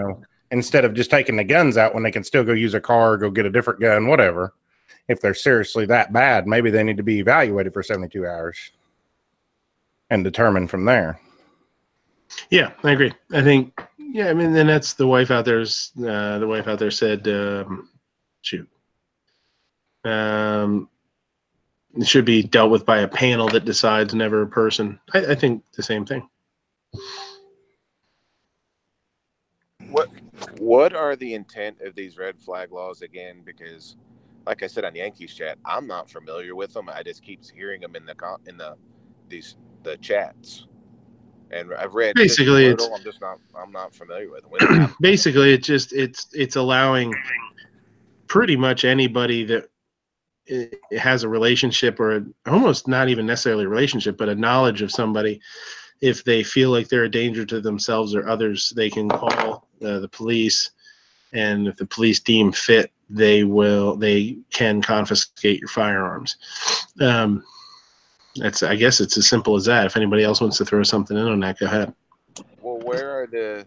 instead of just taking the guns out when they can still go use a car, go get a different gun, whatever. If they're seriously that bad, maybe they need to be evaluated for 72 hours and determined from there. Yeah, I agree. I think, and that's the wife out there. The wife out there said, it should be dealt with by a panel that decides, never a person. I think the same thing. What are the intent of these red flag laws again? Because, like I said on Yankees chat, I'm not familiar with them. I just keep hearing them in the chats, and I've read. Basically, I'm not familiar with them. Basically, it's allowing pretty much anybody that has a relationship, or almost not even necessarily a relationship, but a knowledge of somebody. If they feel like they're a danger to themselves or others, they can call the police, and if the police deem fit, they can confiscate your firearms. I guess it's as simple as that. If anybody else wants to throw something in on that, go ahead. Well, where are the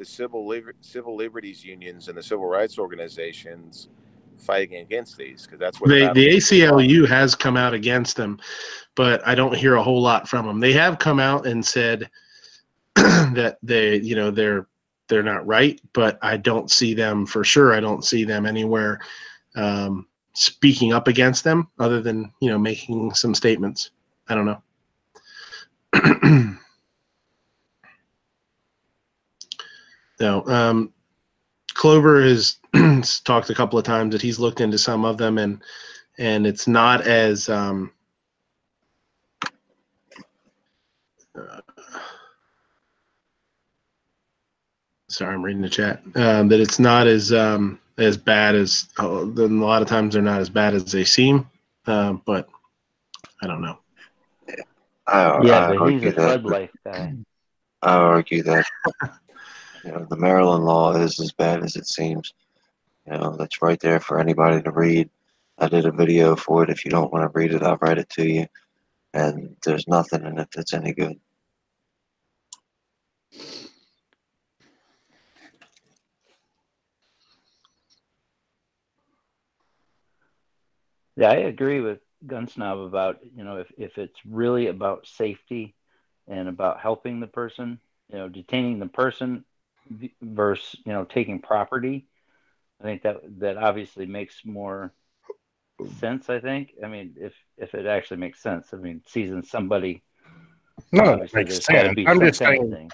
civil liberties unions and the civil rights organizations fighting against these? Because that's where the ACLU has come out against them, but I don't hear a whole lot from them. They have come out and said that they're not right, but I don't see them for sure. I don't see them anywhere speaking up against them, other than making some statements. I don't know. No, Clover has talked a couple of times that he's looked into some of them, and it's not as sorry, I'm reading the chat. That it's not as bad as a lot of times they're not as bad as they seem, but I don't know. But he's a Bud Light guy. I argue that the Maryland law is as bad as it seems. That's right there for anybody to read. I did a video for it. If you don't want to read it, I'll write it to you. And there's nothing in it that's any good. Yeah, I agree with Gun Snob about, if it's really about safety and about helping the person, detaining the person versus, taking property. I think that obviously makes more sense, I think. I mean, if it actually makes sense. I mean, seizing somebody. None of it makes sense. I'm just saying.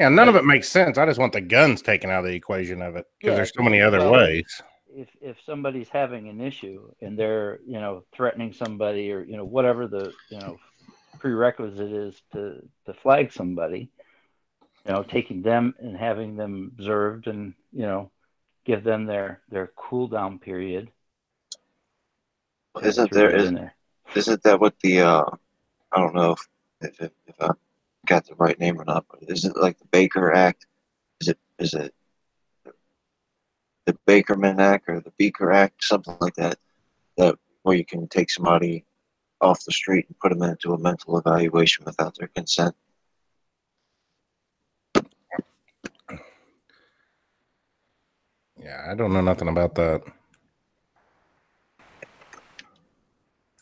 Yeah, none of it makes sense. I just want the guns taken out of the equation of it, because there's so many other ways. If somebody's having an issue and they're threatening somebody, or whatever the prerequisite is to flag somebody, taking them and having them observed, and give them their cool down period. Isn't that what the I don't know if I got the right name or not, but is it like the Baker Act? Is it the Bakerman Act or the Beaker Act, something like that, where you can take somebody off the street and put them into a mental evaluation without their consent? Yeah, I don't know nothing about that.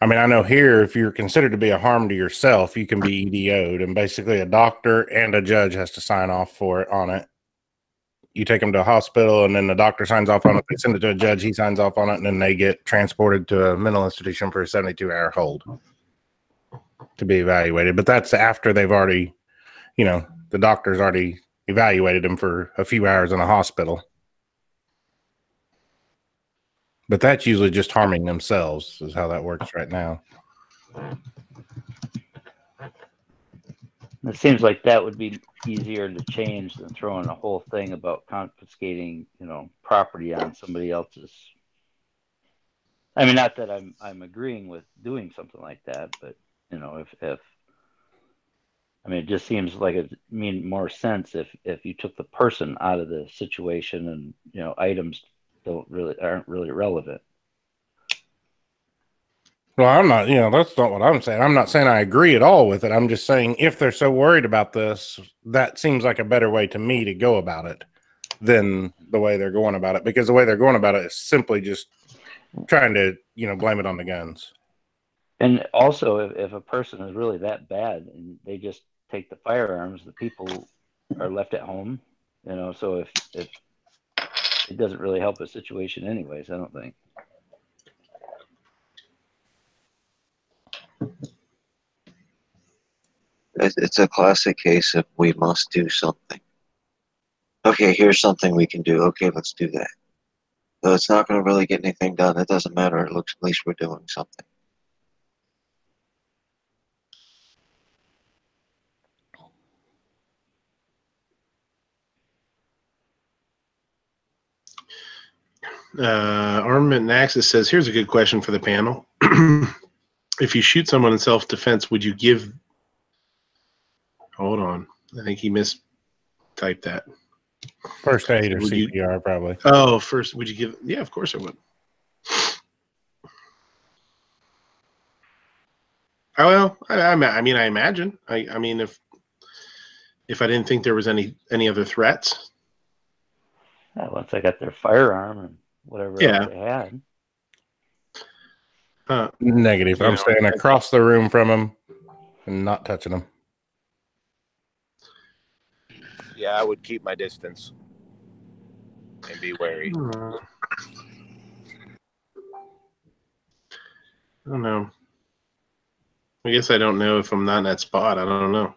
I mean, I know here, if you're considered to be a harm to yourself, you can be EDO'd, and basically a doctor and a judge has to sign off for it on it. You take them to a hospital, and then the doctor signs off on it. They send it to a judge. He signs off on it, and then they get transported to a mental institution for a 72-hour hold to be evaluated. But that's after they've already, you know, the doctor's already evaluated them for a few hours in a hospital. But that's usually just harming themselves, is how that works right now. It seems like that would be easier to change than throwing a whole thing about confiscating, you know, property on somebody else's. I mean, not that I'm agreeing with doing something like that, but you know, if I mean, it just seems like it made more sense if you took the person out of the situation, and you know, items aren't really relevant. Well, I'm not, you know, that's not what I'm saying. I'm not saying I agree at all with it. I'm just saying if they're so worried about this, that seems like a better way to me to go about it than the way they're going about it, because the way they're going about it is simply just trying to, you know, blame it on the guns. And also, if a person is really that bad and they just take the firearms, the people are left at home, you know, so if it doesn't really help a situation anyways, I don't think. It's a classic case of we must do something. Okay, here's something we can do. Okay, let's do that. Though it's not going to really get anything done. It doesn't matter. It looks, at least we're doing something. Armament and Axis says, here's a good question for the panel. If you shoot someone in self-defense, would you give... Hold on. I think he mistyped that. First aid or CPR, probably. Oh, first, would you give... Yeah, of course I would. Oh, well, I mean, I imagine. I mean, if I didn't think there was any other threats. Once I got their firearm and whatever else they had. Negative. I'm staying across the room from them and not touching them. Yeah, I would keep my distance and be wary. I don't know. I guess I don't know if I'm not in that spot. I don't know.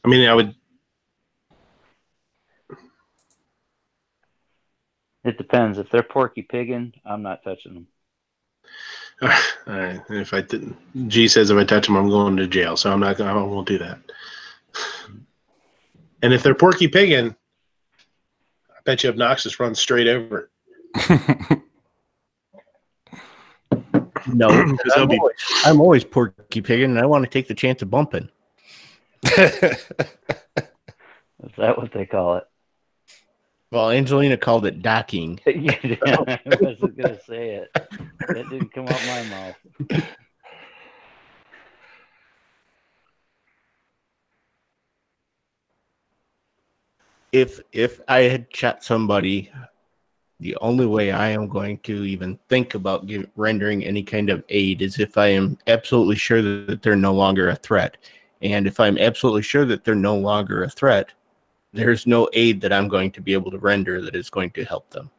I mean, I would. It depends. If they're porky pigging, I'm not touching them. All right. If I didn't, G says if I touch them, I'm going to jail. So I'm not going. I won't do that. And if they're porky pigging, I bet you Obnoxious runs straight over it. No, I'm always porky pigging, and I want to take the chance of bumping. Is that what they call it? Well, Angelina called it docking. Yeah, I wasn't going to say it. That didn't come out my mouth. If I had shot somebody, the only way I am going to even think about rendering any kind of aid is if I am absolutely sure that they're no longer a threat. And if I'm absolutely sure that they're no longer a threat, there's no aid that I'm going to be able to render that is going to help them.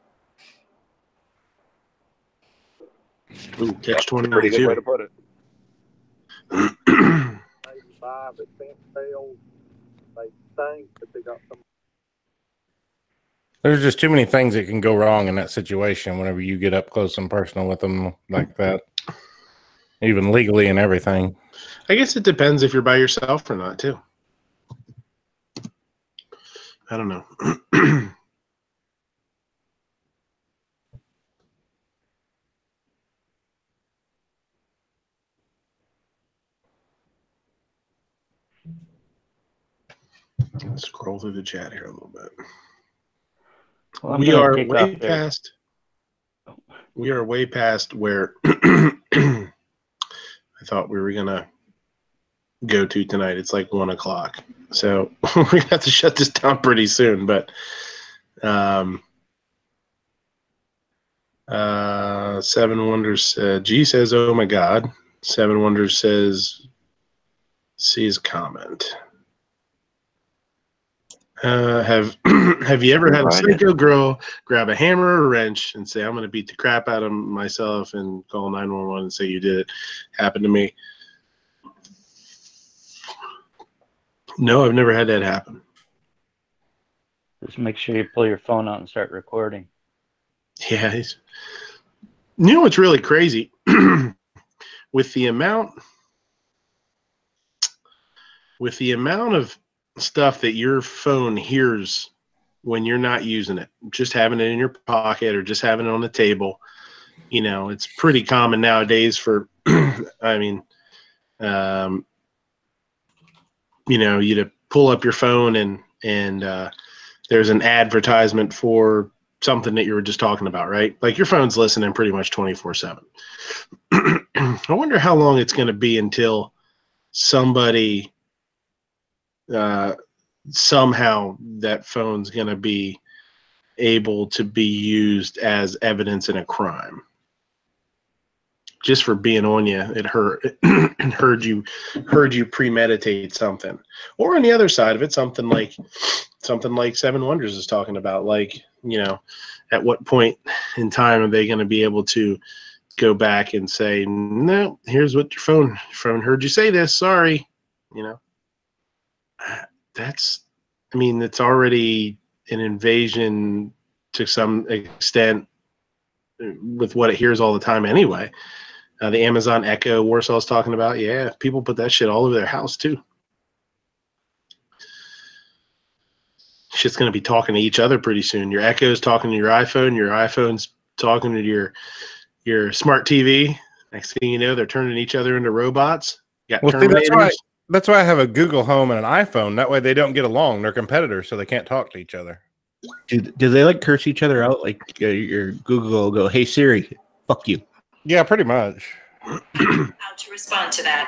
Ooh, catch 20. Pretty good way to put it. There's just too many things that can go wrong in that situation whenever you get up close and personal with them like that, even legally and everything. I guess it depends if you're by yourself or not, too. I don't know. Let's scroll through the chat here a little bit. Well, we are way past. We are way past where I thought we were gonna go to tonight. It's like 1 o'clock, so we're gonna have to shut this down pretty soon. But Seven Wonders G says, "Oh my God." Seven Wonders says, "Sees comment." Have you ever had a psycho girl grab a hammer or a wrench and say, "I'm going to beat the crap out of myself," and call 911 and say you did it? Happened to me. No, I've never had that happen. Just make sure you pull your phone out and start recording. Yeah. You know what's really crazy? With the amount of stuff that your phone hears when you're not using it, just having it in your pocket or just having it on the table, it's pretty common nowadays for, I mean, you to pull up your phone and there's an advertisement for something that you were just talking about, right? Like your phone's listening pretty much 24/7. I wonder how long it's going to be until somebody somehow that phone's going to be able to be used as evidence in a crime. Just for being on you, it heard you premeditate something. Or on the other side of it, something like Seven Wonders is talking about, like, at what point in time are they going to be able to go back and say, "No, here's what your phone heard you say this, sorry." It's already an invasion to some extent with what it hears all the time anyway. The Amazon Echo Warsaw's talking about, yeah, people put that shit all over their house too. Shit's going to be talking to each other pretty soon. Your Echo's talking to your iPhone's talking to your smart TV. Next thing you know, they're turning each other into robots. You got Terminators. That's why I have a Google Home and an iPhone. That way they don't get along. They're competitors, so they can't talk to each other. Do they like curse each other out? Like your Google will go, "Hey Siri, fuck you." Yeah, pretty much. How to respond to that?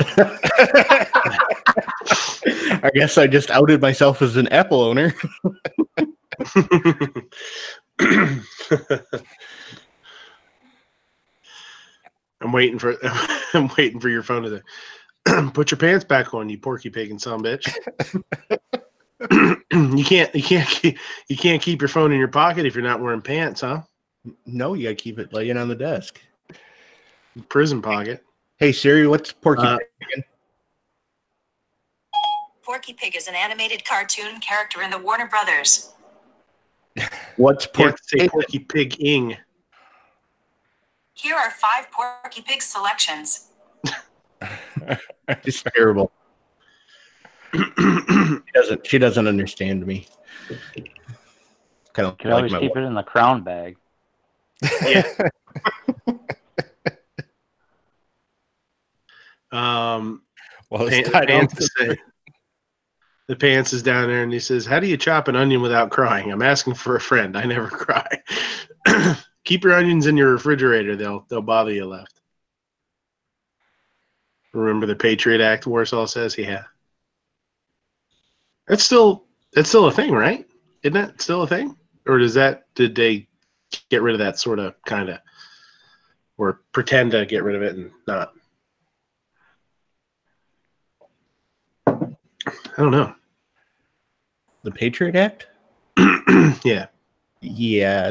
I guess I just outed myself as an Apple owner. I'm waiting for your phone to put your pants back on, you porky pig and son bitch. You can't keep your phone in your pocket if you're not wearing pants, huh? No, you gotta keep it laying on the desk. Prison pocket. Hey Siri, what's Porky Pig again? Porky Pig is an animated cartoon character in the Warner Brothers. What's Porky Pig? Porky Pig-ing. Here are 5 Porky Pig selections. It's terrible. She doesn't understand me. Kind of you can always keep it in the crown bag. Yeah. Well, the Pants is down there and he says, "How do you chop an onion without crying? I'm asking for a friend. I never cry." Keep your onions in your refrigerator. They'll bother you left. Remember the Patriot Act, Warsaw says? Yeah. That's still a thing, right? Isn't that still a thing? Or did they get rid of that sort of kind of, or pretend to get rid of it and not? I don't know. The Patriot Act? Yeah. Yeah.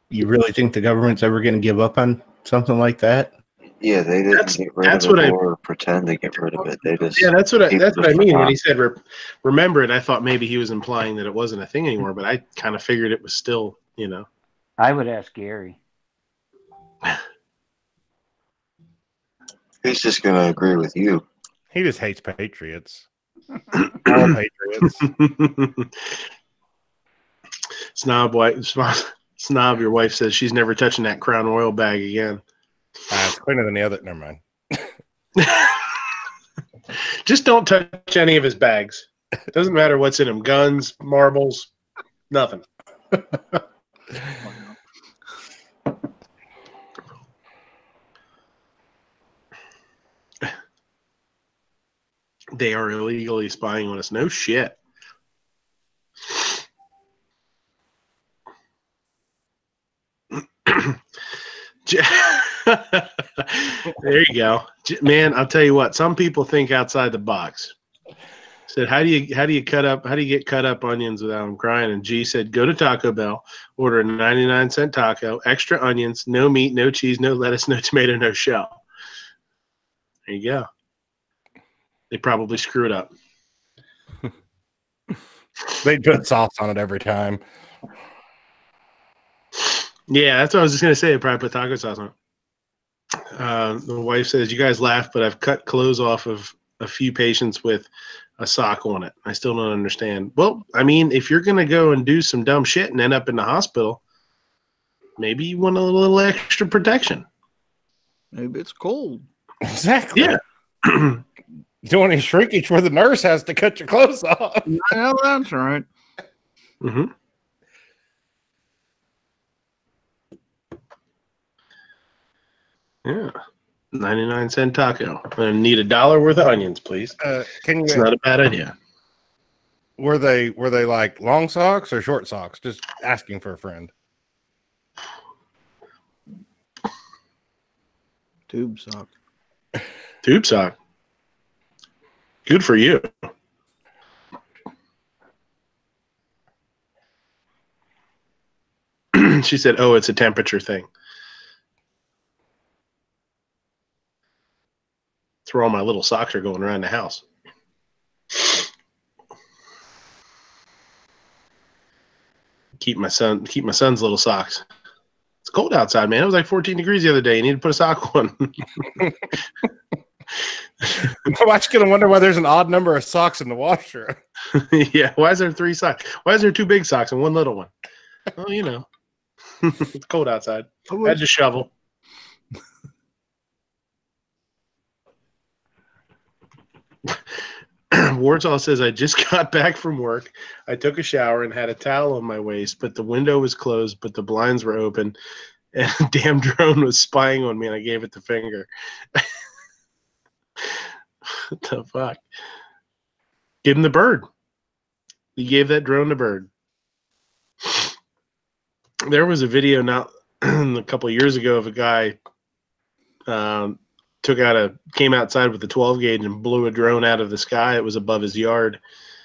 You really think the government's ever going to give up on something like that? Yeah, they didn't get rid of it or pretend to get rid of it. They just that's what I mean when he said remember it. I thought maybe he was implying that it wasn't a thing anymore, but I kind of figured it was still, I would ask Gary. He's just going to agree with you. He just hates patriots. All patriots. Snob, your wife says she's never touching that Crown Royal bag again. It's cleaner than the other. Never mind. Just don't touch any of his bags. Doesn't matter what's in them. Guns, marbles, nothing. They are illegally spying on us. No shit. There you go, man. I'll tell you what. Some people think outside the box. Said, how do you get cut up onions without them crying? And G said, go to Taco Bell, order a 99-cent taco, extra onions, no meat, no cheese, no lettuce, no tomato, no shell. There you go. They probably screw it up. They put sauce on it every time. Yeah, that's what I was just gonna say. They probably put taco sauce on it. The wife says, you guys laugh, but I've cut clothes off of a few patients with a sock on it. I still don't understand. Well, I mean, if you're going to go and do some dumb shit and end up in the hospital, maybe you want a little extra protection. Maybe it's cold. Exactly. Yeah. You don't want any shrinkage where the nurse has to cut your clothes off. Yeah, that's right. Mm-hmm. Yeah. 99-cent taco. I need $1 worth of onions, please. It's not a bad idea. Were they like long socks or short socks? Just asking for a friend. Tube sock. Tube sock. Good for you. She said, oh, it's a temperature thing. That's where all my little socks are going around the house. Keep my son's little socks. It's cold outside, man. It was like 14 degrees the other day. You need to put a sock on. I'm actually going to wonder why there's an odd number of socks in the washer. Yeah, why is there 3 socks? Why is there 2 big socks and 1 little one? Oh, you know. It's cold outside. I had to shovel. Warsaw says, I just got back from work. I took a shower and had a towel on my waist, but the window was closed, but the blinds were open, and a damn drone was spying on me, and I gave it the finger. What the fuck? Give him the bird. You gave that drone the bird. There was a video not a couple of years ago of a guy came outside with a 12 gauge and blew a drone out of the sky. It was above his yard.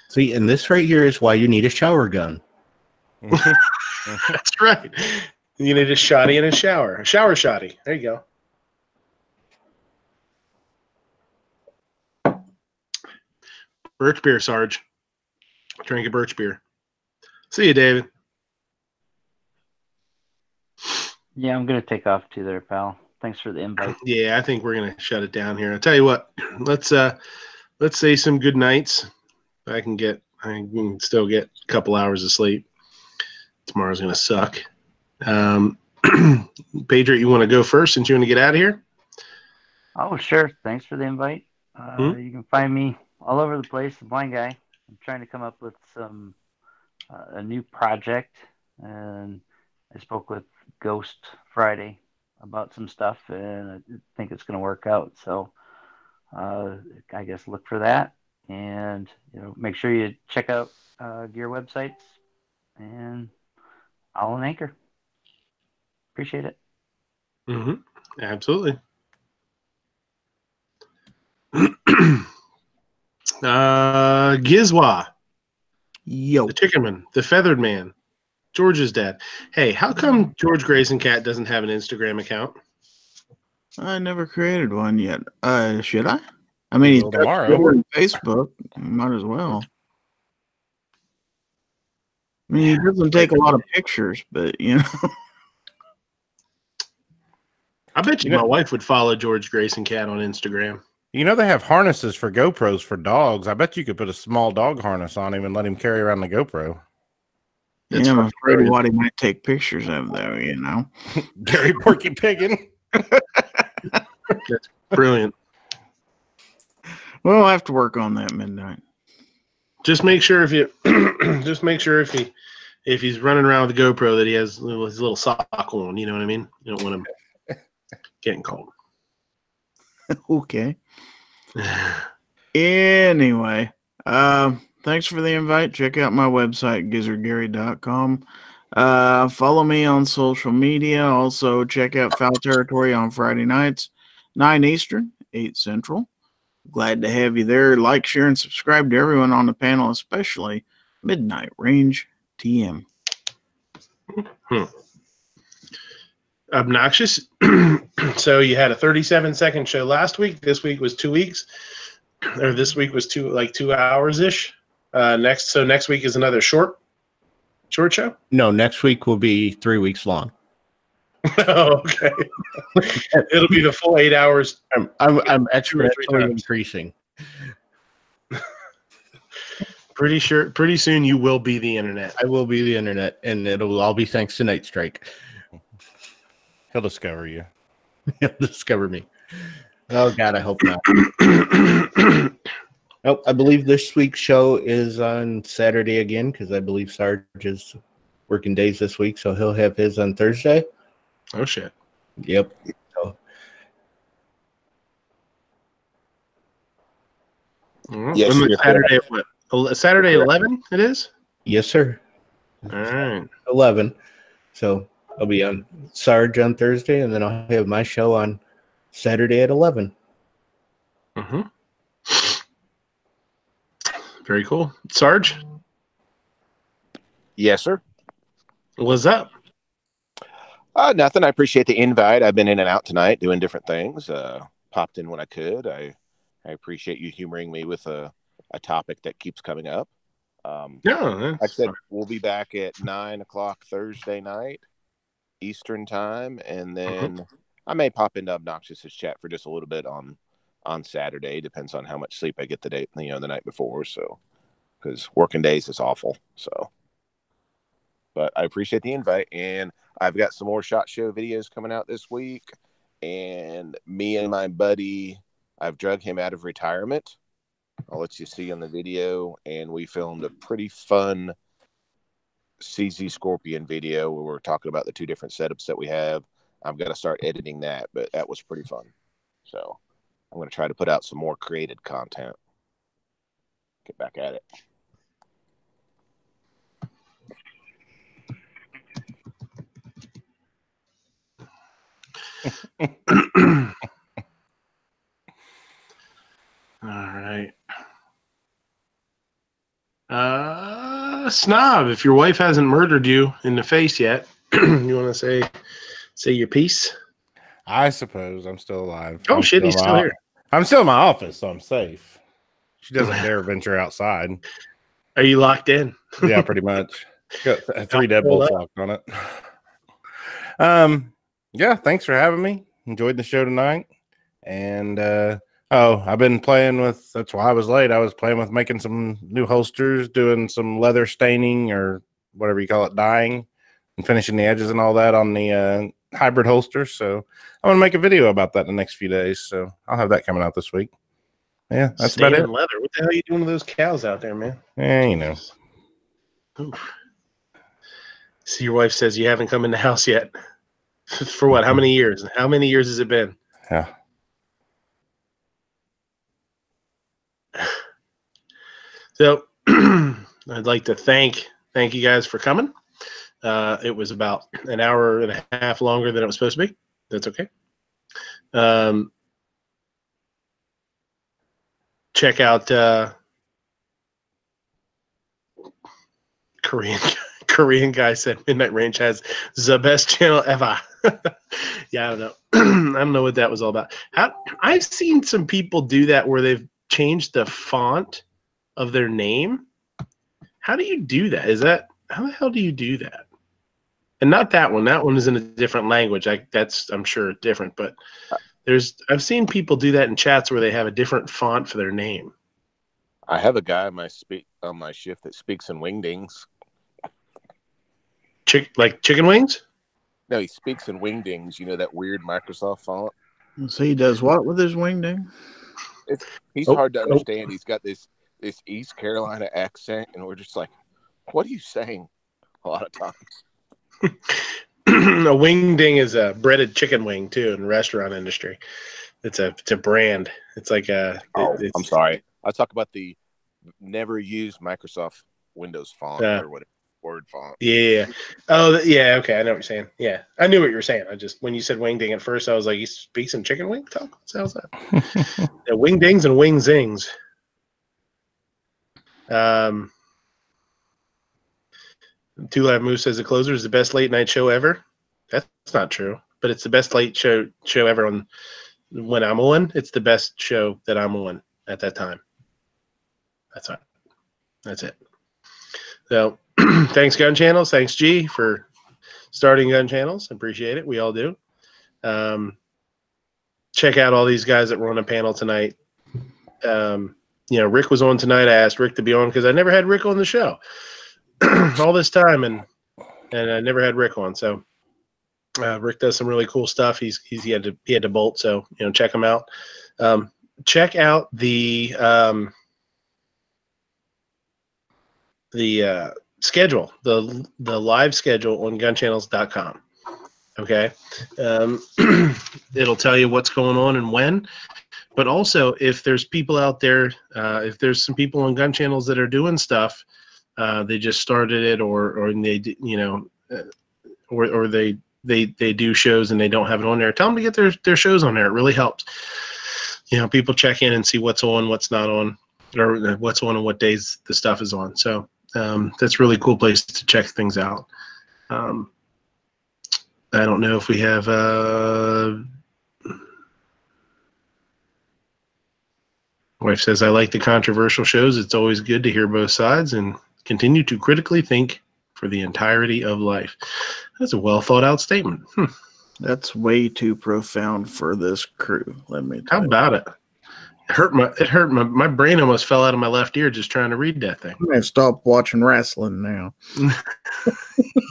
See, and this right here is why you need a shower gun. That's right. You need a shotty and a shower. A shower shotty. There you go. Birch beer, Sarge. Drink a birch beer. See you, David. Yeah, I'm going to take off too there, pal. Thanks for the invite. Yeah, I think we're going to shut it down here. I'll tell you what. Let's say some good nights. I can still get a couple hours of sleep. Tomorrow's going to suck. Pedro, you want to go first since you want to get out of here? Oh, sure. Thanks for the invite. You can find me all over the place, the blind guy. I'm trying to come up with a new project, and I spoke with Ghost Friday about some stuff, and I think it's going to work out. So I guess look for that, and make sure you check out gear websites, and I'll an anchor. Appreciate it. Mm-hmm. Absolutely. Gizwa. Yo. The Chickenman. The Feathered Man. George's dad. Hey, how come George Grayson Cat doesn't have an Instagram account? I never created one yet. Should I? I mean, he's got tomorrow. on Facebook. Might as well. I mean, he doesn't take a lot of pictures, but I bet you my wife would follow George Grayson Cat on Instagram. You know they have harnesses for GoPros for dogs. I bet you could put a small dog harness on him and let him carry around the GoPro. I'm afraid of what he might take pictures of, though, Gary Porky Piggin. That's brilliant. Well, I'll have to work on that midnight. Just make sure if he's running around with the GoPro that he has his little sock on. You know what I mean? You don't want him getting cold. Okay. Anyway, thanks for the invite. Check out my website, gizzardgary.com. Follow me on social media. Also, check out Foul Territory on Friday nights, 9 Eastern, 8 Central. Glad to have you there. Like, share, and subscribe to everyone on the panel, especially Midnight Range TM. Obnoxious. So you had a 37-second show last week. This week was 2 weeks, or this week was 2 hours ish. Next week is another short show. No, next week will be 3 weeks long. Oh, okay. It'll be the full 8 hours. I'm exponentially increasing. Pretty soon you will be the internet. I will be the internet, and it'll all be thanks to Night Strike. He'll discover you. He'll discover me. Oh God, I hope not. Nope, I believe this week's show is on Saturday again because I believe Sarge is working days this week, so he'll have his on Thursday. Oh shit. Yep. So. Yes, Saturday what? Saturday 11 it is? Yes, sir. All right. 11. So I'll be on Sarge on Thursday, and then I'll have my show on Saturday at 11. Mm-hmm. Very cool. Sarge? Yes, sir. What's up? Nothing. I appreciate the invite. I've been in and out tonight doing different things. Popped in when I could. I appreciate you humoring me with a topic that keeps coming up. Like I said, we'll be back at 9 o'clock Thursday night Eastern time, and then I may pop into Obnoxious's chat for just a little bit on Saturday. Depends on how much sleep I get the night before. So, because working days is awful. So, but I appreciate the invite, and I've got some more SHOT Show videos coming out this week. And me and my buddy, I've drug him out of retirement. I'll let you see on the video, and we filmed a pretty fun CZ Scorpion video where we're talking about the two different setups that we have. I've got to start editing that, but that was pretty fun. So I'm going to try to put out some more created content. Get back at it. All right. Snob, if your wife hasn't murdered you in the face yet, you want to say your piece? I suppose I'm still alive. Oh, shit, he's still here. I'm still in my office, so I'm safe. She doesn't dare venture outside. Are you locked in? Yeah, pretty much. Got 3 deadbolts locked on it. Yeah, thanks for having me. Enjoyed the show tonight. And I've been playing with, that's why I was late. I was playing with making some new holsters, doing some leather staining or whatever you call it, dyeing, and finishing the edges and all that on the hybrid holster. So I'm going to make a video about that in the next few days. So I'll have that coming out this week. Yeah, that's about it. Leather. What the hell are you doing to those cows out there, man? Yeah, you know. Oof. See, your wife says you haven't come in the house yet. For what? How many years? How many years has it been? Yeah. So I'd like to thank you guys for coming. It was about an hour and a half longer than it was supposed to be. That's okay. Check out Korean guy said Midnight Range has the best channel ever. Yeah, I don't know. I don't know what that was all about. I've seen some people do that where they've changed the font of their name. How do you do that? How the hell do you do that? And not that one. That one is in a different language. I'm sure different, but I've seen people do that in chats where they have a different font for their name. I have a guy on my shift that speaks in wingdings. Like chicken wings? No, he speaks in wingdings. You know that weird Microsoft font. So he does what with his wingding? He's hard to understand. He's got this East Carolina accent, and we're just like, "What are you saying?" A lot of times. A wingding is a breaded chicken wing too in the restaurant industry. It's a brand. It's like I'm sorry. I talk about the never used Microsoft Windows font or whatever. word font. Yeah. Oh, yeah. Okay, I know what you're saying. Yeah, I knew what you were saying. I just when you said wing ding at first, I was like, "You speak some chicken wing talk." How's that? Yeah, wing dings and wing zings. Two Live Moose says The Closer is the best late night show ever. That's not true, but it's the best late show ever on when I'm on. It's the best show that I'm on at that time. That's right. That's it. So thanks, Gun Channels. Thanks, G, for starting Gun Channels. Appreciate it. We all do. Check out all these guys that were on a panel tonight. Rick was on tonight. I asked Rick to be on because I never had Rick on the show all this time, and I never had Rick on. So Rick does some really cool stuff. He had to bolt, so check him out. Check out the schedule, the live schedule on gunchannels.com. Okay. It'll tell you what's going on and when, but also if there's people out there, if there's some people on Gun Channels that are doing stuff, they just started it or they, or they do shows and they don't have it on there. Tell them to get their shows on there. It really helps. People check in and see what's on, what's not on, or what's on and what days the stuff is on. So that's a really cool place to check things out. I don't know if we have wife says, I like the controversial shows. It's always good to hear both sides and continue to critically think for the entirety of life. That's a well thought out statement. That's way too profound for this crew. Let me tell How about it? It hurt my brain almost fell out of my left ear just trying to read that thing. I'm gonna stop watching wrestling now.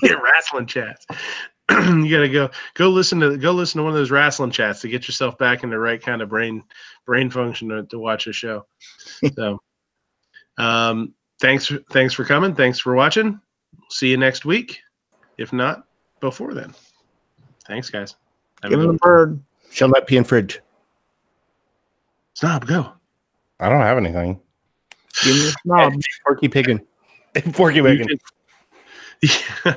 Yeah, wrestling chats. You gotta go listen to one of those wrestling chats to get yourself back in the right kind of brain function to watch a show. So thanks for coming. Thanks for watching. See you next week. If not before then. Thanks, guys. Give him the bird. Shall not pee in fridge. Snob, go. I don't have anything. Give me a snob. Porky Piggin. Porky Piggin. Yeah.